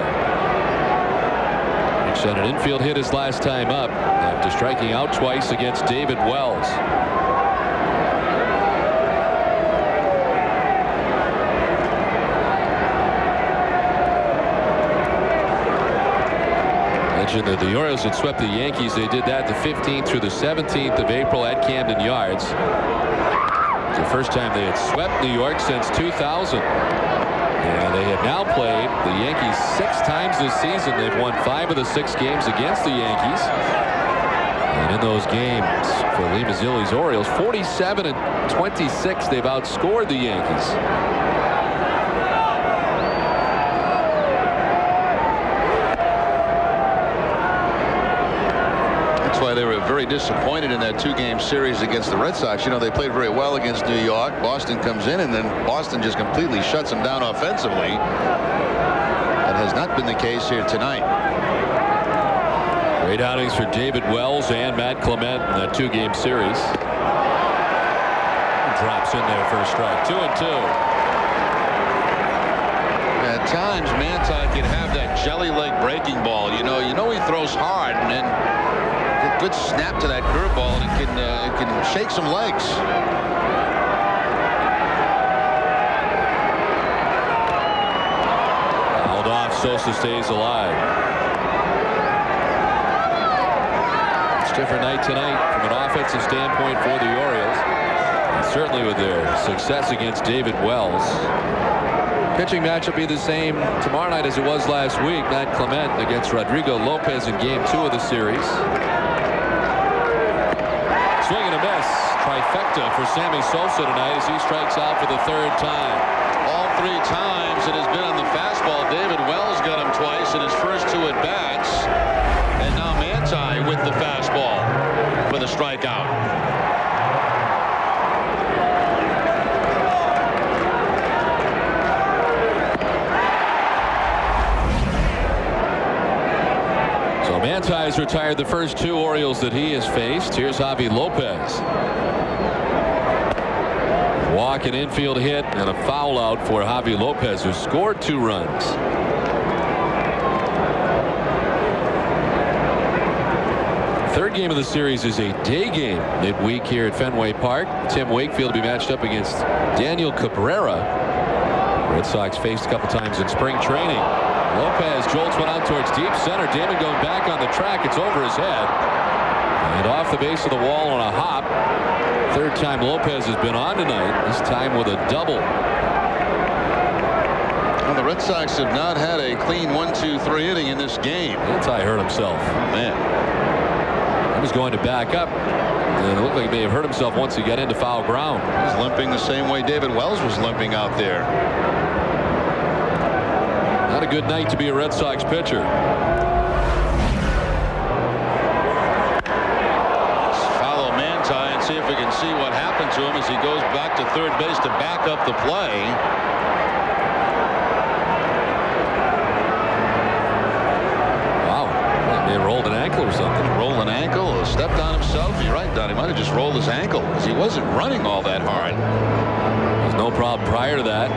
S1: On an infield hit his last time up after striking out twice against David Wells. Mentioned that the Orioles had swept the Yankees. They did that the 15th through the 17th of April at Camden Yards. It's the first time they had swept New York since 2000. And they have now played the Yankees 6 times this season. They've won 5 of the 6 games against the Yankees. And in those games for Lee Mazzilli's Orioles, 47-26, they've outscored the Yankees.
S3: That's why they were very disappointed in that 2-game series against the Red Sox. You know, they played very well against New York. Boston comes in, and then Boston just completely shuts them down offensively. That has not been the case here tonight.
S1: Great outings for David Wells and Matt Clement in that 2-game series. Drops in there for a strike. 2-2.
S3: At times, Manti can have that jelly leg breaking ball. You know he throws hard, and then a good snap to that curveball, and it can shake some legs.
S1: Held off. Sosa stays alive. It's a different night tonight from an offensive standpoint for the Orioles. And certainly with their success against David Wells. Pitching matchup be the same tomorrow night as it was last week. Matt Clement against Rodrigo Lopez in Game 2 of the series. Swing and a miss. Trifecta for Sammy Sosa tonight as he strikes out for the 3rd time.
S3: All 3 times it has been on the fastball. David Wells got him twice in his first 2 at-bats. And now Manti with the fastball for the strikeout.
S1: Manti has retired the first 2 Orioles that he has faced. Here's Javi Lopez. Walk, an infield hit, and a foul out for Javi Lopez, who scored 2 runs. Third game of the series is a day game midweek here at Fenway Park. Tim Wakefield will be matched up against Daniel Cabrera. Red Sox faced a couple times in spring training. Lopez jolts one out towards deep center. Damon going back on the track. It's over his head. And off the base of the wall on a hop. 3rd time Lopez has been on tonight. This time with a double.
S3: Well, the Red Sox have not had a clean 1-2-3 inning in this game.
S1: Manti hurt himself.
S3: Man.
S1: He was going to back up. And it looked like he may have hurt himself once he got into foul ground.
S3: He's limping the same way David Wells was limping out there.
S1: Not a good night to be a Red Sox pitcher.
S3: Let's follow Manti and see if we can see what happened to him as he goes back to 3rd base to back up the play.
S1: Wow. He may have rolled an ankle or something.
S3: Rolled an ankle or stepped on himself. You're right, Don. He might have just rolled his ankle because he wasn't running all that hard.
S1: There's no problem prior to that.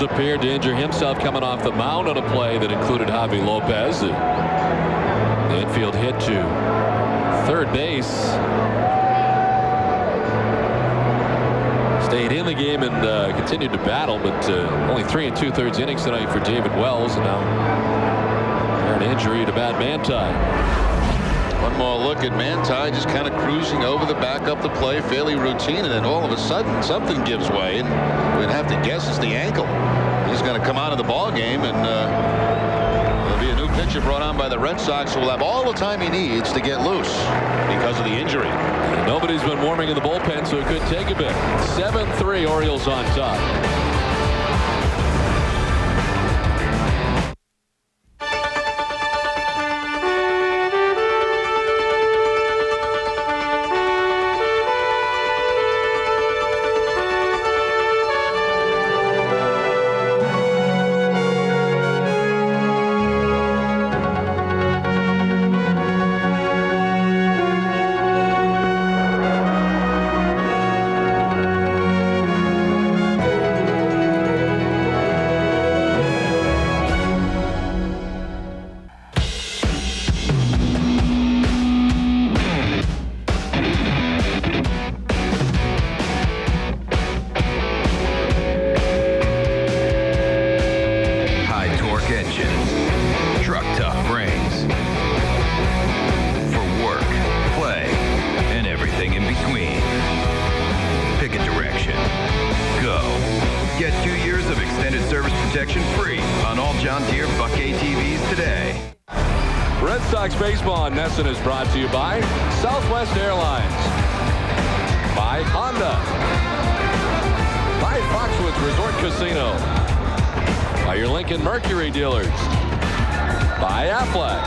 S1: Appeared to injure himself coming off the mound on a play that included Javi Lopez. The infield hit to 3rd base. Stayed in the game and continued to battle, but only 3 2/3 innings tonight for David Wells, and now an injury to Matt Manti.
S3: One more look at Manti just kind of cruising over the back up the play, fairly routine, and then all of a sudden something gives way, and we'd have to guess it's the ankle. He's going to come out of the ball game, and there'll be a new pitcher brought on by the Red Sox who will have all the time he needs to get loose because of the injury.
S1: And nobody's been warming in the bullpen, so it could take a bit. 7-3 Orioles on top. Red Sox baseball on NESN is brought to you by Southwest Airlines, by Honda, by Foxwoods Resort Casino, by your Lincoln Mercury dealers, by Aflac,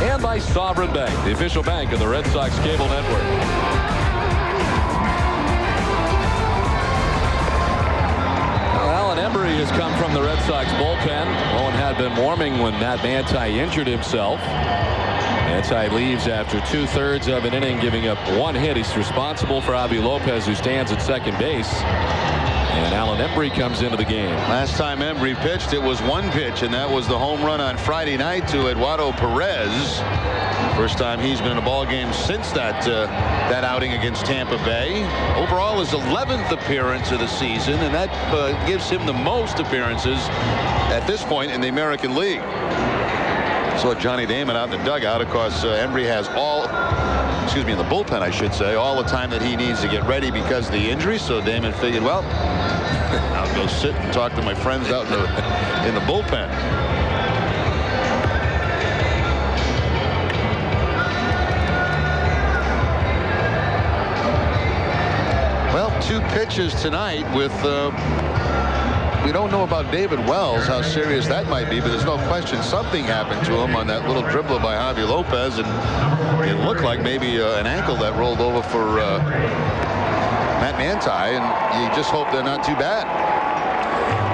S1: and by Sovereign Bank, the official bank of the Red Sox cable network. Embry has come from the Red Sox bullpen. Owen had been warming when Matt Manti injured himself. Manti leaves after 2/3 of an inning, giving up 1 hit. He's responsible for Javi Lopez, who stands at second base. And Alan Embry comes into the game.
S2: Last time Embry pitched, it was 1 pitch, and that was the home run on Friday night to Eduardo Perez. First time he's been in a ball game since that outing against Tampa Bay. Overall, his 11th appearance of the season, and that gives him the most appearances at this point in the American League. So Johnny Damon out in the dugout. Of course, Embry has in the bullpen, I should say, all the time that he needs to get ready because of the injury. So Damon figured, well, I'll go sit and talk to my friends out in the bullpen. Well, 2 pitches tonight with we don't know about David Wells, how serious that might be, but there's no question something happened to him on that little dribbler by Javi Lopez, and it looked like maybe an ankle that rolled over for Matt Manti, and you just hope they're not too bad.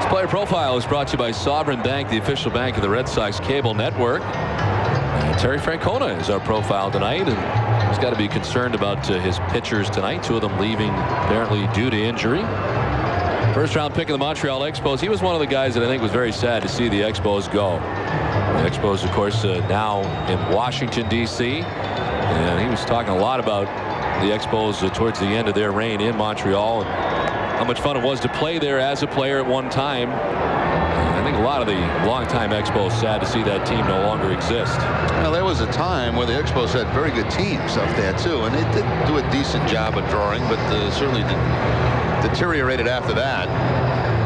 S1: This player profile is brought to you by Sovereign Bank, the official bank of the Red Sox cable network. Terry Francona is our profile tonight, and he's got to be concerned about his pitchers tonight. 2 of them leaving apparently due to injury. First round pick of the Montreal Expos. He was one of the guys that I think was very sad to see the Expos go. The Expos, of course, now in Washington, D.C. And he was talking a lot about the Expos towards the end of their reign in Montreal, and how much fun it was to play there as a player at one time. And I think a lot of the longtime Expos sad to see that team no longer exist.
S2: Well, there was a time where the Expos had very good teams up there, too, and they did do a decent job of drawing, but certainly deteriorated after that.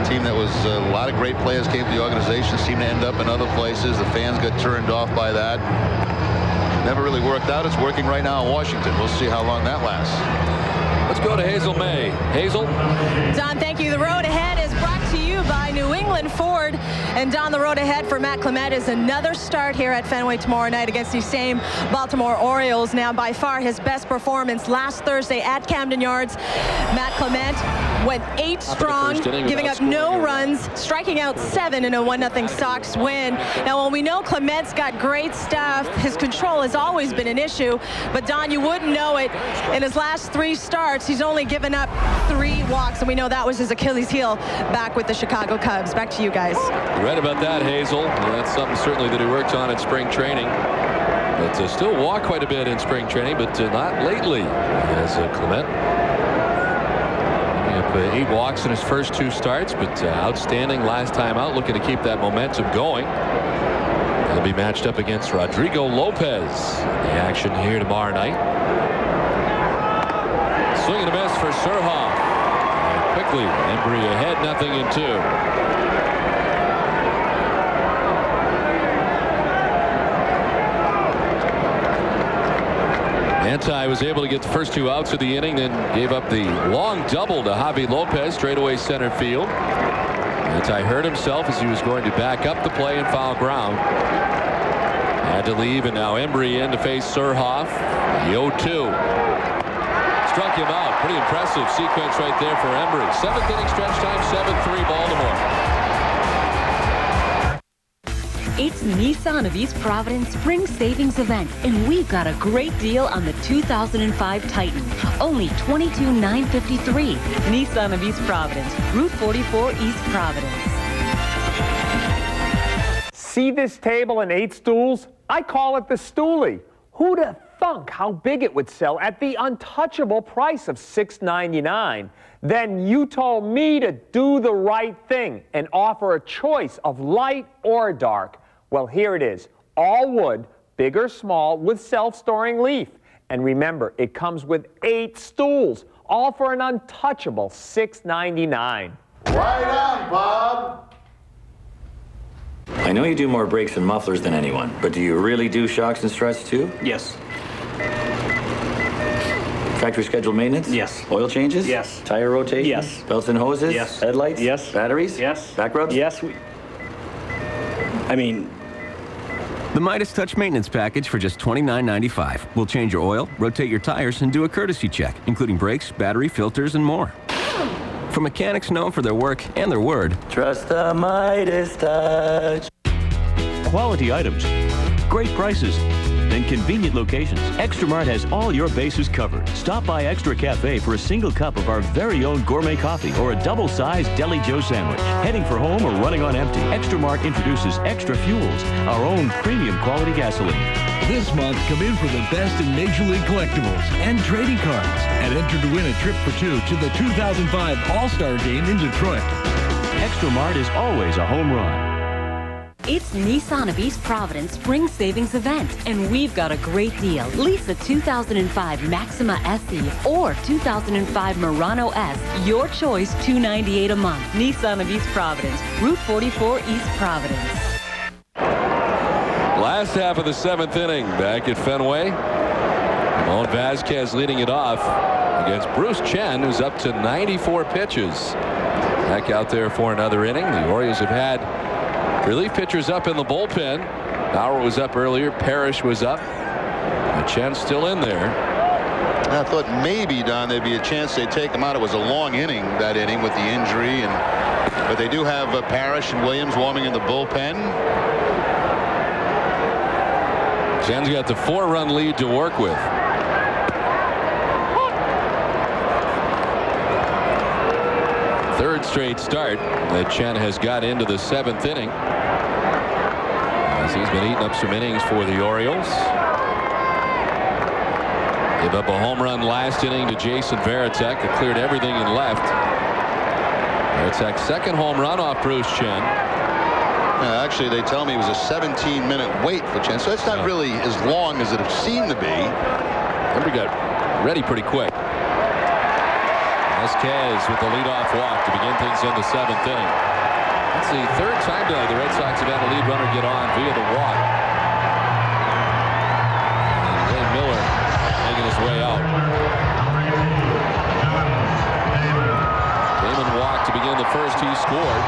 S2: A team that was a lot of great players came to the organization, seemed to end up in other places. The fans got turned off by that. Never really worked out. It's working right now in Washington. We'll see how long that lasts.
S1: Let's go to Hazel May. Hazel?
S8: Don, thank you. The road ahead is brought to you by New England Ford. And Don, the road ahead for Matt Clement is another start here at Fenway tomorrow night against these same Baltimore Orioles. Now, by far his best performance last Thursday at Camden Yards. Matt Clement went 8 strong, giving up no runs, striking out 7 in a 1-0 Sox win. Now, when we know Clement's got great stuff, his control has always been an issue. But Don, you wouldn't know it. In his last 3 starts, he's only given up 3 walks, and we know that was his Achilles heel back with the Chicago Cubs. Back to you guys.
S1: You're right about that, Hazel. That's something certainly that he worked on in spring training. But still walk quite a bit in spring training, but not lately. As Clement, 8 walks in his first 2 starts, but outstanding last time out, looking to keep that momentum going. He'll be matched up against Rodrigo Lopez. The action here tomorrow night. Swing and a miss for Surhoff. Quickly, Embry ahead, 0-2. Manti was able to get the first 2 outs of the inning, then gave up the long double to Javi Lopez, straightaway center field. Manti hurt himself as he was going to back up the play and foul ground. Had to leave, and now Embry in to face Surhoff. The 0-2. Struck him out. Pretty impressive sequence right there for Embry. 7th inning stretch time, 7-3 Baltimore.
S9: It's Nissan of East Providence Spring Savings Event, and we've got a great deal on the 2005 Titan. Only $22,953. Nissan of East Providence, Route 44 East Providence.
S7: See this table and 8 stools? I call it the Stoolie. Who'd have thunk how big it would sell at the untouchable price of $6.99? Then you told me to do the right thing and offer a choice of light or dark. Well, here it is. All wood, big or small, with self-storing leaf. And remember, it comes with 8 stools, all for an untouchable $6.99.
S2: Right on, Bob.
S10: I know you do more brakes and mufflers than anyone, but do you really do shocks and struts too?
S17: Yes.
S10: Factory scheduled maintenance?
S17: Yes.
S10: Oil changes?
S17: Yes.
S10: Tire rotation?
S17: Yes.
S10: Belts and hoses?
S17: Yes.
S10: Headlights?
S17: Yes.
S10: Batteries?
S17: Yes.
S10: Back rubs?
S17: Yes.
S24: The Midas Touch Maintenance Package for just $29.95. We'll change your oil, rotate your tires, and do a courtesy check, including brakes, battery, filters, and more. From mechanics known for their work and their word.
S10: Trust the Midas touch.
S24: Quality items, great prices, and convenient locations. Extra Mart has all your bases covered. Stop by Extra Cafe for a single cup of our very own gourmet coffee or a double-sized Deli Joe sandwich. Heading for home or running on empty, Extra Mart introduces Extra Fuels, our own premium quality gasoline.
S5: This month, come in for the best in Major League collectibles and trading cards, and enter to win a trip for two to the 2005 All-Star Game in Detroit.
S24: Extra Mart is always a home run.
S9: It's Nissan of East Providence Spring Savings Event, and we've got a great deal. Lease a 2005 Maxima SE or 2005 Murano S. Your choice, $298 a month. Nissan of East Providence, Route 44 East Providence.
S1: Last half of the 7th inning back at Fenway. Ramon Vasquez leading it off against Bruce Chen, who's up to 94 pitches. Back out there for another inning. The Orioles have had relief pitchers up in the bullpen. Bauer was up earlier. Parrish was up. And Chen's still in there.
S2: I thought maybe, Don, there'd be a chance they'd take him out. It was a long inning, that inning, with the injury. But they do have Parrish and Williams warming in the bullpen.
S1: Chen's got the 4-run lead to work with. Third straight start that Chen has got into the 7th inning, as he's been eating up some innings for the Orioles. Gave up a home run last inning to Jason Varitek. It cleared everything in left. Varitek's second home run off Bruce Chen.
S2: Actually, they tell me it was a 17-minute wait for Chen, so it's not really as long as it seemed to be.
S1: He got ready pretty quick. Vasquez with the leadoff walk to begin things in the 7th inning. That's the third time tonight the Red Sox have had a lead runner get on via the walk. And Ray Miller making his way out. Damon walked to begin the first. He scored.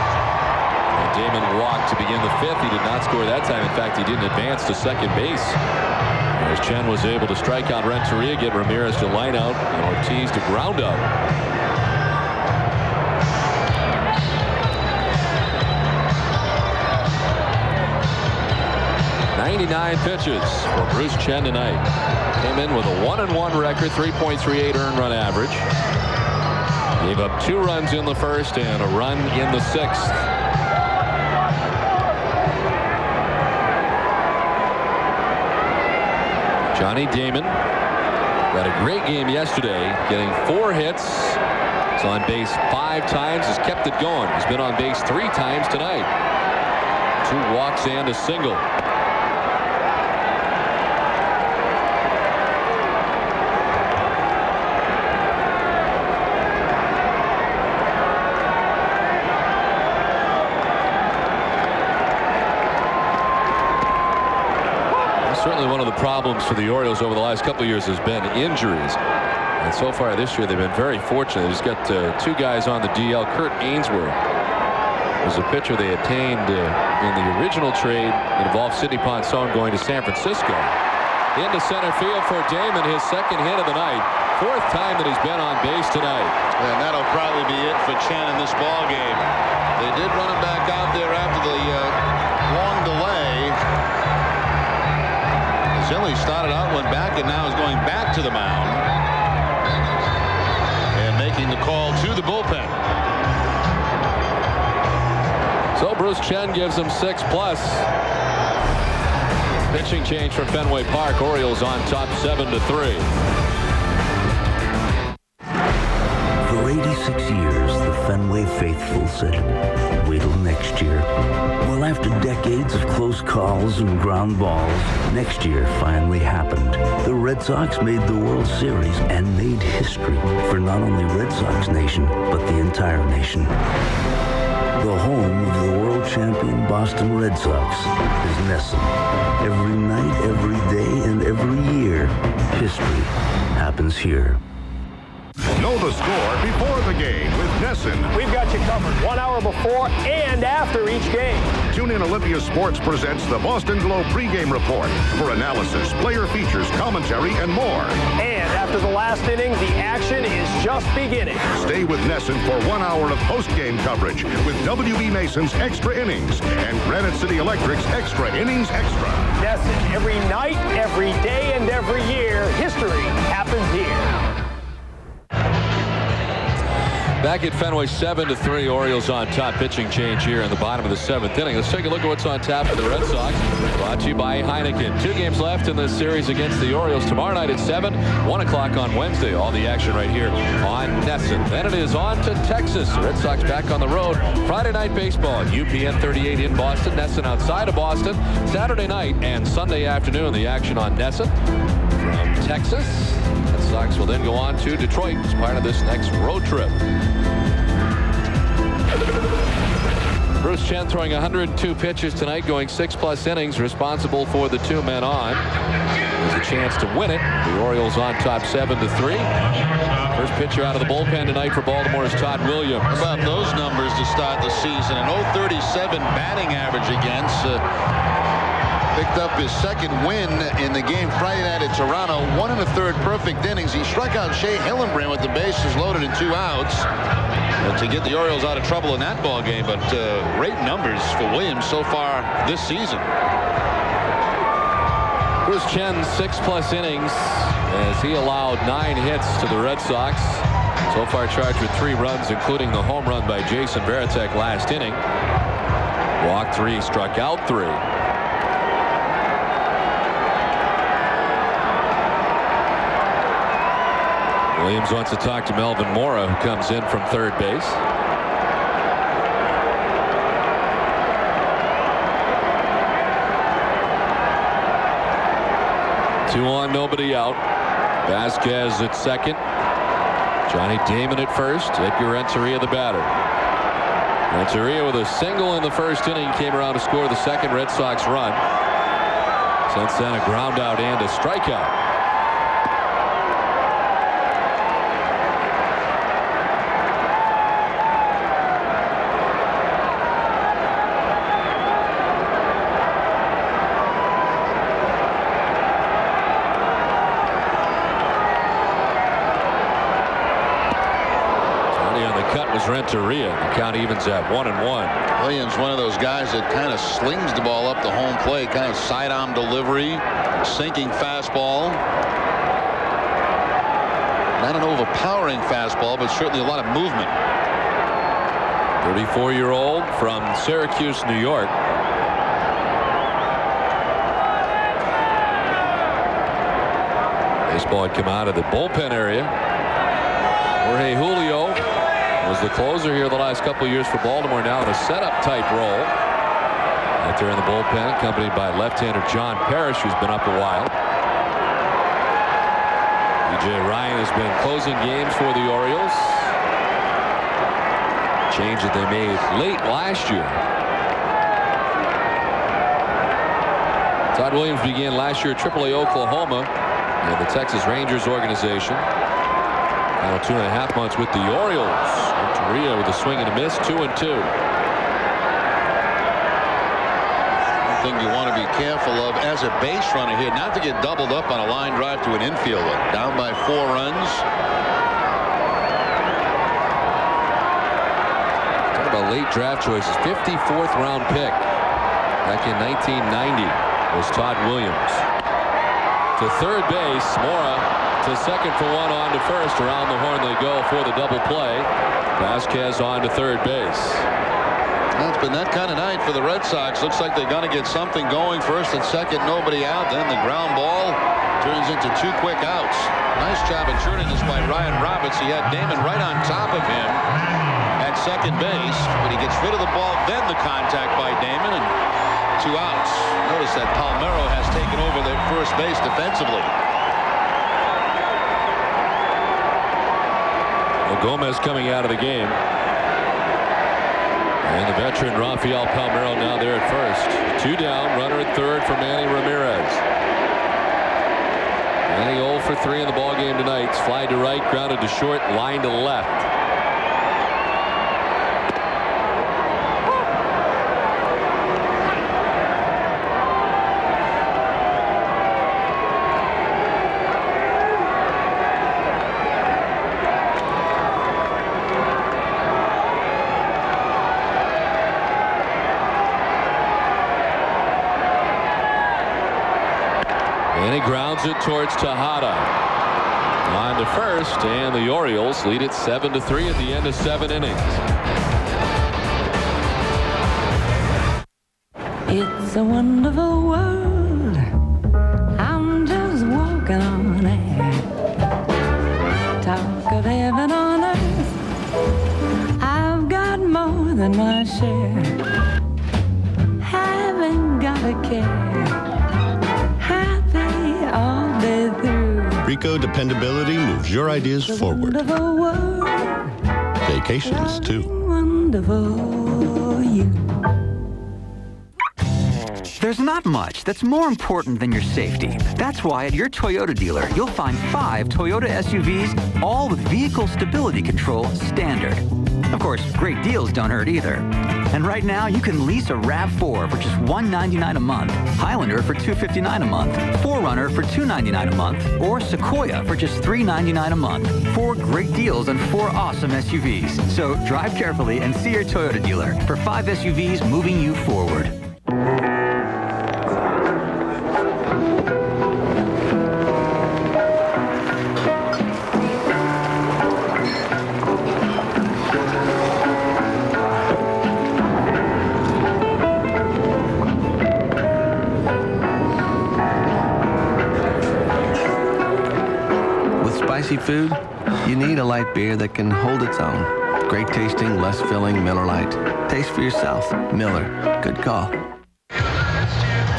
S1: And Damon walked to begin the 5th. He did not score that time. In fact, he didn't advance to second base. As Chen was able to strike out Renteria, get Ramirez to line out, and Ortiz to ground out. 99 pitches for Bruce Chen tonight. Came in with a 1-1 record, 3.38 earned run average. Gave up 2 runs in the first and a run in the 6th. Johnny Damon got a great game yesterday, getting 4 hits. He's on base 5 times, has kept it going. He's been on base 3 times tonight. 2 walks and a single. Certainly one of the problems for the Orioles over the last couple of years has been injuries. And so far this year they've been very fortunate. They just got 2 guys on the DL. Kurt Ainsworth was a pitcher they obtained in the original trade that involved Sidney Ponson going to San Francisco. Into center field for Damon, his 2nd hit of the night. 4th time that he's been on base tonight.
S2: And that'll probably be it for Chen in this ball game. They did run him back out there after the long delay. Zilli started out, went back, and now is going back to the mound and making the call to the bullpen.
S1: So Bruce Chen gives him 6+. Pitching change from Fenway Park. Orioles on top 7-3.
S14: For 86 years, the Fenway faithful said, wait till next year. Well, after decades of close calls and ground balls, next year finally happened. The Red Sox made the World Series and made history for not only Red Sox Nation, but the entire nation. The home of the world champion Boston Red Sox is nestled. Every night, every day, and every year, history happens here.
S6: Know the score before the game with Nesson.
S7: We've got you covered 1 hour before and after each game.
S6: Tune in. Olympia Sports presents the Boston Globe pregame report for analysis, player features, commentary, and more.
S7: And after the last inning, the action is just beginning.
S6: Stay with Nesson for 1 hour of post-game coverage with WB Mason's Extra Innings and Granite City Electric's Extra Innings Extra.
S7: Nesson, every night, every day, and every year, history happens here.
S1: Back at Fenway, 7-3. Orioles on top. Pitching change here in the bottom of the 7th inning. Let's take a look at what's on tap for the Red Sox. Brought to you by Heineken. 2 games left in this series against the Orioles. Tomorrow night at 7, 1 o'clock on Wednesday. All the action right here on Nesson. Then it is on to Texas. The Red Sox back on the road. Friday night baseball. UPN 38 in Boston. Nesson outside of Boston. Saturday night and Sunday afternoon. The action on Nesson from Texas. Red Sox will then go on to Detroit as part of this next road trip. Bruce Chen throwing 102 pitches tonight, going 6+ innings, responsible for the 2 men on. There's a chance to win it. The Orioles on top 7-3. First pitcher out of the bullpen tonight for Baltimore is Todd Williams.
S3: How about those numbers to start the season? An .037 batting average against. Picked up his second win in the game Friday night at Toronto. 1 1/3 perfect innings. He struck out Shea Hillenbrand with the bases loaded and 2 outs. To get the Orioles out of trouble in that ball game, but great numbers for Williams so far this season.
S1: Bruce Chen 6+ innings as he allowed 9 hits to the Red Sox. So far charged with 3 runs, including the home run by Jason Varitek last inning. Walked 3, struck out 3. Williams wants to talk to Melvin Mora, who comes in from third base. 2 on, nobody out. Vasquez at second. Johnny Damon at first. Edgar Renteria the batter. Renteria with a single in the first inning came around to score the second Red Sox run. Since then, a ground out and a strikeout. Renteria. The count evens at 1-1.
S3: Williams, one of those guys that kind of slings the ball up the home plate, kind of sidearm delivery, sinking fastball. Not an overpowering fastball, but certainly a lot of movement.
S1: 34-year-old from Syracuse, New York. Baseball had come out of the bullpen area. Jorge Julio was the closer here the last couple of years for Baltimore, now in a setup type role. Out there in the bullpen, accompanied by left-hander John Parrish, who's been up a while. B.J. Ryan has been closing games for the Orioles. Change that they made late last year. Todd Williams began last year at AAA Oklahoma and the Texas Rangers organization. Now 2.5 months with the Orioles. Renteria with a swing and a miss, 2-2.
S3: One thing you want to be careful of as a base runner here, not to get doubled up on a line drive to an infielder. Down by 4 runs.
S1: Talk about late draft choices. 54th round pick back in 1990 was Todd Williams. To third base, Mora to second for 1, on to first. Around the horn they go for the double play. Vasquez on to third base.
S3: Well, it's been that kind of night for the Red Sox. Looks like they're going to get something going. First and second, nobody out. Then the ground ball turns into 2 quick outs. Nice job of turning this by Ryan Roberts. He had Damon right on top of him at second base, but he gets rid of the ball. Then the contact by Damon, and 2 outs. Notice that Palmeiro has taken over the first base defensively.
S1: Well, Gomez coming out of the game. And the veteran Rafael Palmeiro now there at first. 2 down, runner at third for Manny Ramirez. And he 0 for 3 in the ball game tonight. Fly to right, grounded to short, line to left. And he grounds it towards Tejada. On to first, and the Orioles lead it 7-3 at the end of 7 innings.
S15: It's a wonderful world. I'm just walking on air. Talk of heaven on earth. I've got more than my share. Haven't got a care. Happy all day through.
S13: Rico dependability moves your ideas forward.
S15: Wonderful world.
S13: Vacations, too.
S15: Wonderful you.
S21: There's not much that's more important than your safety. That's why at your Toyota dealer, you'll find 5 Toyota SUVs, all with vehicle stability control standard. Of course, great deals don't hurt either. And right now, you can lease a RAV4 for just $199 a month, Highlander for $259 a month, 4Runner for $299 a month, or Sequoia for just $399 a month. 4 great deals on 4 awesome SUVs. So drive carefully and see your Toyota dealer for 5 SUVs moving you forward.
S16: Spicy food, you need a light beer that can hold its own. Great tasting, less filling Miller Lite. Taste for yourself. Miller. Good call.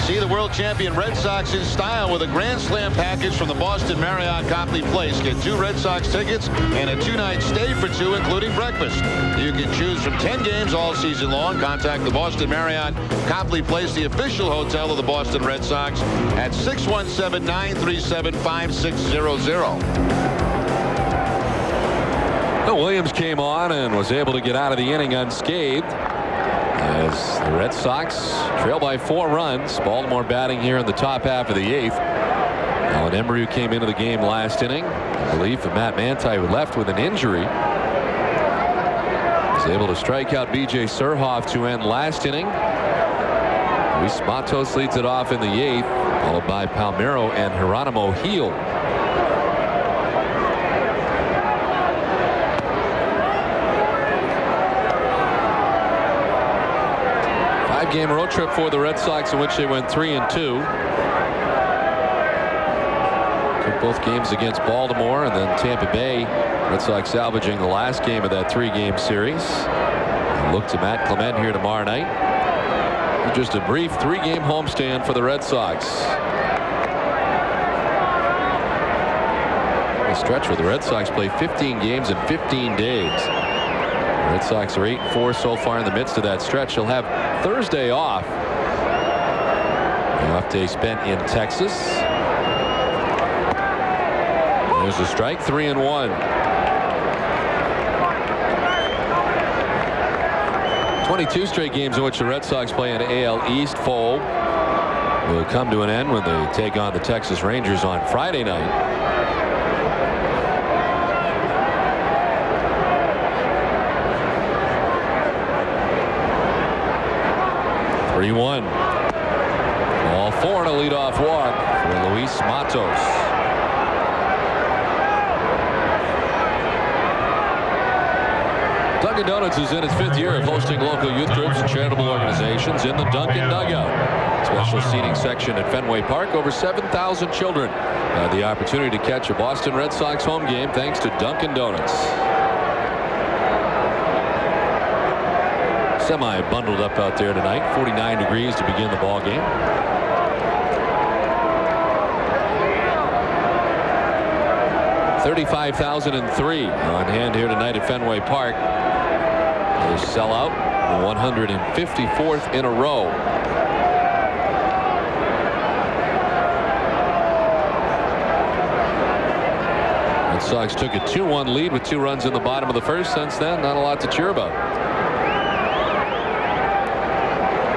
S3: See the world champion Red Sox in style with a Grand Slam package from the Boston Marriott Copley Place. Get 2 Red Sox tickets and a 2-night stay for 2, including breakfast. You can choose from 10 games all season long. Contact the Boston Marriott Copley Place, the official hotel of the Boston Red Sox, at 617-937-5600.
S1: Williams came on and was able to get out of the inning unscathed as the Red Sox trail by 4 runs. Baltimore batting here in the top half of the 8th. Alan Emery came into the game last inning. I believe Matt Manti, who left with an injury, was able to strike out B.J. Surhoff to end last inning. Luis Matos leads it off in the 8th, followed by Palmeiro and Geronimo Gil. Game road trip for the Red Sox in which they went 3-2. Took both games against Baltimore and then Tampa Bay. Red Sox salvaging the last game of that 3-game series. And look to Matt Clement here tomorrow night. Just a brief 3-game homestand for the Red Sox. A stretch where the Red Sox play 15 games in 15 days. The Red Sox are 8-4 so far in the midst of that stretch. They'll have Thursday off. An off day spent in Texas. There's a strike, 3-1. 22 straight games in which the Red Sox play an AL East foe will come to an end when they take on the Texas Rangers on Friday night. Ball 4 and a leadoff walk for Luis Matos. Dunkin' Donuts is in its 5th year of hosting local youth groups and charitable organizations in the Dunkin' Dugout. Special seating section at Fenway Park. Over 7,000 children had the opportunity to catch a Boston Red Sox home game thanks to Dunkin' Donuts. Semi bundled up out there tonight. 49 degrees to begin the ball game. $35,003 on hand here tonight at Fenway Park. They sell out, 154th in a row. Red Sox took a 2-1 lead with 2 runs in the bottom of the first. Since then, not a lot to cheer about.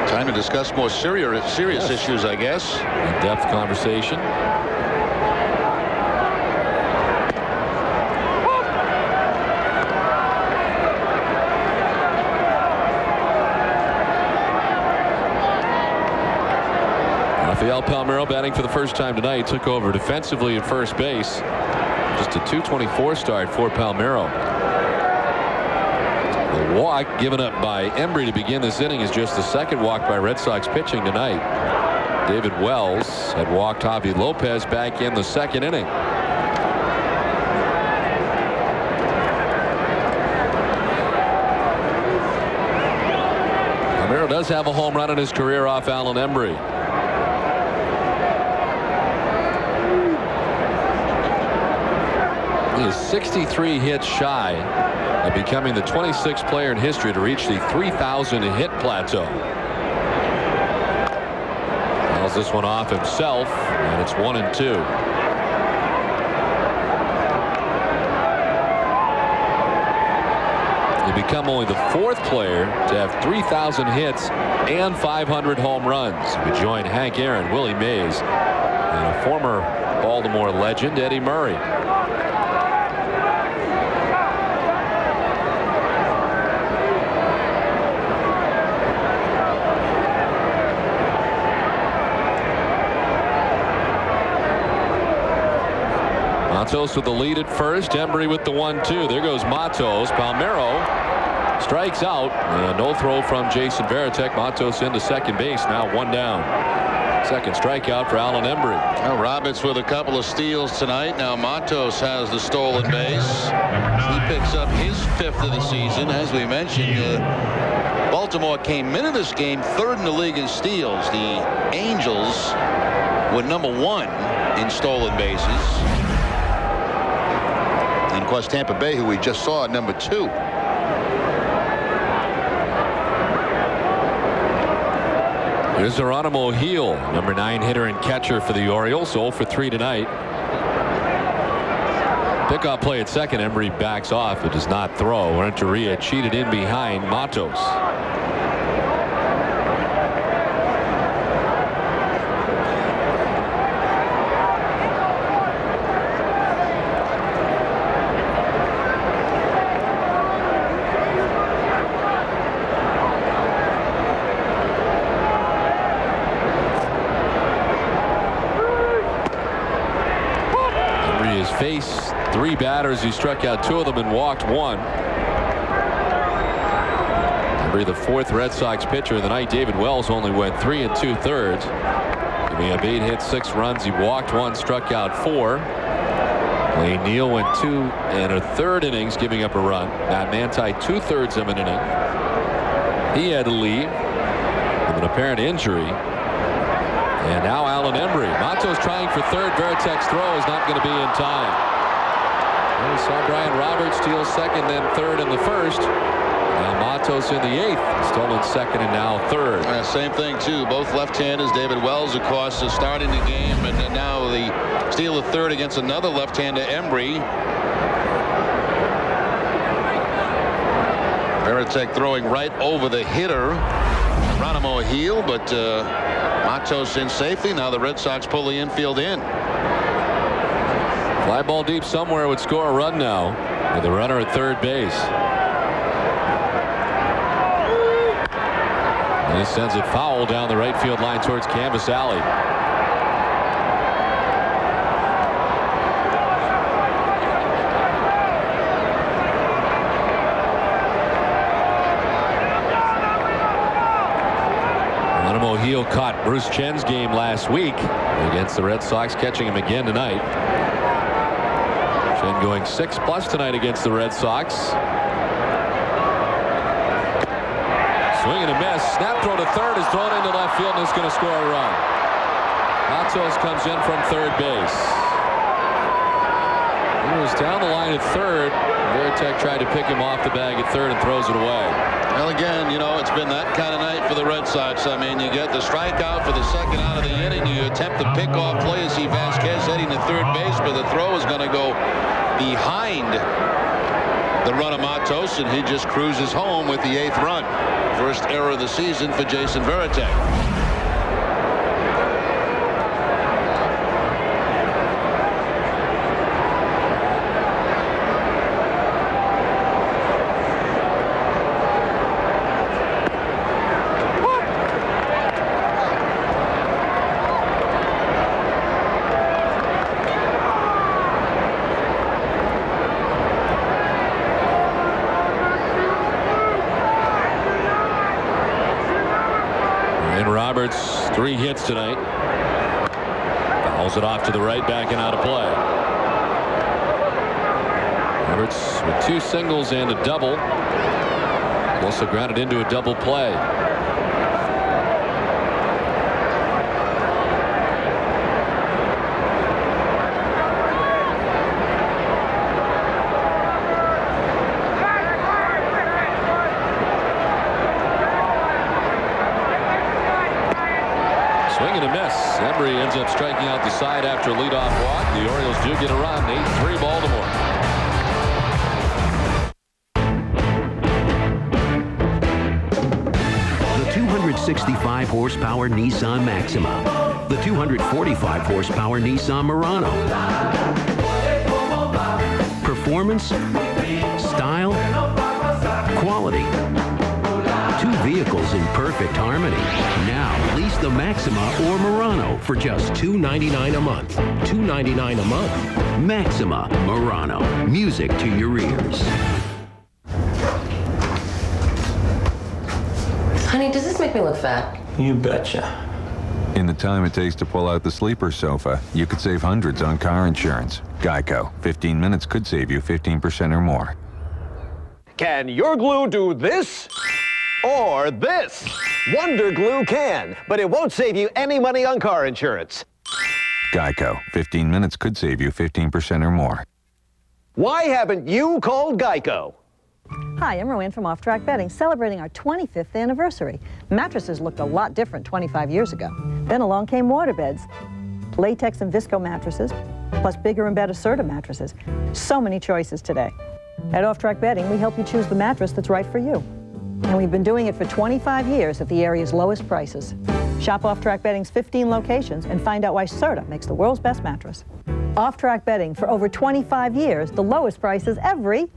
S3: Time to discuss more serious issues, I guess.
S1: In-depth conversation. Rafael Palmeiro batting for the first time tonight. Took over defensively at first base. Just a .224 start for Palmeiro. The walk given up by Embry to begin this inning is just the second walk by Red Sox pitching tonight. David Wells had walked Javi Lopez back in the second inning. Palmeiro does have a home run in his career off Alan Embry. He is 63 hits shy of becoming the 26th player in history to reach the 3,000 hit plateau. Fouls this one off himself, and it's 1-2. He become only the 4th player to have 3,000 hits and 500 home runs. He would join Hank Aaron, Willie Mays, and a former Baltimore legend, Eddie Murray. Matos with the lead at first. Embry with the 1-2. There goes Matos. Palmeiro strikes out. And no throw from Jason Varitek. Matos into second base. Now 1 down. Second strikeout for Alan Embry.
S3: Well, Roberts with a couple of steals tonight. Now Matos has the stolen base. He picks up his 5th of the season. As we mentioned, Baltimore came into this game 3rd in the league in steals. The Angels were number 1 in stolen bases. And of course, Tampa Bay, who we just saw, at number 2.
S1: Here's Geronimo Gil, number 9 hitter and catcher for the Orioles. 0 for 3 tonight. Pickoff play at second. Embry backs off. It does not throw. Renteria cheated in behind Matos. Faced 3 batters. He struck out 2 of them and walked 1. Embry, the 4th Red Sox pitcher of the night. David Wells only went 3 2/3. Giving up 8 hits, 6 runs. He walked 1, struck out 4. Lane Neal went 2 1/3 innings, giving up a run. Matt Manti 2/3 of an inning. He had to leave with an apparent injury. And now Alan Embry. Matos trying for third. Varitek's throw is not going to be in time. We saw Brian Roberts steal second, then third in the first. Now Matos in the 8th. Stolen second and now third.
S3: Same thing, too. Both left-handers. David Wells, of course, is starting the game. And then now the steal of third against another left-hander, Embry. Varitek throwing right over the hitter, Geronimo Gil, but Matos in safely. Now the Red Sox pull the infield in.
S1: Fly ball deep somewhere would score a run now with a runner at third base. And he sends it foul down the right field line towards Canvas Alley. Gil caught Bruce Chen's game last week against the Red Sox, catching him again tonight. Chen going 6+ tonight against the Red Sox. Swing and a miss. Snap throw to third is thrown into left field and is going to score a run. Matos comes in from third base. He was down the line at third. Varitek tried to pick him off the bag at third and throws it away.
S3: Well, again, you know, it's been that kind of night for the Red Sox. I mean, you get the strikeout for the second out of the inning. You attempt the pickoff play as Vasquez heading to third base, but the throw is going to go behind the run of Matos, and he just cruises home with the 8th run. First error of the season for Jason Varitek.
S1: Roberts, 3 hits tonight. Fouls it off to the right, back and out of play. Roberts with 2 singles and a double. Also grounded into a double play. Swing and a miss. Embry ends up striking out the side after a leadoff walk. The Orioles do get a run. 8-3 Baltimore.
S11: The 265 horsepower Nissan Maxima. The 245 horsepower Nissan Murano. Performance, style, quality. 2 vehicles in perfect harmony. Now lease the Maxima or Murano for just $299 a month. $299 a month. Maxima Murano. Music to your ears.
S17: Honey, does this make me look fat?
S19: You betcha. In the time it takes to pull out the sleeper sofa, you could save hundreds on car insurance. Geico. 15 minutes could save you 15% or more.
S20: Can your glue do this? Or this? Wonder Glue can, but it won't save you any money on car insurance.
S19: Geico. 15 minutes could save you 15% or more.
S20: Why haven't you called Geico?
S25: Hi, I'm Roanne from Off Track Bedding, celebrating our 25th anniversary. Mattresses looked a lot different 25 years ago. Then along came waterbeds, latex and visco mattresses, plus bigger and better Serta mattresses. So many choices today. At Off Track Bedding, we help you choose the mattress that's right for you. And we've been doing it for 25 years at the area's lowest prices. Shop Off Track Bedding's 15 locations and find out why Serta makes the world's best mattress. Off Track Bedding, for over 25 years, the lowest prices every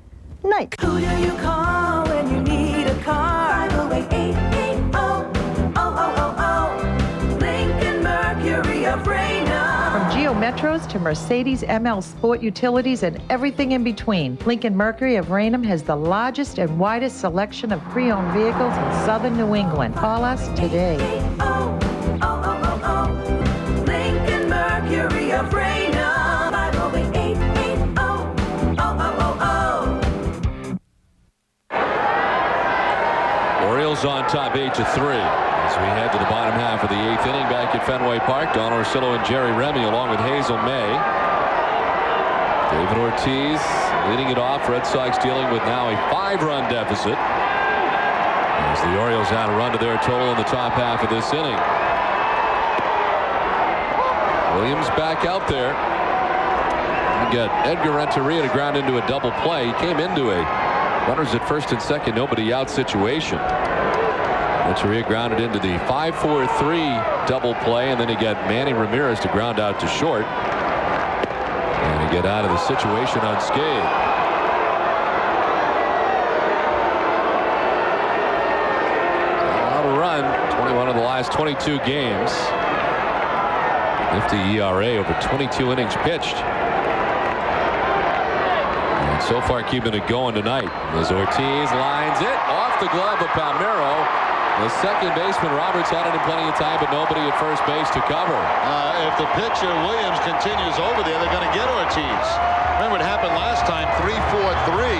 S25: night.
S15: Who do you call when you need a car? 508-880-0000. Lincoln Mercury of Raynham.
S26: From Geo Metros to Mercedes ML Sport Utilities and everything in between, Lincoln Mercury of Raynham has the largest and widest selection of pre-owned vehicles in southern New England. Call us today.
S15: Lincoln Mercury of Raynham. 508-880-0000.
S1: Orioles on top 8-3. As we head to the bottom half of the 8th inning back at Fenway Park, Don Orsillo and Jerry Remy along with Hazel May. David Ortiz leading it off. Red Sox dealing with now a 5-run deficit as the Orioles add a run to their total in the top half of this inning. Williams back out there. We got Edgar Renteria to ground into a double play. He came into a runners at first and second, nobody out situation. Renteria grounded into the 5-4-3 double play, and then he got Manny Ramirez to ground out to short. And he get out of the situation unscathed. Out of run, 21 of the last 22 games. 50 ERA over 22 innings pitched. And so far keeping it going tonight as Ortiz lines it off the glove of Palmeiro. The second baseman Roberts had it in plenty of time, but nobody at first base to cover.
S3: If the pitcher Williams continues over there, they're going to get Ortiz. Remember, it happened last time, 3-4-3.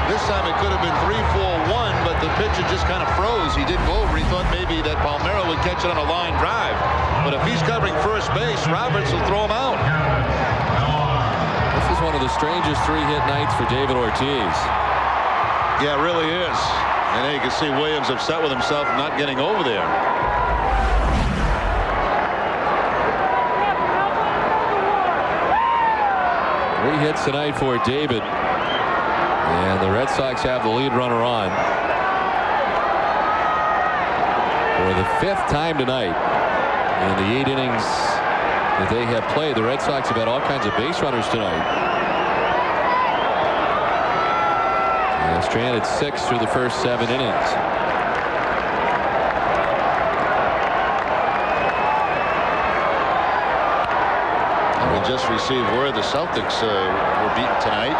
S3: This time it could have been 3-4-1, but the pitcher just kind of froze. He didn't go over. He thought maybe that Palmeiro would catch it on a line drive. But if he's covering first base, Roberts will throw him out.
S1: This is one of the strangest 3-hit nights for David Ortiz.
S3: Yeah, it really is. And there you can see Williams upset with himself not getting over there.
S1: 3 hits tonight for David. And the Red Sox have the lead runner on. For the 5th time tonight in the 8 innings that they have played, the Red Sox have had all kinds of base runners tonight. And stranded 6 through the first 7 innings.
S2: We just received word the Celtics were beaten tonight,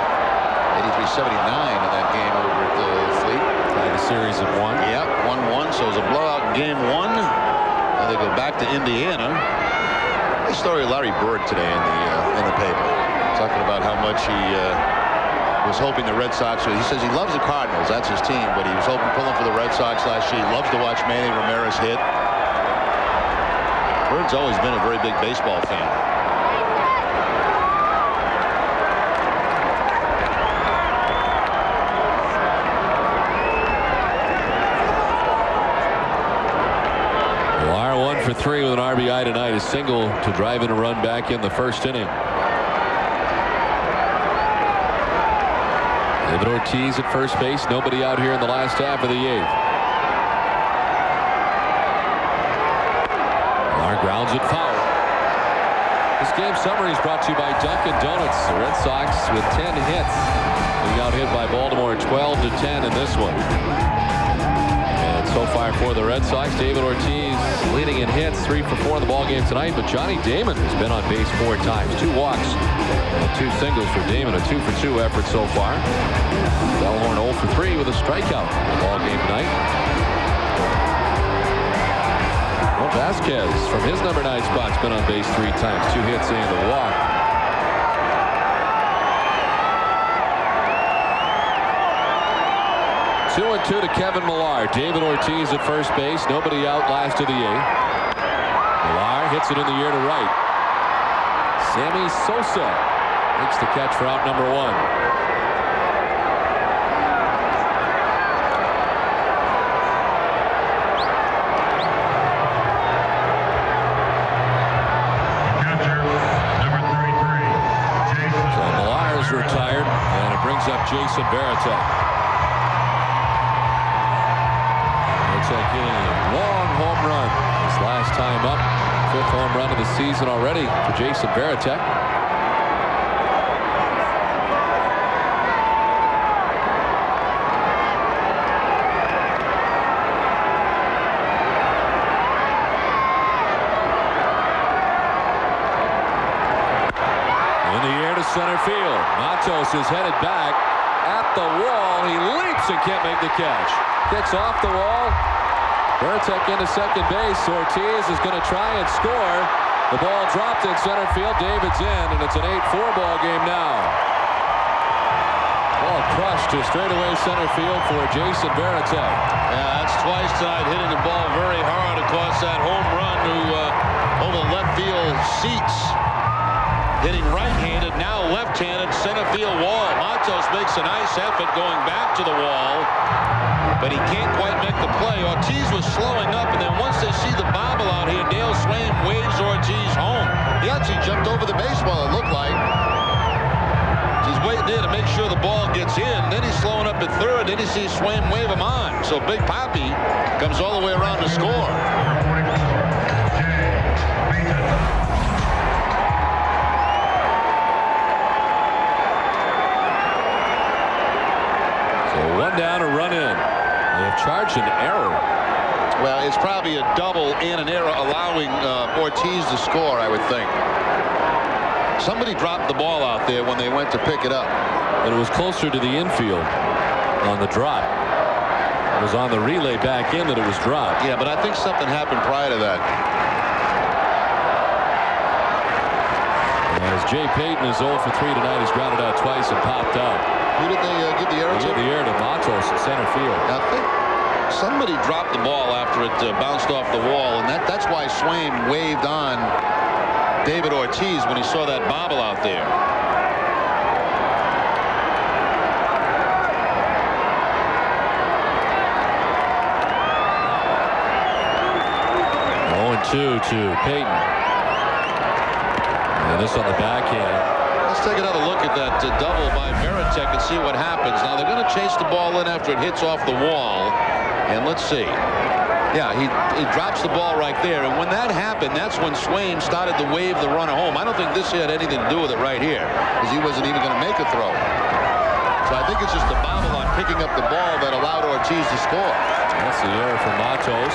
S2: 83-79 in that game over at the Fleet.
S1: By the series of 1.
S2: Yep, 1-1. So it was a blowout in game 1. Now they go back to Indiana. Nice story of Larry Bird today in the paper, talking about how much he was hoping the Red Sox. He says he loves the Cardinals, that's his team, but he was hoping pulling for the Red Sox last year. He loves to watch Manny Ramirez hit. Bird's always been a very big baseball fan.
S1: For 3 with an RBI tonight, a single to drive in a run back in the first inning. David Ortiz at first base, nobody out here in the last half of the 8th. Millar grounds it foul. This game summary is brought to you by Dunkin' Donuts. The Red Sox with 10 hits being out hit by Baltimore 12-10 in this one. So far for the Red Sox, David Ortiz leading in hits, 3 for 4 in the ballgame tonight. But Johnny Damon has been on base 4 times, 2 walks and 2 singles for Damon, a 2 for 2 effort so far. Bellhorn 0 for 3 with a strikeout in the ballgame tonight. Well, Vasquez from his number 9 spot's been on base 3 times, 2 hits and a walk. Two and 2 to Kevin Millar. David Ortiz at first base. Nobody out last of the 8th. Millar hits it in the air to right. Sammy Sosa makes the catch for out number 1. So Millar is retired, and it brings up Jason Varitek. Hitting a long home run his last time up. 5th home run of the season already for Jason Varitek. In the air to center field. Matos is headed back at the wall. He leaps and can't make the catch. Kicks off the wall. Varitek into second base. Ortiz is going to try and score. The ball dropped in center field. David's in, and it's an 8-4 ball game now. Ball crushed to straightaway center field for Jason Varitek.
S3: Yeah, that's twice tonight, hitting the ball very hard across that home run to over the left field seats. Hitting right-handed, now left-handed center field wall. Matos makes a nice effort going back to the wall, but he can't quite make the play. Ortiz was slowing up, and then once they see the bobble out here, Dale Swain waves Ortiz home.
S2: He actually jumped over the baseball, it looked like.
S3: He's waiting there to make sure the ball gets in. Then he's slowing up at third. Then he sees Swain wave him on. So Big Papi comes all the way around to score.
S1: One down, a run in. They have charged an error.
S2: Well, it's probably a double and an error allowing Ortiz to score, I would think. Somebody dropped the ball out there when they went to pick it up.
S1: But it was closer to the infield on the drop. It was on the relay back in that it was dropped.
S2: Yeah, but I think something happened prior to that.
S1: As Jay Payton is 0 for 3 tonight, he's grounded out twice and popped out.
S2: Who did they give the error to?
S1: They gave the error to Matos in center field.
S2: I think somebody dropped the ball after it bounced off the wall, and that's why Swain waved on David Ortiz when he saw that bobble out there.
S1: Oh, 2 to Payton. And this on the backhand.
S3: let's take another look at that double by Veritek and see what happens. Now, they're going to chase the ball in after it hits off the wall. And let's see. Yeah, he drops the ball right there. And when that happened, that's when Swain started to wave the runner home. I don't think this had anything to do with it right here, because he wasn't even going to make a throw. So I think it's just the bobble on picking up the ball that allowed Ortiz to score.
S1: That's the error from Matos.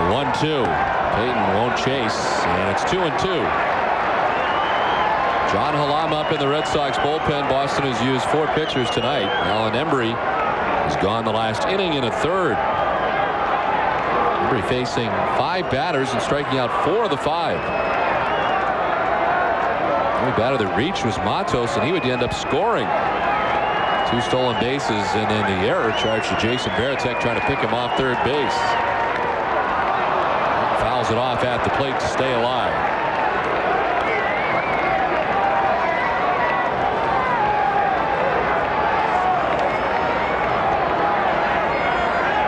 S1: The 1-2. Payton won't chase, and it's 2-2. John Hallam up in the Red Sox bullpen. Boston has used 4 pitchers tonight. Alan Embry has gone the last inning in a third. Embry facing 5 batters and striking out 4 of the 5. The only batter that reached was Matos, and he would end up scoring. 2 stolen bases, and then the error charged to Jason Veritek trying to pick him off third base. Fouls it off at the plate to stay alive.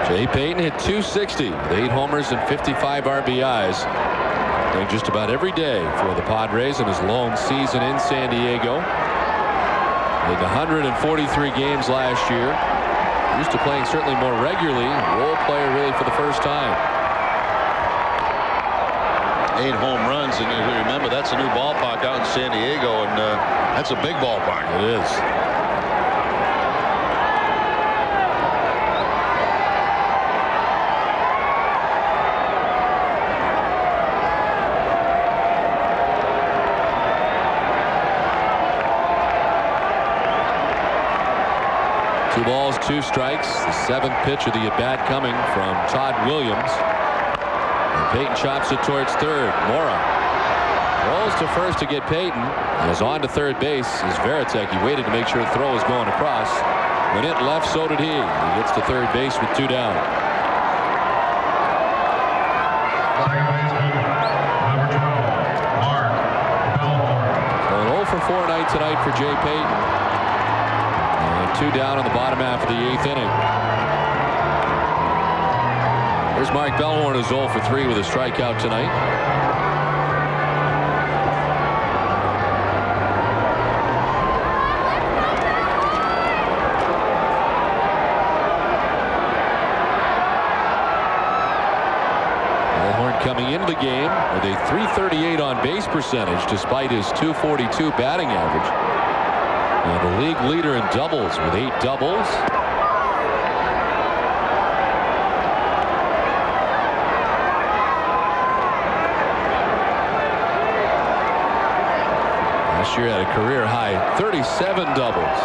S1: Jay Payton hit .260 with 8 homers and 55 RBIs. Playing just about every day for the Padres in his lone season in San Diego. Made 143 games last year. Used to playing certainly more regularly. Role player really for the first time.
S3: 8 home runs, and you remember that's a new ballpark out in San Diego, and that's a big ballpark.
S1: It is. Two balls, 2 strikes. The 7th pitch of the at-bat coming from Todd Williams. Payton chops it towards third. Mora rolls to first to get Payton. Is on to third base is Veritek. He waited to make sure the throw was going across. When it left, so did he. He gets to third base with 2 down. So an 0 for 4 night tonight for Jay Payton. And 2 down in the bottom half of the 8th inning. Here's Mark Bellhorn, who's 0 for 3 with a strikeout tonight. Bellhorn coming into the game with a .338 on base percentage despite his .242 batting average. And the league leader in doubles with 8 doubles. Last year had a career high 37 doubles.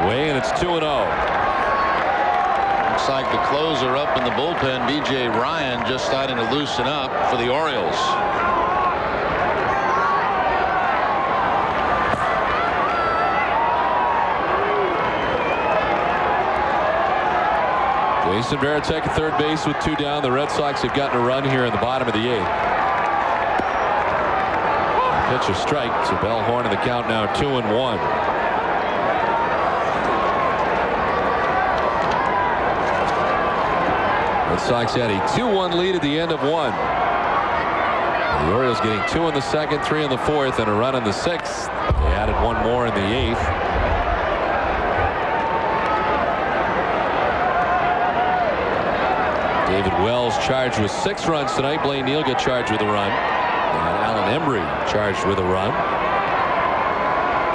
S1: Away, and it's 2-0.
S3: Looks like the closer up in the bullpen, B.J. Ryan, just starting to loosen up for the Orioles.
S1: Jason Veritek at third base with 2 down. The Red Sox have gotten a run here in the bottom of the 8th. Pitch a strike to Bellhorn, and the count now 2-1. Red Sox had a 2-1 lead at the end of 1. The Orioles getting 2 in the 2nd, 3 in the 4th, and a run in the 6th. They added 1 more in the 8th. David Wells charged with 6 runs tonight. Blaine Neal got charged with a run. And Alan Embry charged with a run.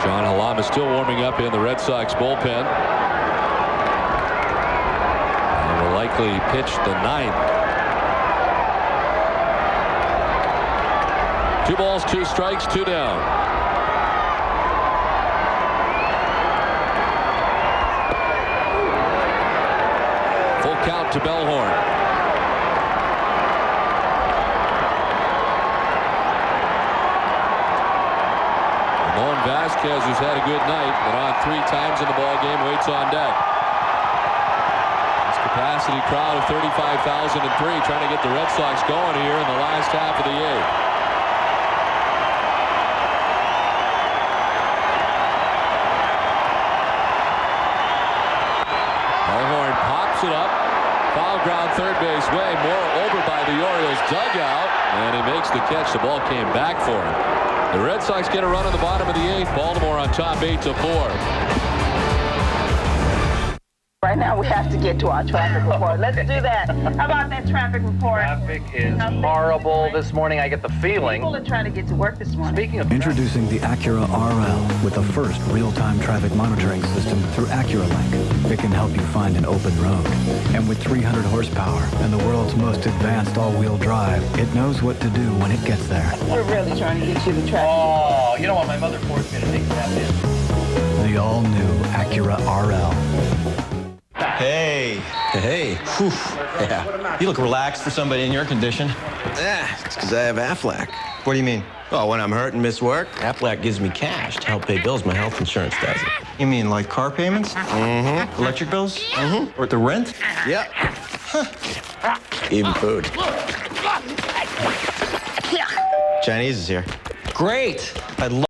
S1: John Hallam is still warming up in the Red Sox bullpen. And will likely pitch the 9th. 2 balls, 2 strikes, 2 down. Full count to Bellhorn. Vasquez, who's had a good night, but on 3 times in the ball game, waits on deck. This capacity crowd of 35,003 trying to get the Red Sox going here in the last half of the 8th. third base way. Moore over by the Orioles dugout, and he makes the catch. The ball came back for him. The Red Sox get a run in the bottom of the 8th. Baltimore on top 8-4.
S4: Right now we have to get to our traffic report. Let's do that. How about that traffic report?
S8: Traffic is horrible this morning. I get the feeling.
S4: People are trying to get to work this morning.
S8: Speaking of
S12: Introducing the Acura RL with the first real-time traffic monitoring system through AcuraLink. It can help you find an open road. And with 300 horsepower and the world's most advanced all-wheel drive, it knows what to do when it gets there.
S4: We're really trying to get you the traffic.
S8: Oh, you know what? My mother forced me to take that in.
S12: The all-new Acura RL.
S18: Hey. Hey. Whew. Yeah. You look relaxed for somebody in your condition.
S16: It's because I have Aflac.
S18: What do you mean?
S16: Oh, when I'm hurt and miss work, Aflac gives me cash to help pay bills my health insurance doesn't.
S18: You mean like car payments?
S16: Mm-hmm.
S18: Electric bills?
S16: Mm-hmm.
S18: Or the rent?
S16: Yep. Even food. Chinese is here.
S18: Great. I love